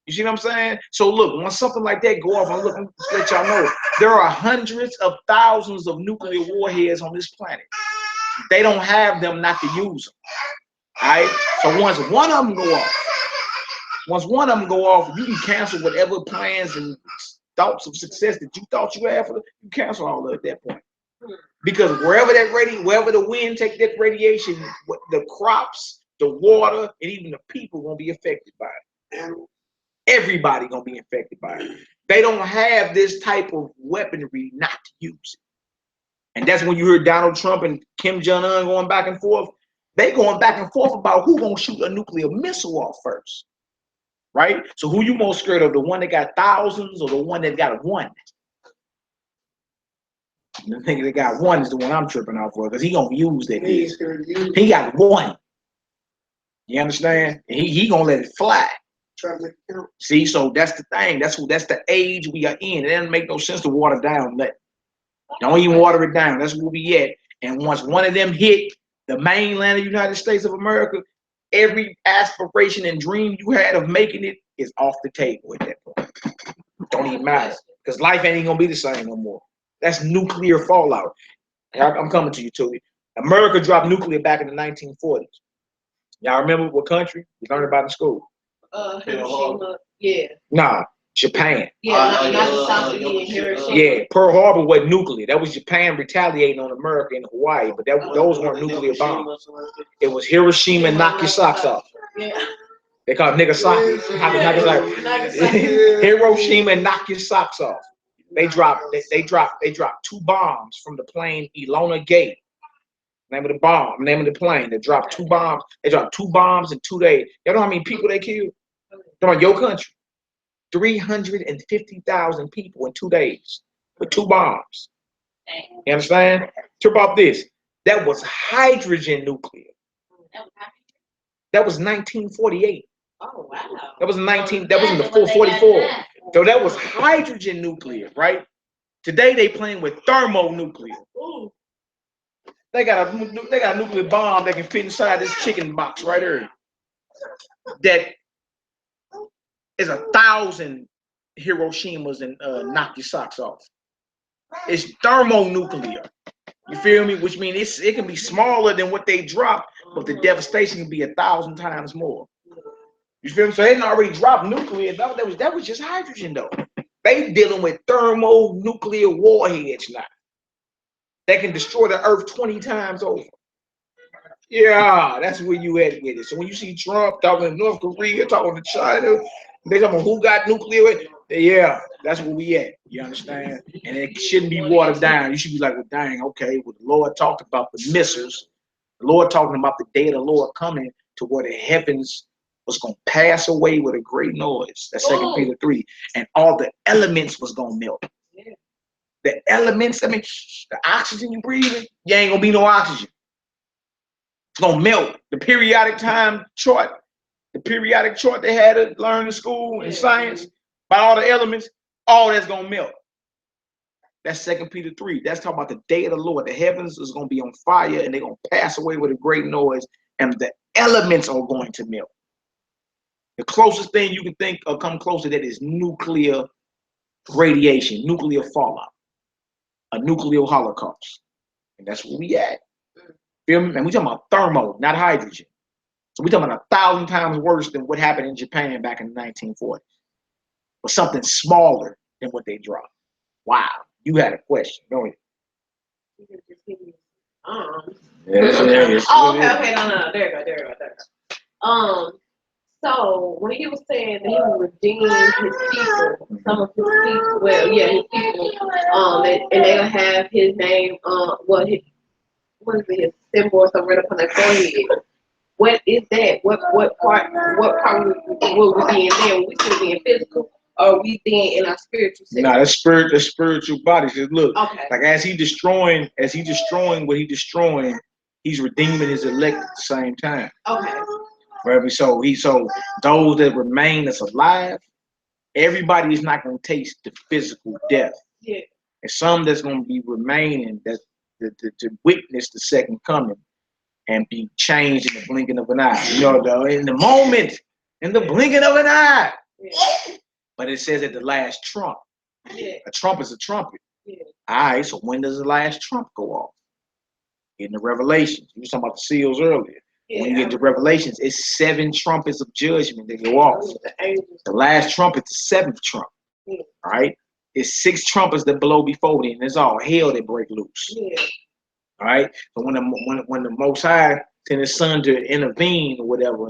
You see what I'm saying? So look, when something like that go off, I'm looking to let y'all know, there are hundreds of thousands of nuclear warheads on this planet. They don't have them not to use them. All right? So once one of them go off, you can cancel whatever plans and thoughts of success that you thought you had for you cancel all of it at that point. Because wherever the wind take that radiation, the crops, the water, and even the people gonna be affected by it. Everybody gonna be affected by it. They don't have this type of weaponry not to use it. And that's when you heard Donald Trump and Kim Jong-un going back and forth. They going back and forth about who gonna shoot a nuclear missile off first. Right? So who you most scared of? The one that got thousands or the one that got one? The thing that got one is the one I'm tripping out for, because he gonna use that. He got one. You understand? And he gonna let it fly. See, so that's the thing. That's the age we are in. It doesn't make no sense to water down nothing. Don't even water it down. That's where we at. And once one of them hit the mainland of the United States of America, every aspiration and dream you had of making it is off the table at that point. Don't even matter, because life ain't gonna be the same no more. That's nuclear fallout. I'm coming to you, Tui. America dropped nuclear back in the 1940s. Y'all remember what country? You learned about in school. Hiroshima. Yeah. Nah, Japan. Yeah, not South Korea, Hiroshima. Yeah, Pearl Harbor wasn't nuclear. That was Japan retaliating on America and Hawaii, but those weren't nuclear bombs. It was Hiroshima, knock your socks off. Yeah. They call it Nagasaki. Hiroshima, knock your socks off. They dropped 2 bombs from the plane Enola Gay. Name of the plane. They dropped 2 bombs. They dropped 2 bombs in 2 days. You know how many people they killed? Come on, your country. 350,000 people in 2 days with 2 bombs. You understand? Trip off this. That was hydrogen nuclear. That was 1948. Oh wow. That was in the 444. So that was hydrogen nuclear, right? Today they playing with thermonuclear. They got a nuclear bomb that can fit inside this chicken box right here. That is 1,000 Hiroshimas and knock your socks off. It's thermonuclear. You feel me? Which means it can be smaller than what they dropped, but the devastation can be 1,000 times more. You feel me? So they didn't already drop nuclear. That was just hydrogen though. They dealing with thermonuclear warheads now. That can destroy the earth 20 times over. Yeah, that's where you at with it. So when you see Trump talking to North Korea, talking to China, they talking about who got nuclear. Yeah, that's where we at. You understand? And it shouldn't be watered down. You should be like, well, dang, okay. Well, the Lord talked about the missiles. The Lord talking about the day of the Lord coming to where the heavens was going to pass away with a great noise. That's 2 Peter 3. And all the elements was going to melt. Yeah. The elements, I mean, the oxygen you breathing, you ain't going to be no oxygen. It's going to melt. The periodic chart they had to learn in school and science about all the elements, all that's going to melt. That's 2 Peter 3. That's talking about the day of the Lord. The heavens is going to be on fire and they're going to pass away with a great noise and the elements are going to melt. The closest thing you can think or come close to that is nuclear radiation, nuclear fallout, a nuclear holocaust. And that's where we at. Feel me? And we talking about thermo, not hydrogen. So we talking about 1,000 times worse than what happened in Japan back in the 1940s. Or something smaller than what they dropped. Wow. You had a question, don't you? Yes. Oh, okay. No. There you go. So when he was saying that he would redeem his people, some of his people, his people, and they'll have his name, what is it, his symbol or something right up on their forehead. What is that? What part will we be in there? Will we still be in physical? Or are we then in our spiritual sense? No, the spiritual body. Says, look, okay. Like as he destroying what he destroying, he's redeeming his elect at the same time. Okay. Right? So those that remain that's alive, everybody is not going to taste the physical death. Yeah. And some that's going to be remaining that to witness the second coming and be changed in the blinking of an eye. You know, though, in the moment, in the blinking of an eye. Yeah. But it says at the last trump. Yeah. A trump is a trumpet. Yeah. All right, so when does the last trump go off? In the Revelations. You were talking about the seals earlier. Yeah. When you get to Revelations, it's 7 trumpets of judgment that go off. The last trumpet is the 7th trump. Yeah. All right? It's 6 trumpets that blow before then. It's all hell that break loose. Yeah. All right? So when the Most High sent his son to intervene or whatever,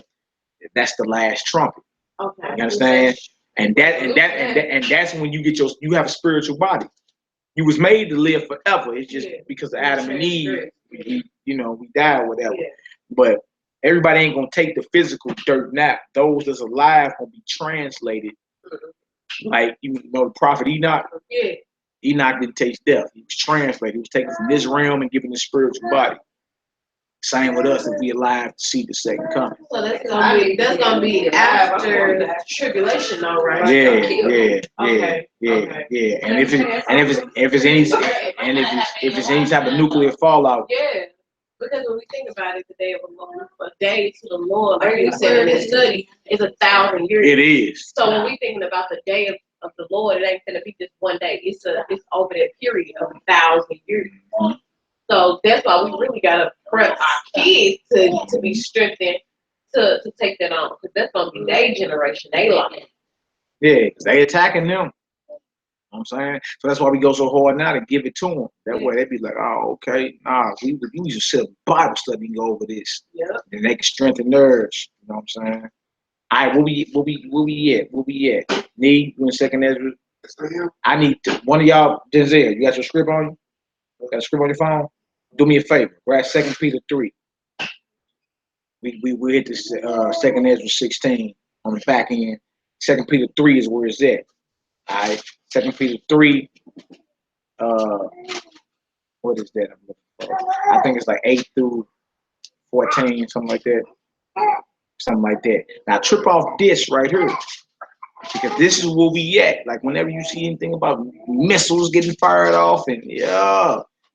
that's the last trumpet. Okay. You understand? And that's when you have a spiritual body. You was made to live forever. It's just because of Adam and Eve, we die or whatever. Yeah. But everybody ain't gonna take the physical dirt nap. Those that's alive gonna be translated. Like the prophet Enoch. Yeah. Enoch didn't taste death. He was translated. He was taken from this realm and given his spiritual body. Same with us if we alive to see the second coming. So that's gonna be after the tribulation, though, right? Yeah. And if it's any type of nuclear fallout. Yeah. Because when we think about it, a day to the Lord, like you said in this study, is 1,000 years. It is. So when we thinking about the day of the Lord, it ain't gonna be just one day. It's over that period of 1,000 years. So that's why we really gotta prep our kids to be strengthened to take that on, because that's gonna be their generation, they life. Yeah, because they attacking them. You know what I'm saying? So that's why we go so hard now to give it to them. That way they be like, oh, okay, we should set up Bible study and go over this. Yeah. And they can strengthen theirs. You know what I'm saying? All right, where we at? Need you in second Ezra? I need one of y'all, Denzel, you got your script on you? Got a script on your phone? Do me a favor. We're at 2 Peter 3. We hit this 2 Ezra 16 on the back end. 2 Peter 3 is where it's at. All right, 2 Peter 3. What is that? I think it's like 8 through 14, something like that. Something like that. Now trip off this right here, because this is where we at. Like whenever you see anything about missiles getting fired off, and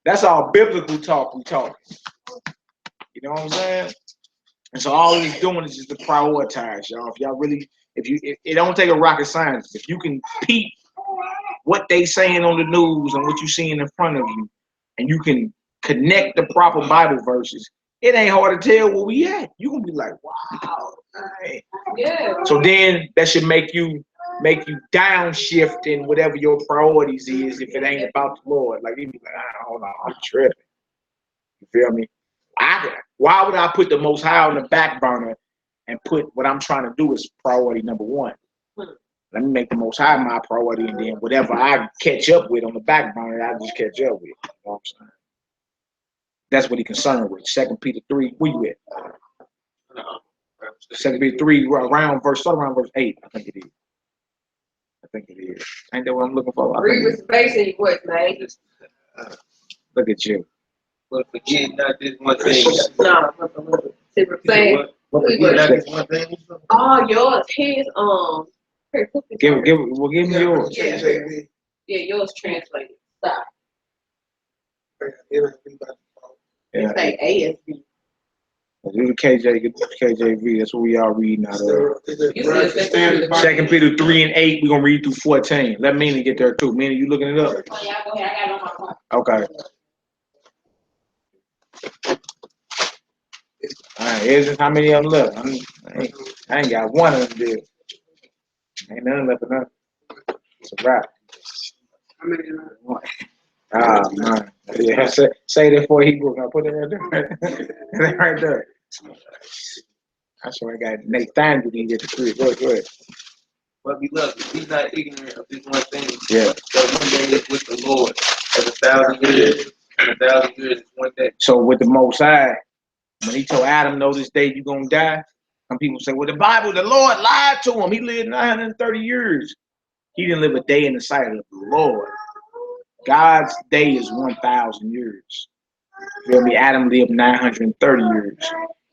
that's all biblical talk we talking. You know what I'm saying? And so all he's doing is just to prioritize, y'all. If y'all really, it don't take a rocket scientist. If you can peep what they saying on the news and what you seeing in front of you, and you can connect the proper Bible verses, it ain't hard to tell where we at. You gonna be like, wow. Right. Yeah. So then that should make you downshift in whatever your priorities is if it ain't about the Lord. Like you be like, hold on, I'm tripping. You feel me? Why would I put the Most High on the back burner and put what I'm trying to do as priority number 1? Let me make the Most High my priority, and then whatever I catch up with on the back burner, I just catch up with. You know what I'm saying? That's what he's concerned with. 2 Peter 3, where you at? 2 Peter 3, start around verse 8. I think it is. Ain't that what I'm looking for? Read with basically what, man? Look at you. But forget not this one thing. No, see what I'm saying? Forget not this one thing. Oh, yours, his, Give me yours. KJV. Yeah, yours translated. Stop. it say ASB. Do the KJV. That's what we are reading out of. Second 2 Peter 3 and 8. We're gonna read through 14. Let Mina get there too. Mina, you looking it up? Oh, yeah, go ahead. I got it on my phone. Okay. All right. Here's how many of them left. I ain't got one of them there. Ain't none left enough. It's a wrap. Ah, man. Yeah, say that for Hebrew. I put it right there. Right there. That's why I got Nathan to get the tree. Go ahead. But beloved, be not ignorant of this one thing. Yeah. That one day is with the Lord as 1,000 years, and 1,000 years is one day. So with the Most High, when he told Adam, know this day you're going to die, some people say, well, the Lord lied to him. He lived 930 years. He didn't live a day in the sight of the Lord. God's day is 1,000 years. Feel me? Adam lived 930 years.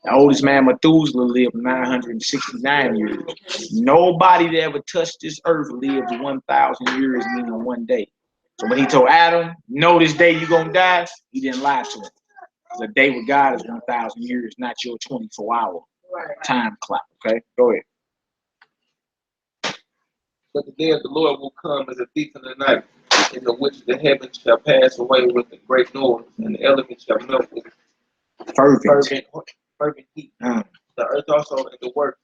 The oldest man, Methuselah, lived 969 years. Nobody that ever touched this earth lived 1,000 years, meaning one day. So when he told Adam, know this day you're going to die, he didn't lie to him. The day with God is 1,000 years, not your 24-hour time clock. Okay? Go ahead. But the day of the Lord will come as a thief in the night, in the which the heavens shall pass away with a great noise, and the elements shall melt with fervent heat. The earth also and the works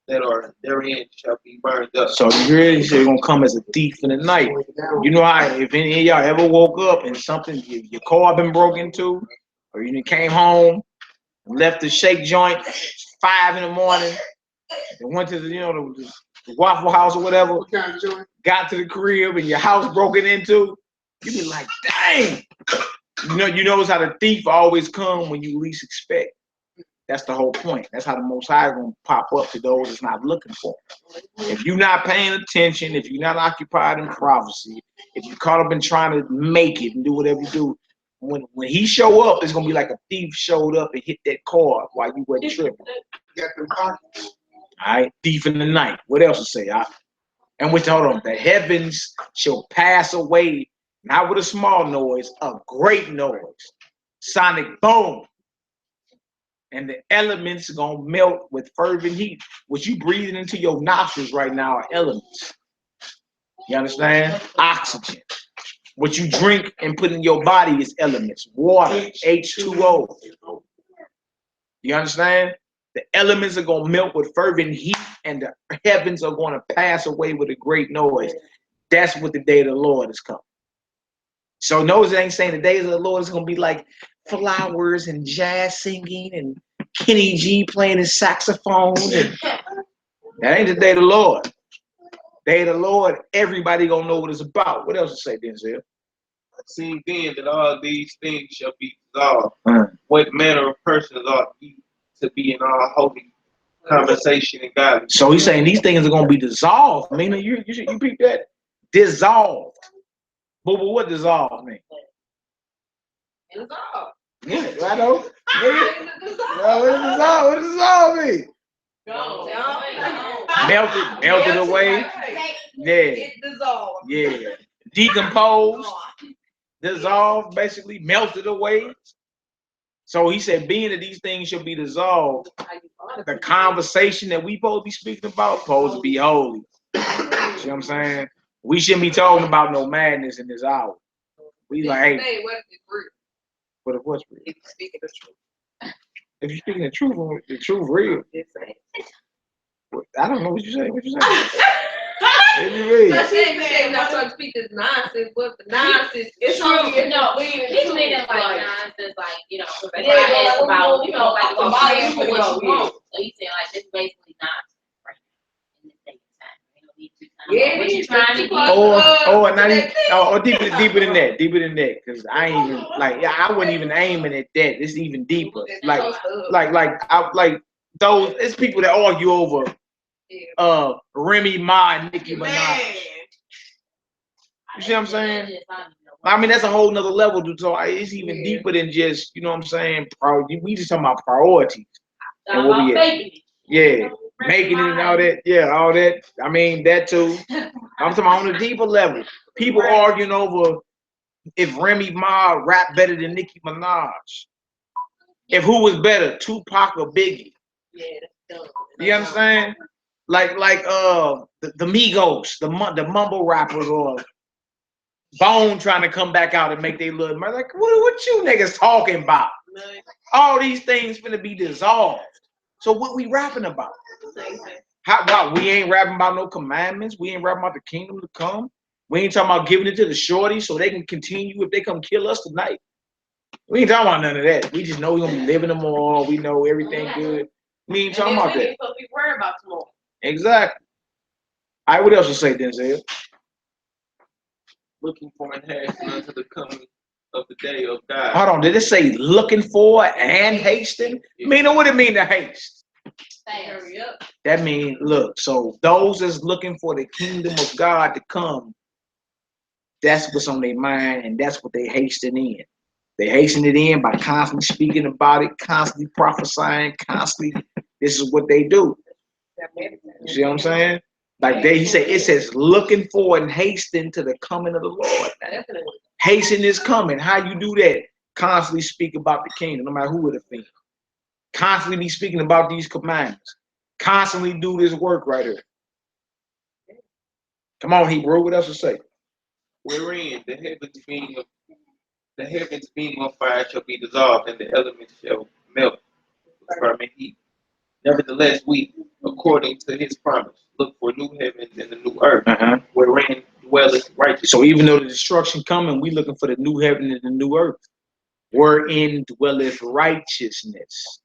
that are therein shall be burned up. So you hear he said he's gonna come as a thief in the night. You know how if any of y'all ever woke up and something your car been broken into, or you came home and left the shake joint 5 in the morning and went to the Waffle House or whatever, got to the crib and your house broken into, you be like, dang. You notice how the thief always come when you least expect. That's the whole point. That's how the Most High is going to pop up to those that's not looking for him. If you're not paying attention, if you're not occupied in prophecy, if you're caught up in trying to make it and do whatever you do, when he show up, it's going to be like a thief showed up and hit that car while you were tripping. All right, thief in the night. What else to say? And hold on, the heavens shall pass away, not with a small noise, a great noise, sonic boom. And the elements are gonna melt with fervent heat. What you breathing into your nostrils right now are elements. You understand? Oxygen. What you drink and put in your body is elements. Water, H2O. You understand? The elements are gonna melt with fervent heat, and the heavens are gonna pass away with a great noise. That's what the day of the Lord is coming. So notice it ain't saying the days of the Lord is gonna be like flowers and jazz singing and Kenny G playing his saxophone. That ain't the day of the Lord. Day of the Lord, everybody gonna know what it's about. What else to say, Denzel? Seeing then that all these things shall be dissolved, what manner of persons ought ye to be in all holy conversation and godliness? So he's saying these things are gonna be dissolved. I mean, you peep that? Dissolved. But what dissolved mean? Dissolve. Yeah, I know. What does dissolve mean? Melted away. Yeah. It dissolved. Yeah. Decomposed. Dissolved, basically melted away. So he said, being that these things shall be dissolved, the conversation that we supposed to be speaking about supposed to be holy. See what I'm saying? We shouldn't be talking about no madness in this hour. We like, hey, what what's real? If you're speaking the truth. If you're speaking the truth real. I don't know what you're saying. What you saying? What do you mean? I'm not trying to speak this nonsense, but the nonsense is true. He's meaning like nonsense, like, because they ask about, like about what you want. So he's saying like this basically nonsense right now in this day and time. What you trying to get? Deeper than that, because I ain't even I wasn't even aiming at that. It's even deeper. Like those it's people that argue over Remy Ma and Nicki Minaj. You see what I'm saying? I mean, that's a whole nother level, dude. So it's even deeper than just, you know what I'm saying? We just talking about priorities. And what we at. Yeah, making it and all that. Yeah, all that. I mean, that too. I'm talking about on a deeper level. People arguing over if Remy Ma rap better than Nicki Minaj. If who was better, Tupac or Biggie? Yeah, that's dumb. You understand? Like the Migos, the mumble rappers, or Bone trying to come back out and make they little money. Like, what you niggas talking about? All these things finna be dissolved. So what we rapping about? How we ain't rapping about no commandments. We ain't rapping about the kingdom to come. We ain't talking about giving it to the shorty so they can continue if they come kill us tonight. We ain't talking about none of that. We just know we gonna be living them all. We know everything good. We ain't talking about that. So we worry about tomorrow. Exactly. All right, what else you say, Denzel? Looking for and hastening unto the coming of the day of God. Hold on, did it say looking for and hasting? Meaning what it mean to haste? Hurry up. That means, look, so those that's looking for the kingdom of God to come, that's what's on their mind, and that's what they hasten in. They hasten it in by constantly speaking about it, constantly prophesying, constantly. This is what they do. You see what I'm saying? Like he said, it says looking for and hasten to the coming of the Lord. Hasten is coming. How you do that? Constantly speak about the kingdom, no matter who it offends. Constantly be speaking about these commandments. Constantly do this work right here. Come on, Hebrew. What else to say? Wherein the heavens being on fire shall be dissolved, and the elements shall melt with fervent heat. Nevertheless, we, according to his promise, look for new heavens and the new earth, wherein dwelleth righteousness. So even though the destruction coming, we looking for the new heaven and the new earth, wherein dwelleth righteousness.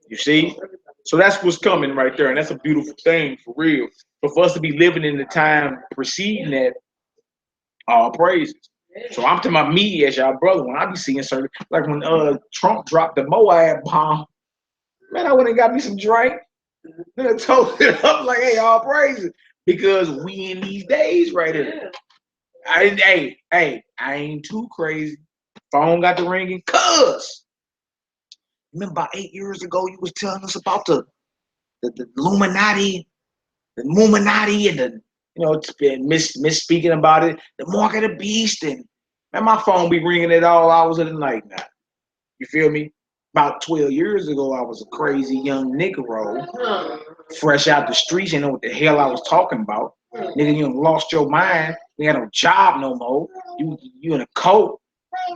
You see? So that's what's coming right there, and that's a beautiful thing for real. But for us to be living in the time preceding that, all praises. So I'm talking about me as y'all brother. When I be seeing certain, like when Trump dropped the Moab bomb, man, I went and got me some drink. Then I told it up like, hey, all praises. Because we in these days right here. I ain't too crazy. Phone got the ringing. Cuz. Remember about 8 years ago, you was telling us about the Illuminati, and the, you know, it's been misspeaking about it, the mark of the beast, and man, my phone be ringing at all hours of the night now. You feel me? About 12 years ago, I was a crazy young Negro, fresh out the streets, you know what the hell I was talking about. Nigga, you done lost your mind. You ain't got no job no more. You in a cult,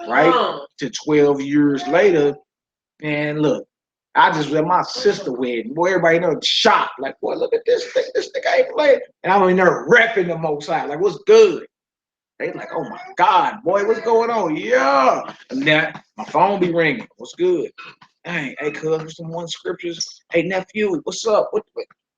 right? To 12 years later, man, look, I just was at my sister wedding. Boy, everybody know shocked. Like, boy, look at this thing. This nigga ain't playing. And I'm in there repping the most side. Like, what's good? They like, oh my God, boy, what's going on? Yeah. And then my phone be ringing. What's good? Hey, cuz, some one scriptures. Hey, nephew, what's up? What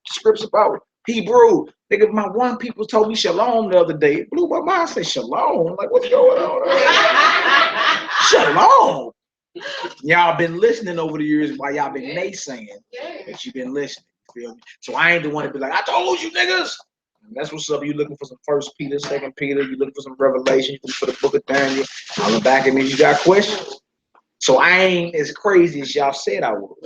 scripts about? Hebrew. Nigga, my one people told me shalom the other day. It blew my mind. I said, shalom? Like, what's going on? Shalom. Y'all been listening over the years while y'all been naysaying that you've been listening. You feel me? So I ain't the one to be like, I told you niggas. And that's what's up. You looking for some 1 Peter, 2 Peter. You looking for some Revelation. You looking for the book of Daniel. On the back of me, you got questions. So I ain't as crazy as y'all said I was.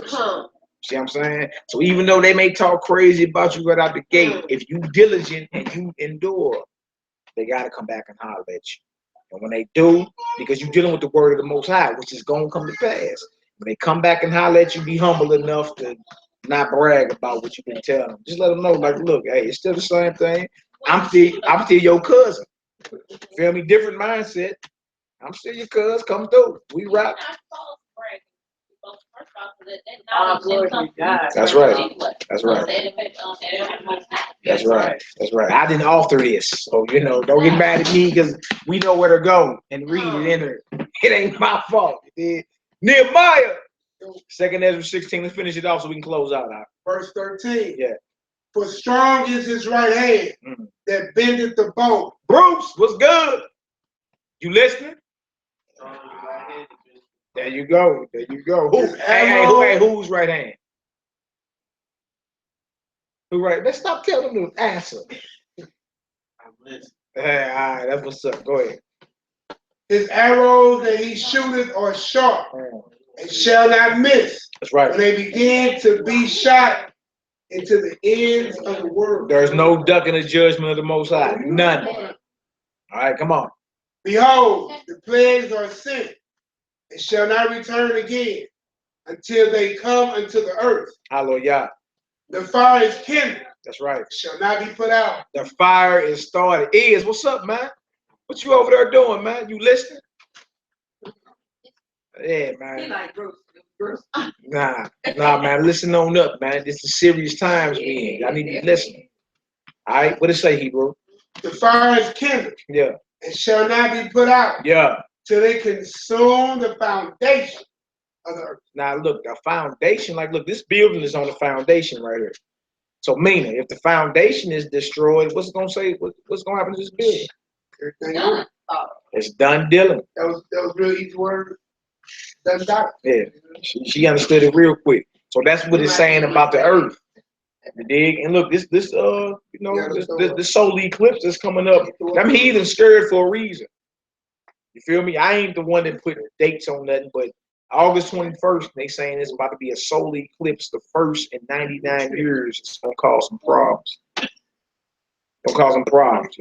See what I'm saying? So even though they may talk crazy about you right out the gate, if you diligent and you endure, they got to come back and holler at you. And when they do, because you're dealing with the word of the Most High, which is going to come to pass. When they come back and holler at you, be humble enough to not brag about what you've been telling them. Just let them know, like, look, hey, it's still the same thing. I'm still your cousin. Feel me? Different mindset. I'm still your cousin. Come through. We rock. That's right. That's right. That's right. That's right. I didn't author this, so you know, don't get mad at me because we know where to go and read it in there. It ain't my fault. Nehemiah. 2nd Ezra 16. Let's finish it off so we can close out. Verse 13. Yeah. For strong is his right hand that bendeth the bow. Bruce, what's good? You listening? There you go. There you go. Who's right hand? Right. Let's stop telling them the answer. Hey, all right, that's what's up. Go ahead. His arrows that he shooteth are sharp, and shall not miss. That's right. When they begin to be shot into the ends of the world. There's no ducking the judgment of the Most High. None. All right, come on. Behold, the plagues are sent, and shall not return again until they come unto the earth. Hallelujah. The fire is kindled. That's right. Shall not be put out. The fire is started. What's up, man? What you over there doing, man? You listening? Yeah, man. He like Bruce. Nah, man. Listen on up, man. This is serious times we in. I need to listen. All right, what it say, Hebrew? The fire is kindled. Yeah. And shall not be put out. Yeah. Till they consume the foundation of the earth. Now look, the foundation, like look, this building is on the foundation right here. So meaning, if the foundation is destroyed, what's it gonna say? What's gonna happen to this building? Everything It's done dealing. That was real easy word. Done done. Yeah, she understood it real quick. So that's what it's saying about the earth. You dig? And look, this solar eclipse that's coming up. Them heathens scared for a reason. You feel me? I ain't the one that put dates on nothing, but August 21st, they saying it's about to be a solar eclipse, the first in 99 years. It's gonna cause some problems. Gonna cause some problems.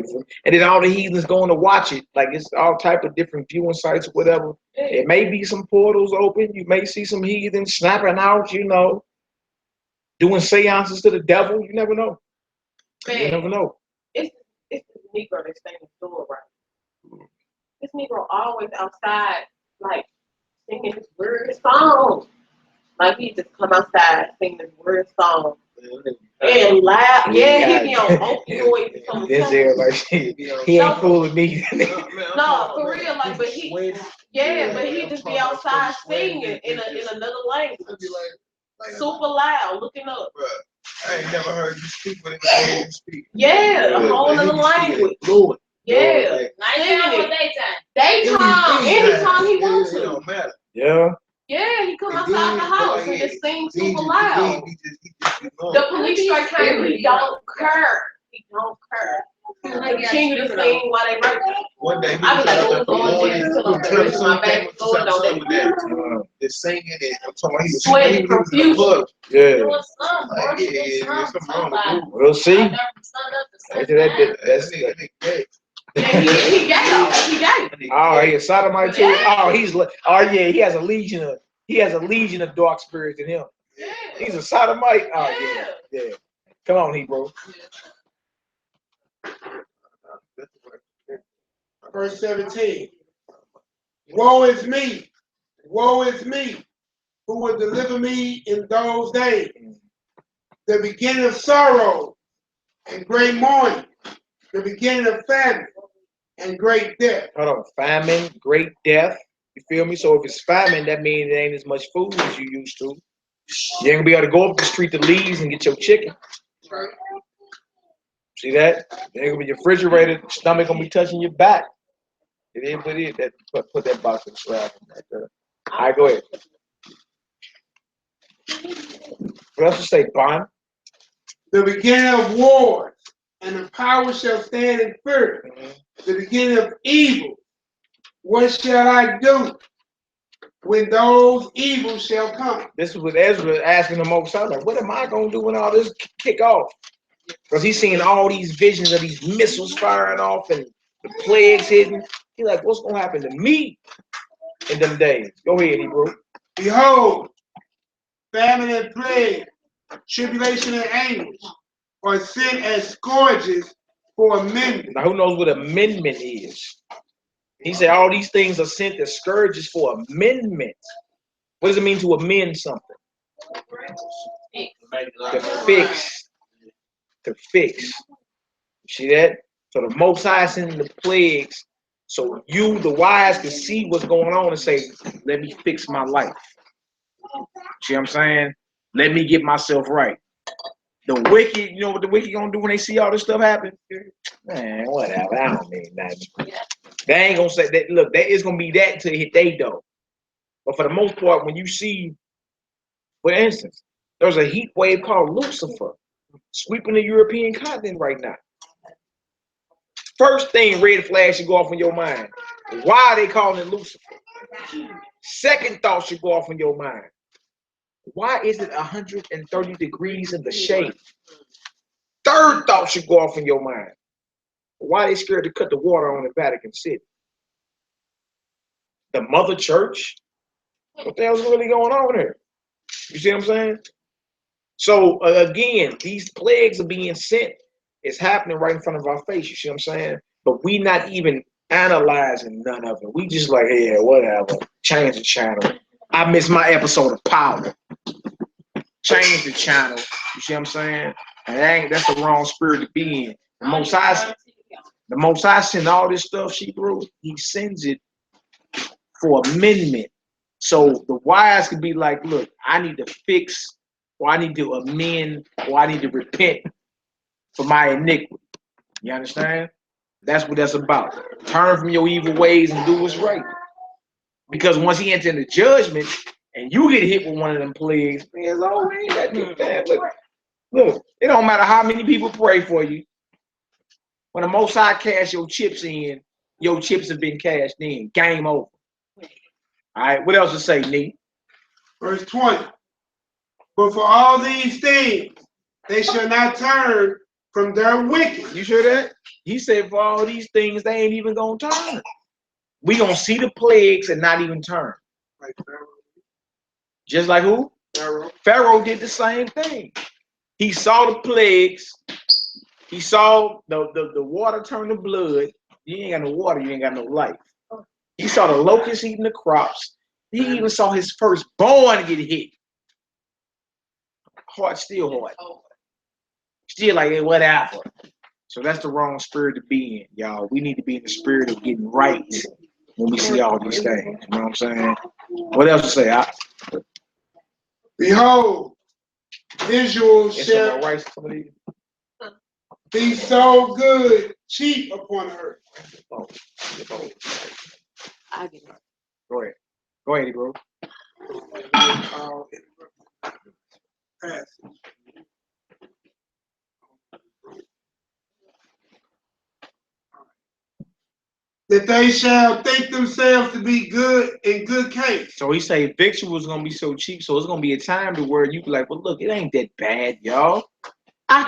And then all the heathens going to watch it. Like it's all type of different viewing sites or whatever. It may be some portals open. You may see some heathens snapping out, doing seances to the devil. You never know. Man, you never know. It's the Negro that's staying in the store, right? This Negro always outside, like, singing his weird song. Like, he just come outside singing his weird song. And loud. Yeah, he be on opioids or something. Like, he ain't fooling me. No, for real, like, but he just be outside singing in another language. Super loud, looking up. I ain't never heard you speak when it was you speak. Yeah, a whole other language. Yeah. Nighttime or daytime? Daytime. Anytime he wants to. It don't matter. Yeah. Yeah, he come outside the house and just sing super loud. The police strike came, he don't care. He don't care. He continue to sing while they work. One day, I was like, oh, Jesus, my back going on that. Just singing it. I'm talking about he was Sweating profusely. Yeah. We'll see. He got it. Oh, he a sodomite too. Oh, he has a legion of dark spirits in him. He's a sodomite. Oh yeah. Come on, Hebrew. Verse 17. Woe is me, who will deliver me in those days. The beginning of sorrow and great mourning, the beginning of famine and great death. Hold on, famine, great death. You feel me? So if it's famine, that means it ain't as much food as you used to. You ain't gonna be able to go up the street to Lee's and get your chicken. See that? There gonna be your refrigerator, stomach gonna be touching your back. It is what it is. Put that box in the slab right there. All right, go ahead. What else you say, Bond? The beginning of wars, and the power shall stand in fear. The beginning of evil. What shall I do when those evils shall come? This is what Ezra asking the Most High, like, what am I gonna do when all this kick off? Because he's seeing all these visions of these missiles firing off and the plagues hitting. He's like, what's gonna happen to me in them days? Go ahead, Hebrew. Behold, famine and plague, tribulation and anguish, are sent as scourges for amendment. Now, who knows what amendment is? He said all these things are sent as scourges for amendment. What does it mean to amend something? To fix. To fix. See that? So the Most High sending the plagues so you, the wise, can see what's going on and say, let me fix my life. See what I'm saying? Let me get myself right. The wicked, you know what the wicked gonna do when they see all this stuff happen? Man, whatever. I don't mean nothing. They ain't gonna say that. Look, that is gonna be that until it hit they door. But for the most part, when you see, for instance, there's a heat wave called Lucifer. sweeping the European continent right now. First thing, red flag should go off in your mind. Why are they calling it Lucifer? Second thought should go off in your mind. Why is it 130 degrees in the shade? Third thought should go off in your mind. Why are they scared to cut the water on the Vatican City? The mother church? What the hell's really going on here? You see what I'm saying? So again, these plagues are being sent. It's happening right in front of our face. You see what I'm saying? But we not even analyzing none of it. We just like, yeah, whatever. Change the channel. I missed my episode of Power. Change the channel. You see what I'm saying? And that's the wrong spirit to be in. The Most High send all this stuff, Hebrew, he sends it for amendment. So the wise can be like, look, I need to fix, or I need to amend, or I need to repent for my iniquity. You understand? That's what that's about. Turn from your evil ways and do what's right. Because once he enters into judgment and you get hit with one of them plagues, man, oh, man, that too bad. Look, it don't matter how many people pray for you. When the Most High cash your chips in, your chips have been cashed in. Game over. All right, what else to say, Nee? Verse 20. But for all these things, they shall not turn from their wicked. You sure that? He said for all these things, they ain't even gonna turn. We gonna see the plagues and not even turn. Like Pharaoh. Just like who? Pharaoh. Pharaoh did the same thing. He saw the plagues. He saw the water turn to blood. You ain't got no water, you ain't got no life. He saw the locusts eating the crops. He even saw his firstborn get hit. Heart still hard. Still like, hey, whatever. So that's the wrong spirit to be in, y'all. We need to be in the spirit of getting right when we see all these things. You know what I'm saying? What else to say? Behold, Israel shall be so good, cheap upon earth. I get it. Go ahead. Go ahead, bro. That they shall think themselves to be good in good case. So he say victual was gonna be so cheap, so it's gonna be a time to where you be like, well, look, it ain't that bad, y'all. I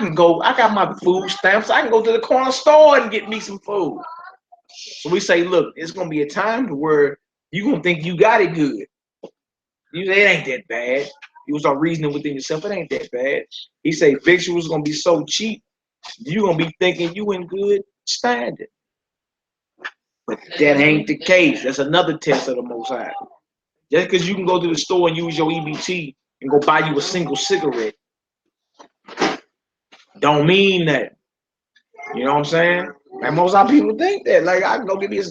got my food stamps. I can go to the corner store and get me some food. So we say, look, it's gonna be a time to where you gonna think you got it good. You say it ain't that bad. You start reasoning within yourself, it ain't that bad. He say victual was gonna be so cheap, you gonna be thinking you in good standing. But that ain't the case. That's another test of the Most High. Just because you can go to the store and use your EBT and go buy you a single cigarette, don't mean that. You know what I'm saying? Like most of people think that. Like I can go get me a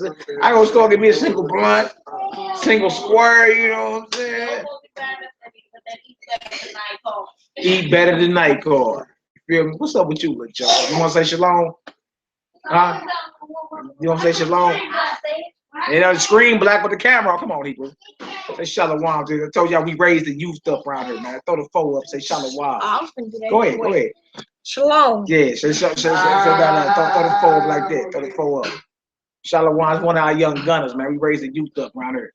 single blunt, single square. You know what I'm saying? Eat better than night card. You feel me? What's up with you, little Joe? You want to say shalom? Huh? You want to say shalom? You know, screen black with the camera. Come on, Hebrew. Say shalom, dude. I told y'all we raised the youth up around here, man. Throw the foe up. Say shalom. Go ahead. Shalom. Yeah, throw the foe up like that. Throw the foe up. Shalom is one of our young gunners, man. We raised the youth up around here.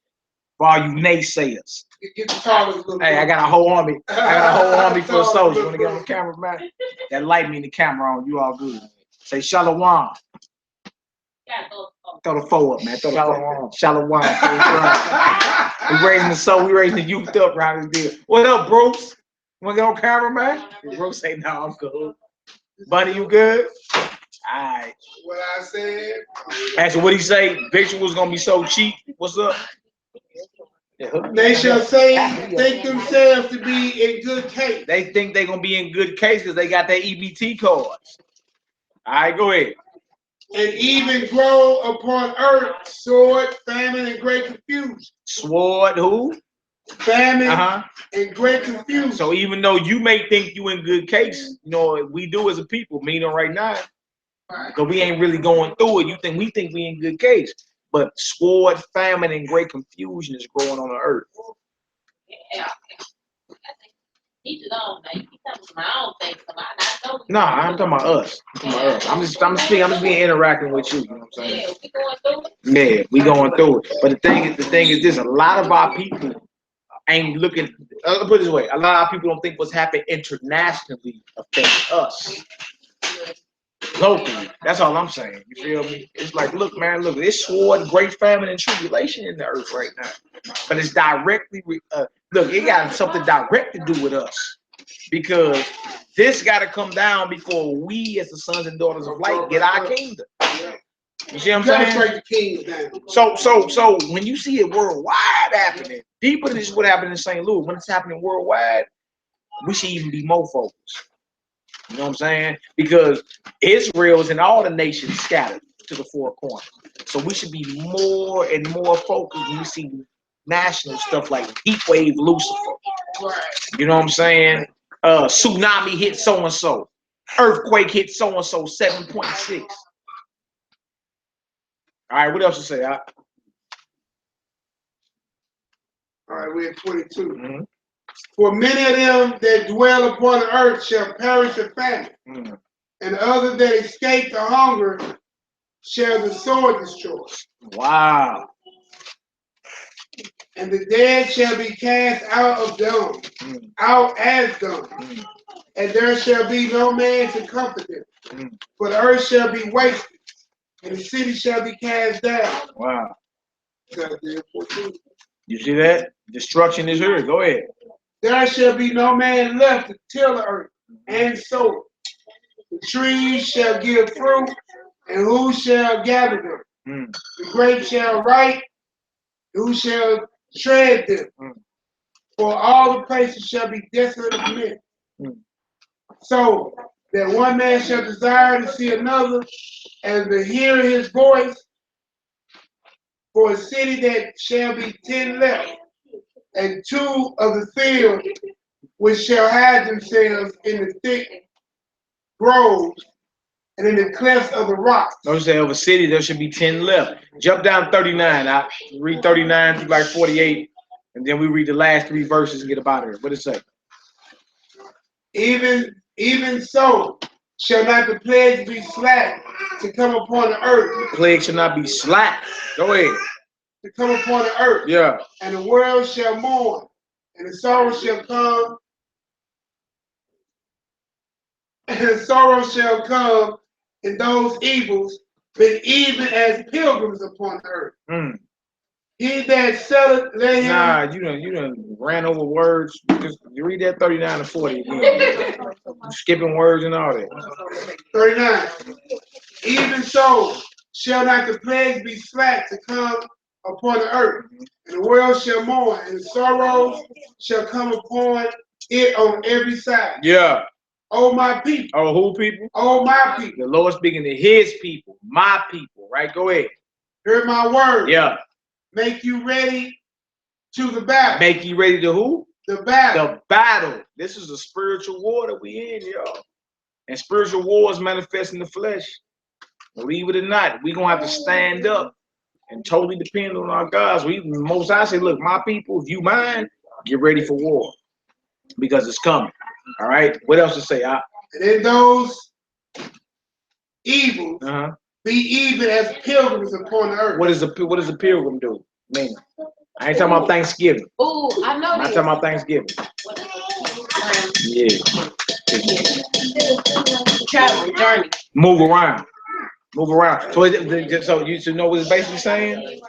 For all you naysayers. Hey, I got a whole army. Full of soldiers. You want to get on the camera, man? That light me in the camera on. You all good. Say shalom. Throw the foe up, man. Throw the foe. Shalom. We raising the youth up around this deal. What up, Bruce? You want to get on camera, man? Bruce say, no, I'm good. Buddy, you good? All right. What I said. Actually, what he say? Victual was gonna be so cheap. What's up? They shall think themselves to be in good case. They think they're gonna be in good case because they got their EBT cards. All right, go ahead. And even grow upon earth sword, famine, and great confusion. Sword, who? Famine and great confusion. So even though you may think you in good case, you know, we do as a people, meaning right now, but we ain't really going through it. We think we in good case. But sword, famine, and great confusion is growing on the earth. Yeah. Each his own, man. He tells my own things. I No, I'm talking about us. I'm just being interacting with you. You know what I'm saying? Yeah, we going through it. Yeah, we going through it. But the thing is this: a lot of our people ain't looking. Put it this way: a lot of people don't think what's happening internationally affects us locally. That's all I'm saying. You feel me? It's like, look, man, look, it's sword, great famine, and tribulation in the earth right now. But it's directly, look, it got something direct to do with us. Because this got to come down before we, as the sons and daughters of light, get our kingdom. You see what I'm saying? So when you see it worldwide happening, deeper than just what happened in St. Louis, when it's happening worldwide, we should even be more focused. You know what I'm saying? Because Israel's and all the nations scattered to the four corners. So we should be more and more focused when we see national stuff like heat wave Lucifer. You know what I'm saying? Tsunami hit so-and-so. Earthquake hit so-and-so 7.6. All right, what else to say? All right, we're at 22. Mm-hmm. For many of them that dwell upon the earth shall perish of famine, and others that escape the hunger shall the sword destroy. Wow. And the dead shall be cast out of dung, out as dung, and there shall be no man to comfort them. For the earth shall be wasted, and the city shall be cast down. Wow. You see that? Destruction is here. Go ahead. There shall be no man left to till the earth and sow it. The trees shall give fruit, and who shall gather them? The grapes shall ripe, who shall tread them? For all the places shall be desolate of men. So that one man shall desire to see another, and to hear his voice, for a city that shall be 10 left, and 2 of the field which shall hide themselves in the thick groves and in the clefts of the rocks. Don't say of a city there should be 10 left. Jump down 39. I read 39 through like 48, and then we read the last 3 verses and get up out of here. What does it say? Even so shall not the plagues be slack to come upon the earth. The plague shall not be slack. Go ahead. To come upon the earth. Yeah. And the world shall mourn, and the sorrow shall come. And the sorrow shall come in those evils, but even as pilgrims upon the earth. He that selleth, let him. Nah, you done ran over words. Just you read that 39 to 40 again. Skipping words and all that. 39. Even so shall not the plagues be slack to come upon the earth, and the world shall mourn, and sorrows shall come upon it on every side. Yeah. Oh, my people. Oh, who people? Oh, my people. The Lord speaking to his people, my people, right? Go ahead. Hear my word. Yeah. Make you ready to the battle. Make you ready to who? The battle. The battle. This is a spiritual war that we in, y'all. And spiritual wars manifest in the flesh. Believe it or not, we're going to have to stand up and totally depend on our gods. Most I say, look, my people, if you mind, get ready for war. Because it's coming. All right? What else to say? And in those evils, be even as pilgrims upon the earth. What does a pilgrim do? Man, I ain't talking about Thanksgiving. Oh, I know. I'm not talking about Thanksgiving. Yeah. Travel, journey. Move around. Move around. So you should know what it's basically saying?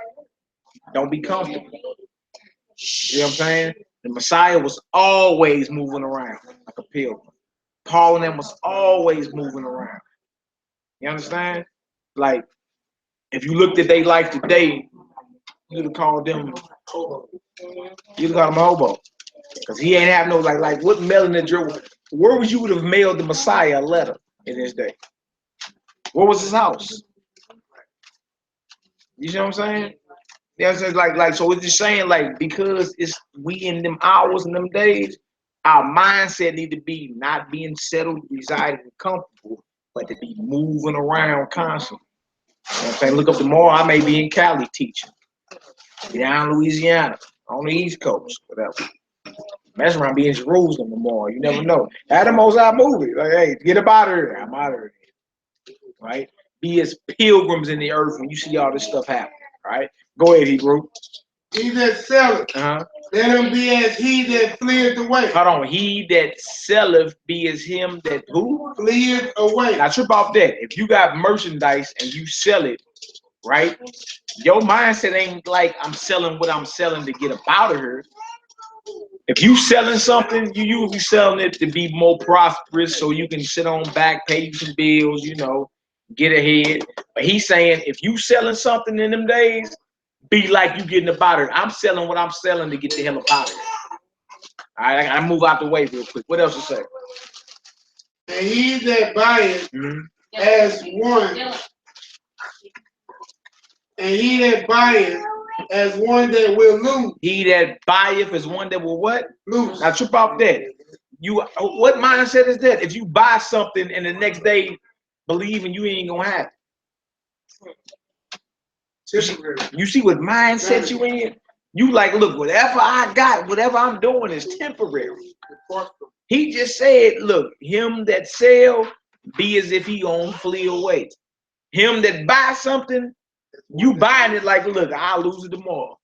Don't be comfortable. You know what I'm saying? The Messiah was always moving around like a pilgrim. Paul and them was always moving around. You understand? Like, if you looked at their life today, you'd have called them hobo. You'd have called them hobo. Because he ain't have no, like what mailing the where would you would have mailed the Messiah a letter in his day? Where was his house? You know what I'm saying? Yeah, it's like so it's just saying, like, because we in them hours and them days, our mindset need to be not being settled, residing, and comfortable, but to be moving around constantly. You know what I'm saying? Look up tomorrow, I may be in Cali teaching. Down in Louisiana, on the East Coast, whatever. You Mess around, be in Jerusalem tomorrow. You never know. Had the Most High movie. Like, hey, get up out of here. I'm out of here. Right? Be as pilgrims in the earth when you see all this stuff happen. Right? Go ahead, Hebrew. He that selleth, let him be as he that fleeth away. Hold on. He that selleth be as him that who? Fleeth away. Now trip off that. If you got merchandise and you sell it, right? Your mindset ain't like I'm selling what I'm selling to get up out of here. If you selling something, you usually selling it to be more prosperous so you can sit on back, pay you some bills, you know, get ahead. But he's saying if you selling something in them days, be like you getting up out of here. I'm selling what I'm selling to get the hell up out of here. All right, I gotta move out the way real quick. What else to say? And he that buyeth as one, and he that buyeth as one that will lose. He that buyeth is one that will what? Lose. Now trip off that. You what mindset is that? If you buy something and the next day believing you ain't gonna have it. You see what mindset you in? You like, look, whatever I got, whatever I'm doing is temporary. He just said, look, him that sell, be as if he gonna flee away. Him that buy something, you buying it like, look, I'll lose it tomorrow.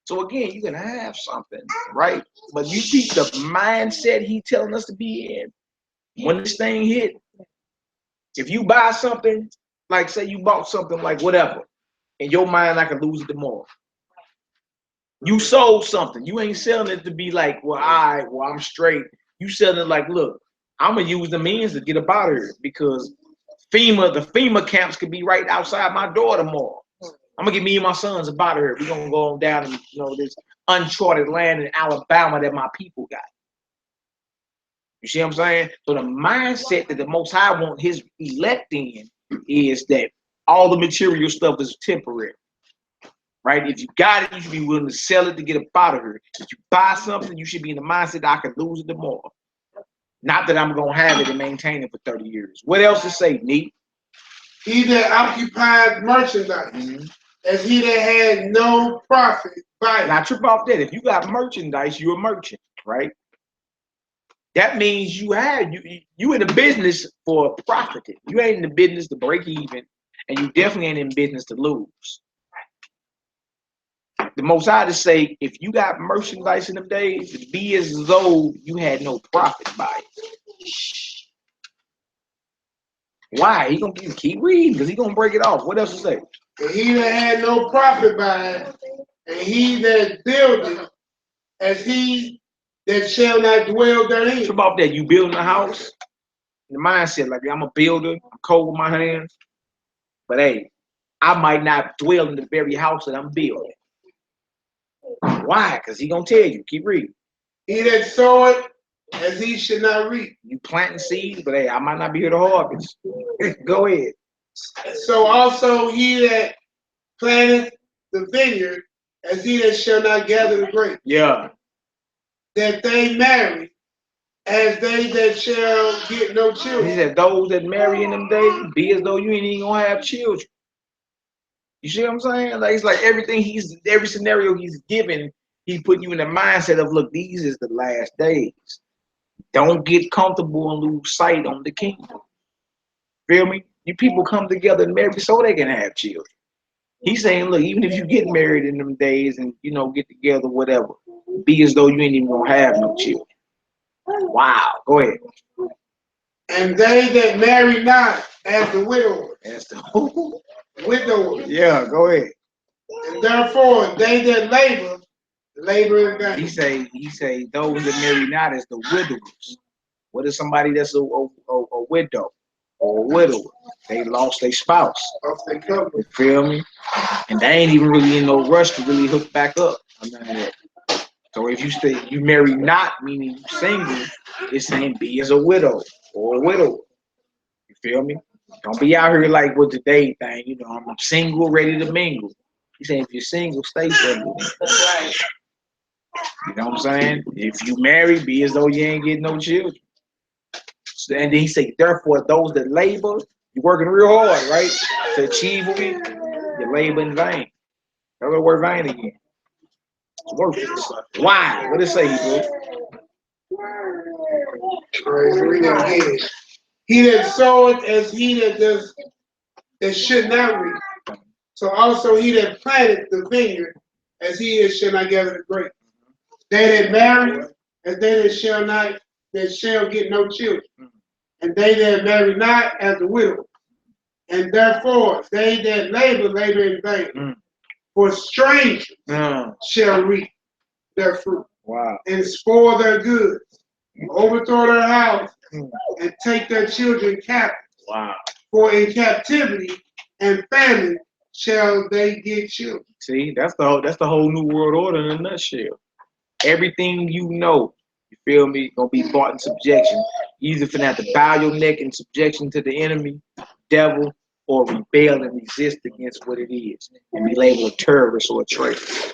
So again, you can have something, right? But you keep the mindset he telling us to be in. When this thing hit, if you buy something, like say you bought something like whatever, in your mind, I can lose it tomorrow. You sold something. You ain't selling it to be like, well, I'm straight. You selling it like, look, I'm gonna use the means to get up out of here because the FEMA camps could be right outside my door tomorrow. I'm gonna get me and my sons up out of here. We're gonna go on down to this uncharted land in Alabama that my people got. You see what I'm saying? So the mindset that the Most High want his elect in is that all the material stuff is temporary. Right? If you got it, you should be willing to sell it to get up out of here. If you buy something, you should be in the mindset that I can lose it tomorrow. Not that I'm gonna have it and maintain it for 30 years. What else to say, Neat? He that occupied merchandise, as he that had no profit by it. Now trip off that. If you got merchandise, you're a merchant, right? That means you in the business for profiting. You ain't in the business to break even, and you definitely ain't in business to lose. The Most High to say, if you got merchandise in them days, be as though you had no profit by it. Why? He gonna keep reading because he gonna break it off. What else to say? And he that had no profit by it, and he that buildeth, as he that shall not dwell therein. What about that? You building a house? The mindset, like I'm a builder, I'm cold with my hands, but hey, I might not dwell in the very house that I'm building. Why? Because he gonna tell you. Keep reading. He that soweth, as he should not reap. You planting seeds, but hey, I might not be here to harvest. Go ahead. So also he that planteth the vineyard, as he that shall not gather the grapes. Yeah. That they marry, as they that shall get no children. He said, those that marry in them days, be as though you ain't even gonna have children. You see what I'm saying? Like it's like everything every scenario he's given, he put you in the mindset of, look, these is the last days. Don't get comfortable and lose sight on the kingdom. Feel me? You people come together and marry so they can have children. He's saying, look, even if you get married in them days and get together, whatever, be as though you ain't even gonna have no children. Wow. Go ahead. And they that marry not, as the widow. As the who? Widow. Yeah, go ahead. And therefore they that labor in vain. He say those that marry not as the widowers. What is somebody that's a widow or a widower? They lost their spouse. You feel me? And they ain't even really in no rush to really hook back up. So if you marry not, meaning you single, it's saying be as a widow or a widower. You feel me? Don't be out here like with the date thing. I'm single, ready to mingle. He's saying if you're single, stay single. Right. You know what I'm saying? If you marry, be as though you ain't getting no children. And then he said, therefore, those that labor, you're working real hard, right? To achieve it, you labor in vain. That's the word vain again. It's worthless. Why? What did it say, bro? Read that again. He that soweth as he that does that should not reap. So also he that planted the vineyard as he that shall not gather the grape. They that marry as they that shall get no children. And they that marry not as the widow. And therefore they that labor in vain. For strangers shall reap their fruit. Wow. And spoil their goods. Overthrow their house and take their children captive. Wow. For in captivity and famine shall they get children. See, that's the whole new world order in a nutshell. Everything you know, you feel me, gonna be brought in subjection. You either finna have to bow your neck in subjection to the enemy, devil, or rebel and resist against what it is and be labeled a terrorist or a traitor.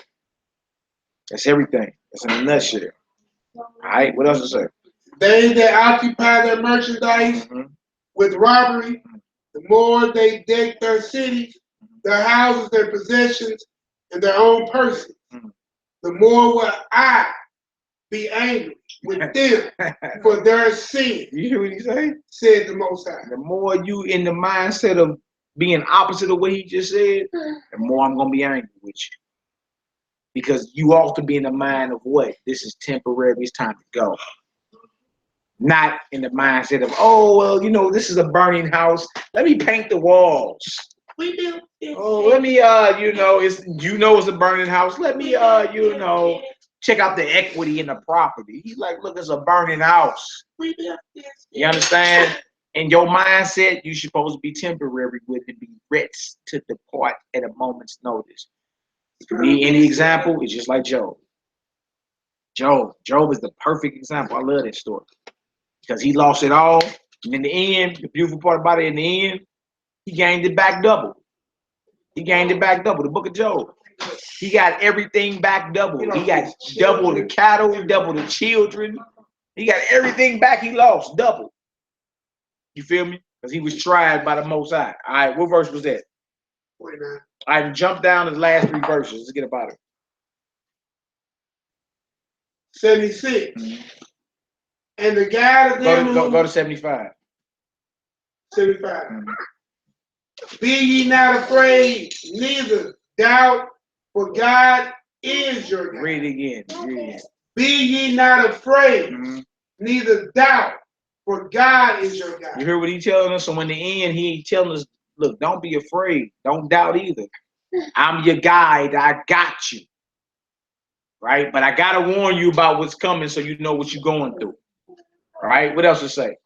That's everything. That's in a nutshell. All right, what else to say? They that occupy their merchandise with robbery, the more they deck their cities, their houses, their possessions, and their own persons, the more will I be angry with them for their sin. You hear what he say? Said the Most High. The more you in the mindset of being opposite of what he just said, the more I'm gonna be angry with you. Because you ought to be in the mind of what? This is temporary, it's time to go. Not in the mindset of, oh, well, you know, this is a burning house. Let me paint the walls. Oh, let me, it's a burning house. Let me, check out the equity in the property. He's like, look, it's a burning house. You understand? In your mindset, you're supposed to be temporary with it, be ready to depart at a moment's notice. For me, any example is just like Job. Job is the perfect example. I love that story. Because he lost it all. And in the end, the beautiful part about it, in the end, he gained it back double. He gained it back double. The book of Job. He got everything back double. He got double the cattle, double the children. He got everything back he lost, double. You feel me? Because he was tried by the Most High. All right, what verse was that? 49. All right, jump down to the last 3 verses. Let's get about it. 76. And the God of them go to 75. 75. Be ye not afraid, neither doubt, for God is your God. Read it again. Read it again. Be ye not afraid, neither doubt, for God is your God. You hear what he's telling us? So in the end, he ain't telling us, look, don't be afraid. Don't doubt either. I'm your guide. I got you. Right? But I got to warn you about what's coming so you know what you're going through. All right? What else to say?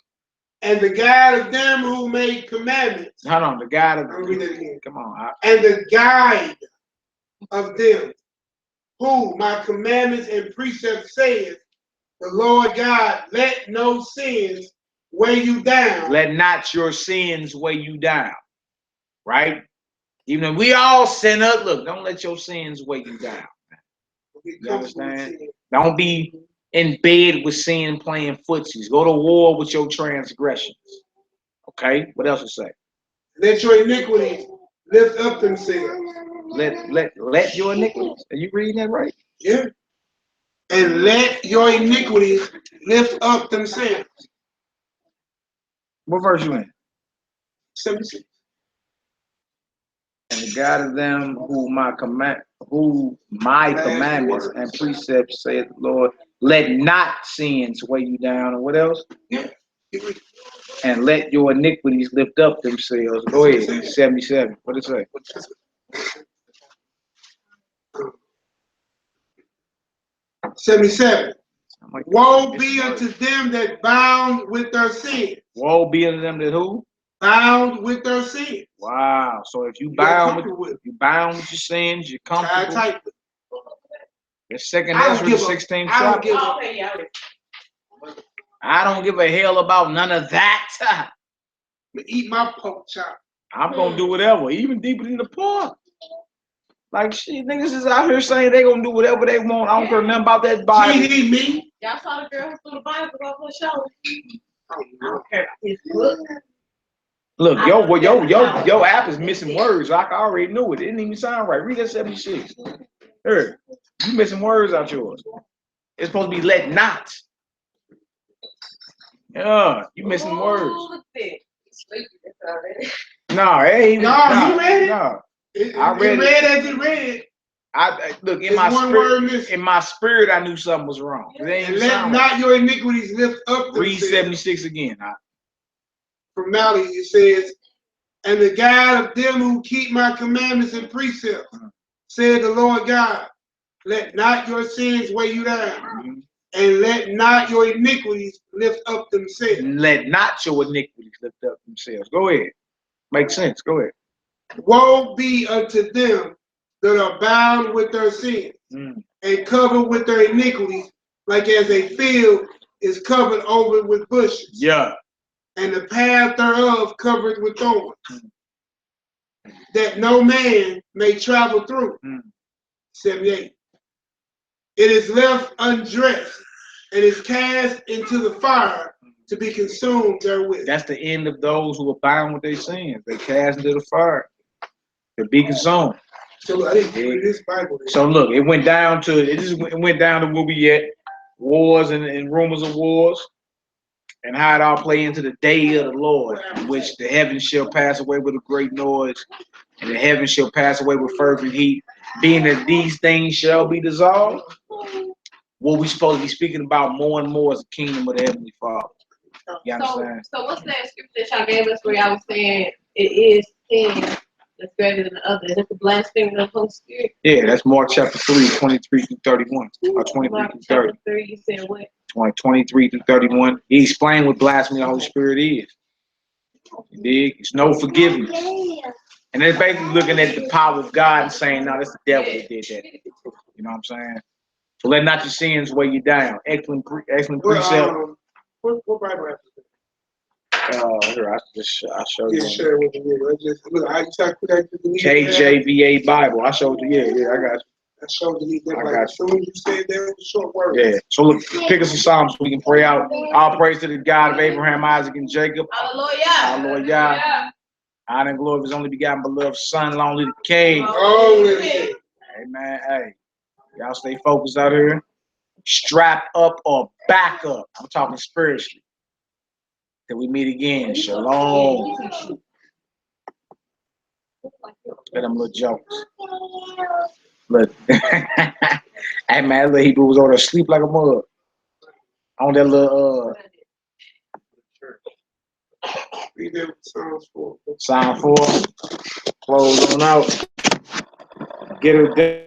And the God of them who made commandments. Hold on. The God of I'll read it again. Come on. And the guide of them who my commandments and precepts saith, the Lord God, let no sins weigh you down. Let not your sins weigh you down. Right? Even if we all sin up, look, don't let your sins weigh you down. You understand? Don't be in bed with sin playing footsies. Go to war with your transgressions. Okay? What else to say? Let your iniquities lift up themselves. Let your iniquities. Are you reading that right? Yeah. And let your iniquities lift up themselves. What verse you in? 76. And the God of them who my commandments and precepts, saith the Lord, let not sins weigh you down. And what else? Yeah. And let your iniquities lift up themselves. Go ahead. 77. What does it say? 77. Woe be unto them that bound with their sins. Woe be unto them that who? Bound with their sins. Wow. So if you bound with your sins, you're comfortable. The second Ezra, the 16th chapter. I don't give a hell about none of that. Eat my pork chop. I'm gonna do whatever, even deeper than the pork. Like shit, niggas is out here saying they gonna do whatever they want. I don't care nothing about that Bible. Me. Y'all saw the girl who threw the Bible off her shoulder. Look, your app is missing words. I already knew it. It didn't even sound right. Read that 76. Here, you missing words out yours. It's supposed to be let not. Yeah, you missing words. Look at that. No, hey, No, you read it. No. I read it as it read. I look in It's my one spirit. word missing. In my spirit, I knew something was wrong. It ain't And even let sound not right. your iniquities lift up Read themselves. 76 again. From now it says, and the God of them who keep my commandments and precepts, said the Lord God, let not your sins weigh you down, and let not your iniquities lift up themselves. Let not your iniquities lift up themselves. Go ahead. Makes sense. Go ahead. Woe be unto them that are bound with their sins and covered with their iniquities, like as a field is covered over with bushes. Yeah. And the path thereof covered with thorns, that no man may travel through. 78. It is left undressed and is cast into the fire to be consumed therewith. That's the end of those who are bound with their sins. They cast into the fire to be consumed. So I didn't read this Bible. So look, it went down to where we at, wars and rumors of wars, and how it all play into the day of the Lord, in which the heavens shall pass away with a great noise, and the heavens shall pass away with fervent heat, being that these things shall be dissolved. What we supposed to be speaking about more and more is the kingdom of the Heavenly Father. You understand? So what's that scripture that y'all gave us where y'all was saying it is sin that's greater than the other? Is it the blasphemy of the Holy Spirit? Yeah, that's Mark chapter 3, 23 through 31. Or 23 Mark through 30. chapter 3, you said what? 23 through 31. He explained what blasphemy of the Holy Spirit is. You dig? It's no forgiveness. And they're basically looking at the power of God and saying, no, that's the devil that did that. You know what I'm saying? So let not your sins weigh you down. Excellent precept. What Bible is it? Here, I'll show you. Yeah, share with me. Look, I KJVA Bible. I showed you. Yeah, I got you. I showed you that. I Like, got as soon as you said that, it was short word. Yeah. So look, pick us a psalm so we can pray out. All praise to the God of Abraham, Isaac, and Jacob. Hallelujah. Hallelujah. Honor and glory of his only begotten beloved son, long live the king. Holy. Amen. Hey, y'all stay focused out here. Strap up or back up. I'm talking spiritually. Till we meet again. Shalom. Let them little jokes. Look. Hey man, that little Hebrew was over there asleep like a mug. On that little Read that Psalms 4. Psalm 4. Close on out. Get her down.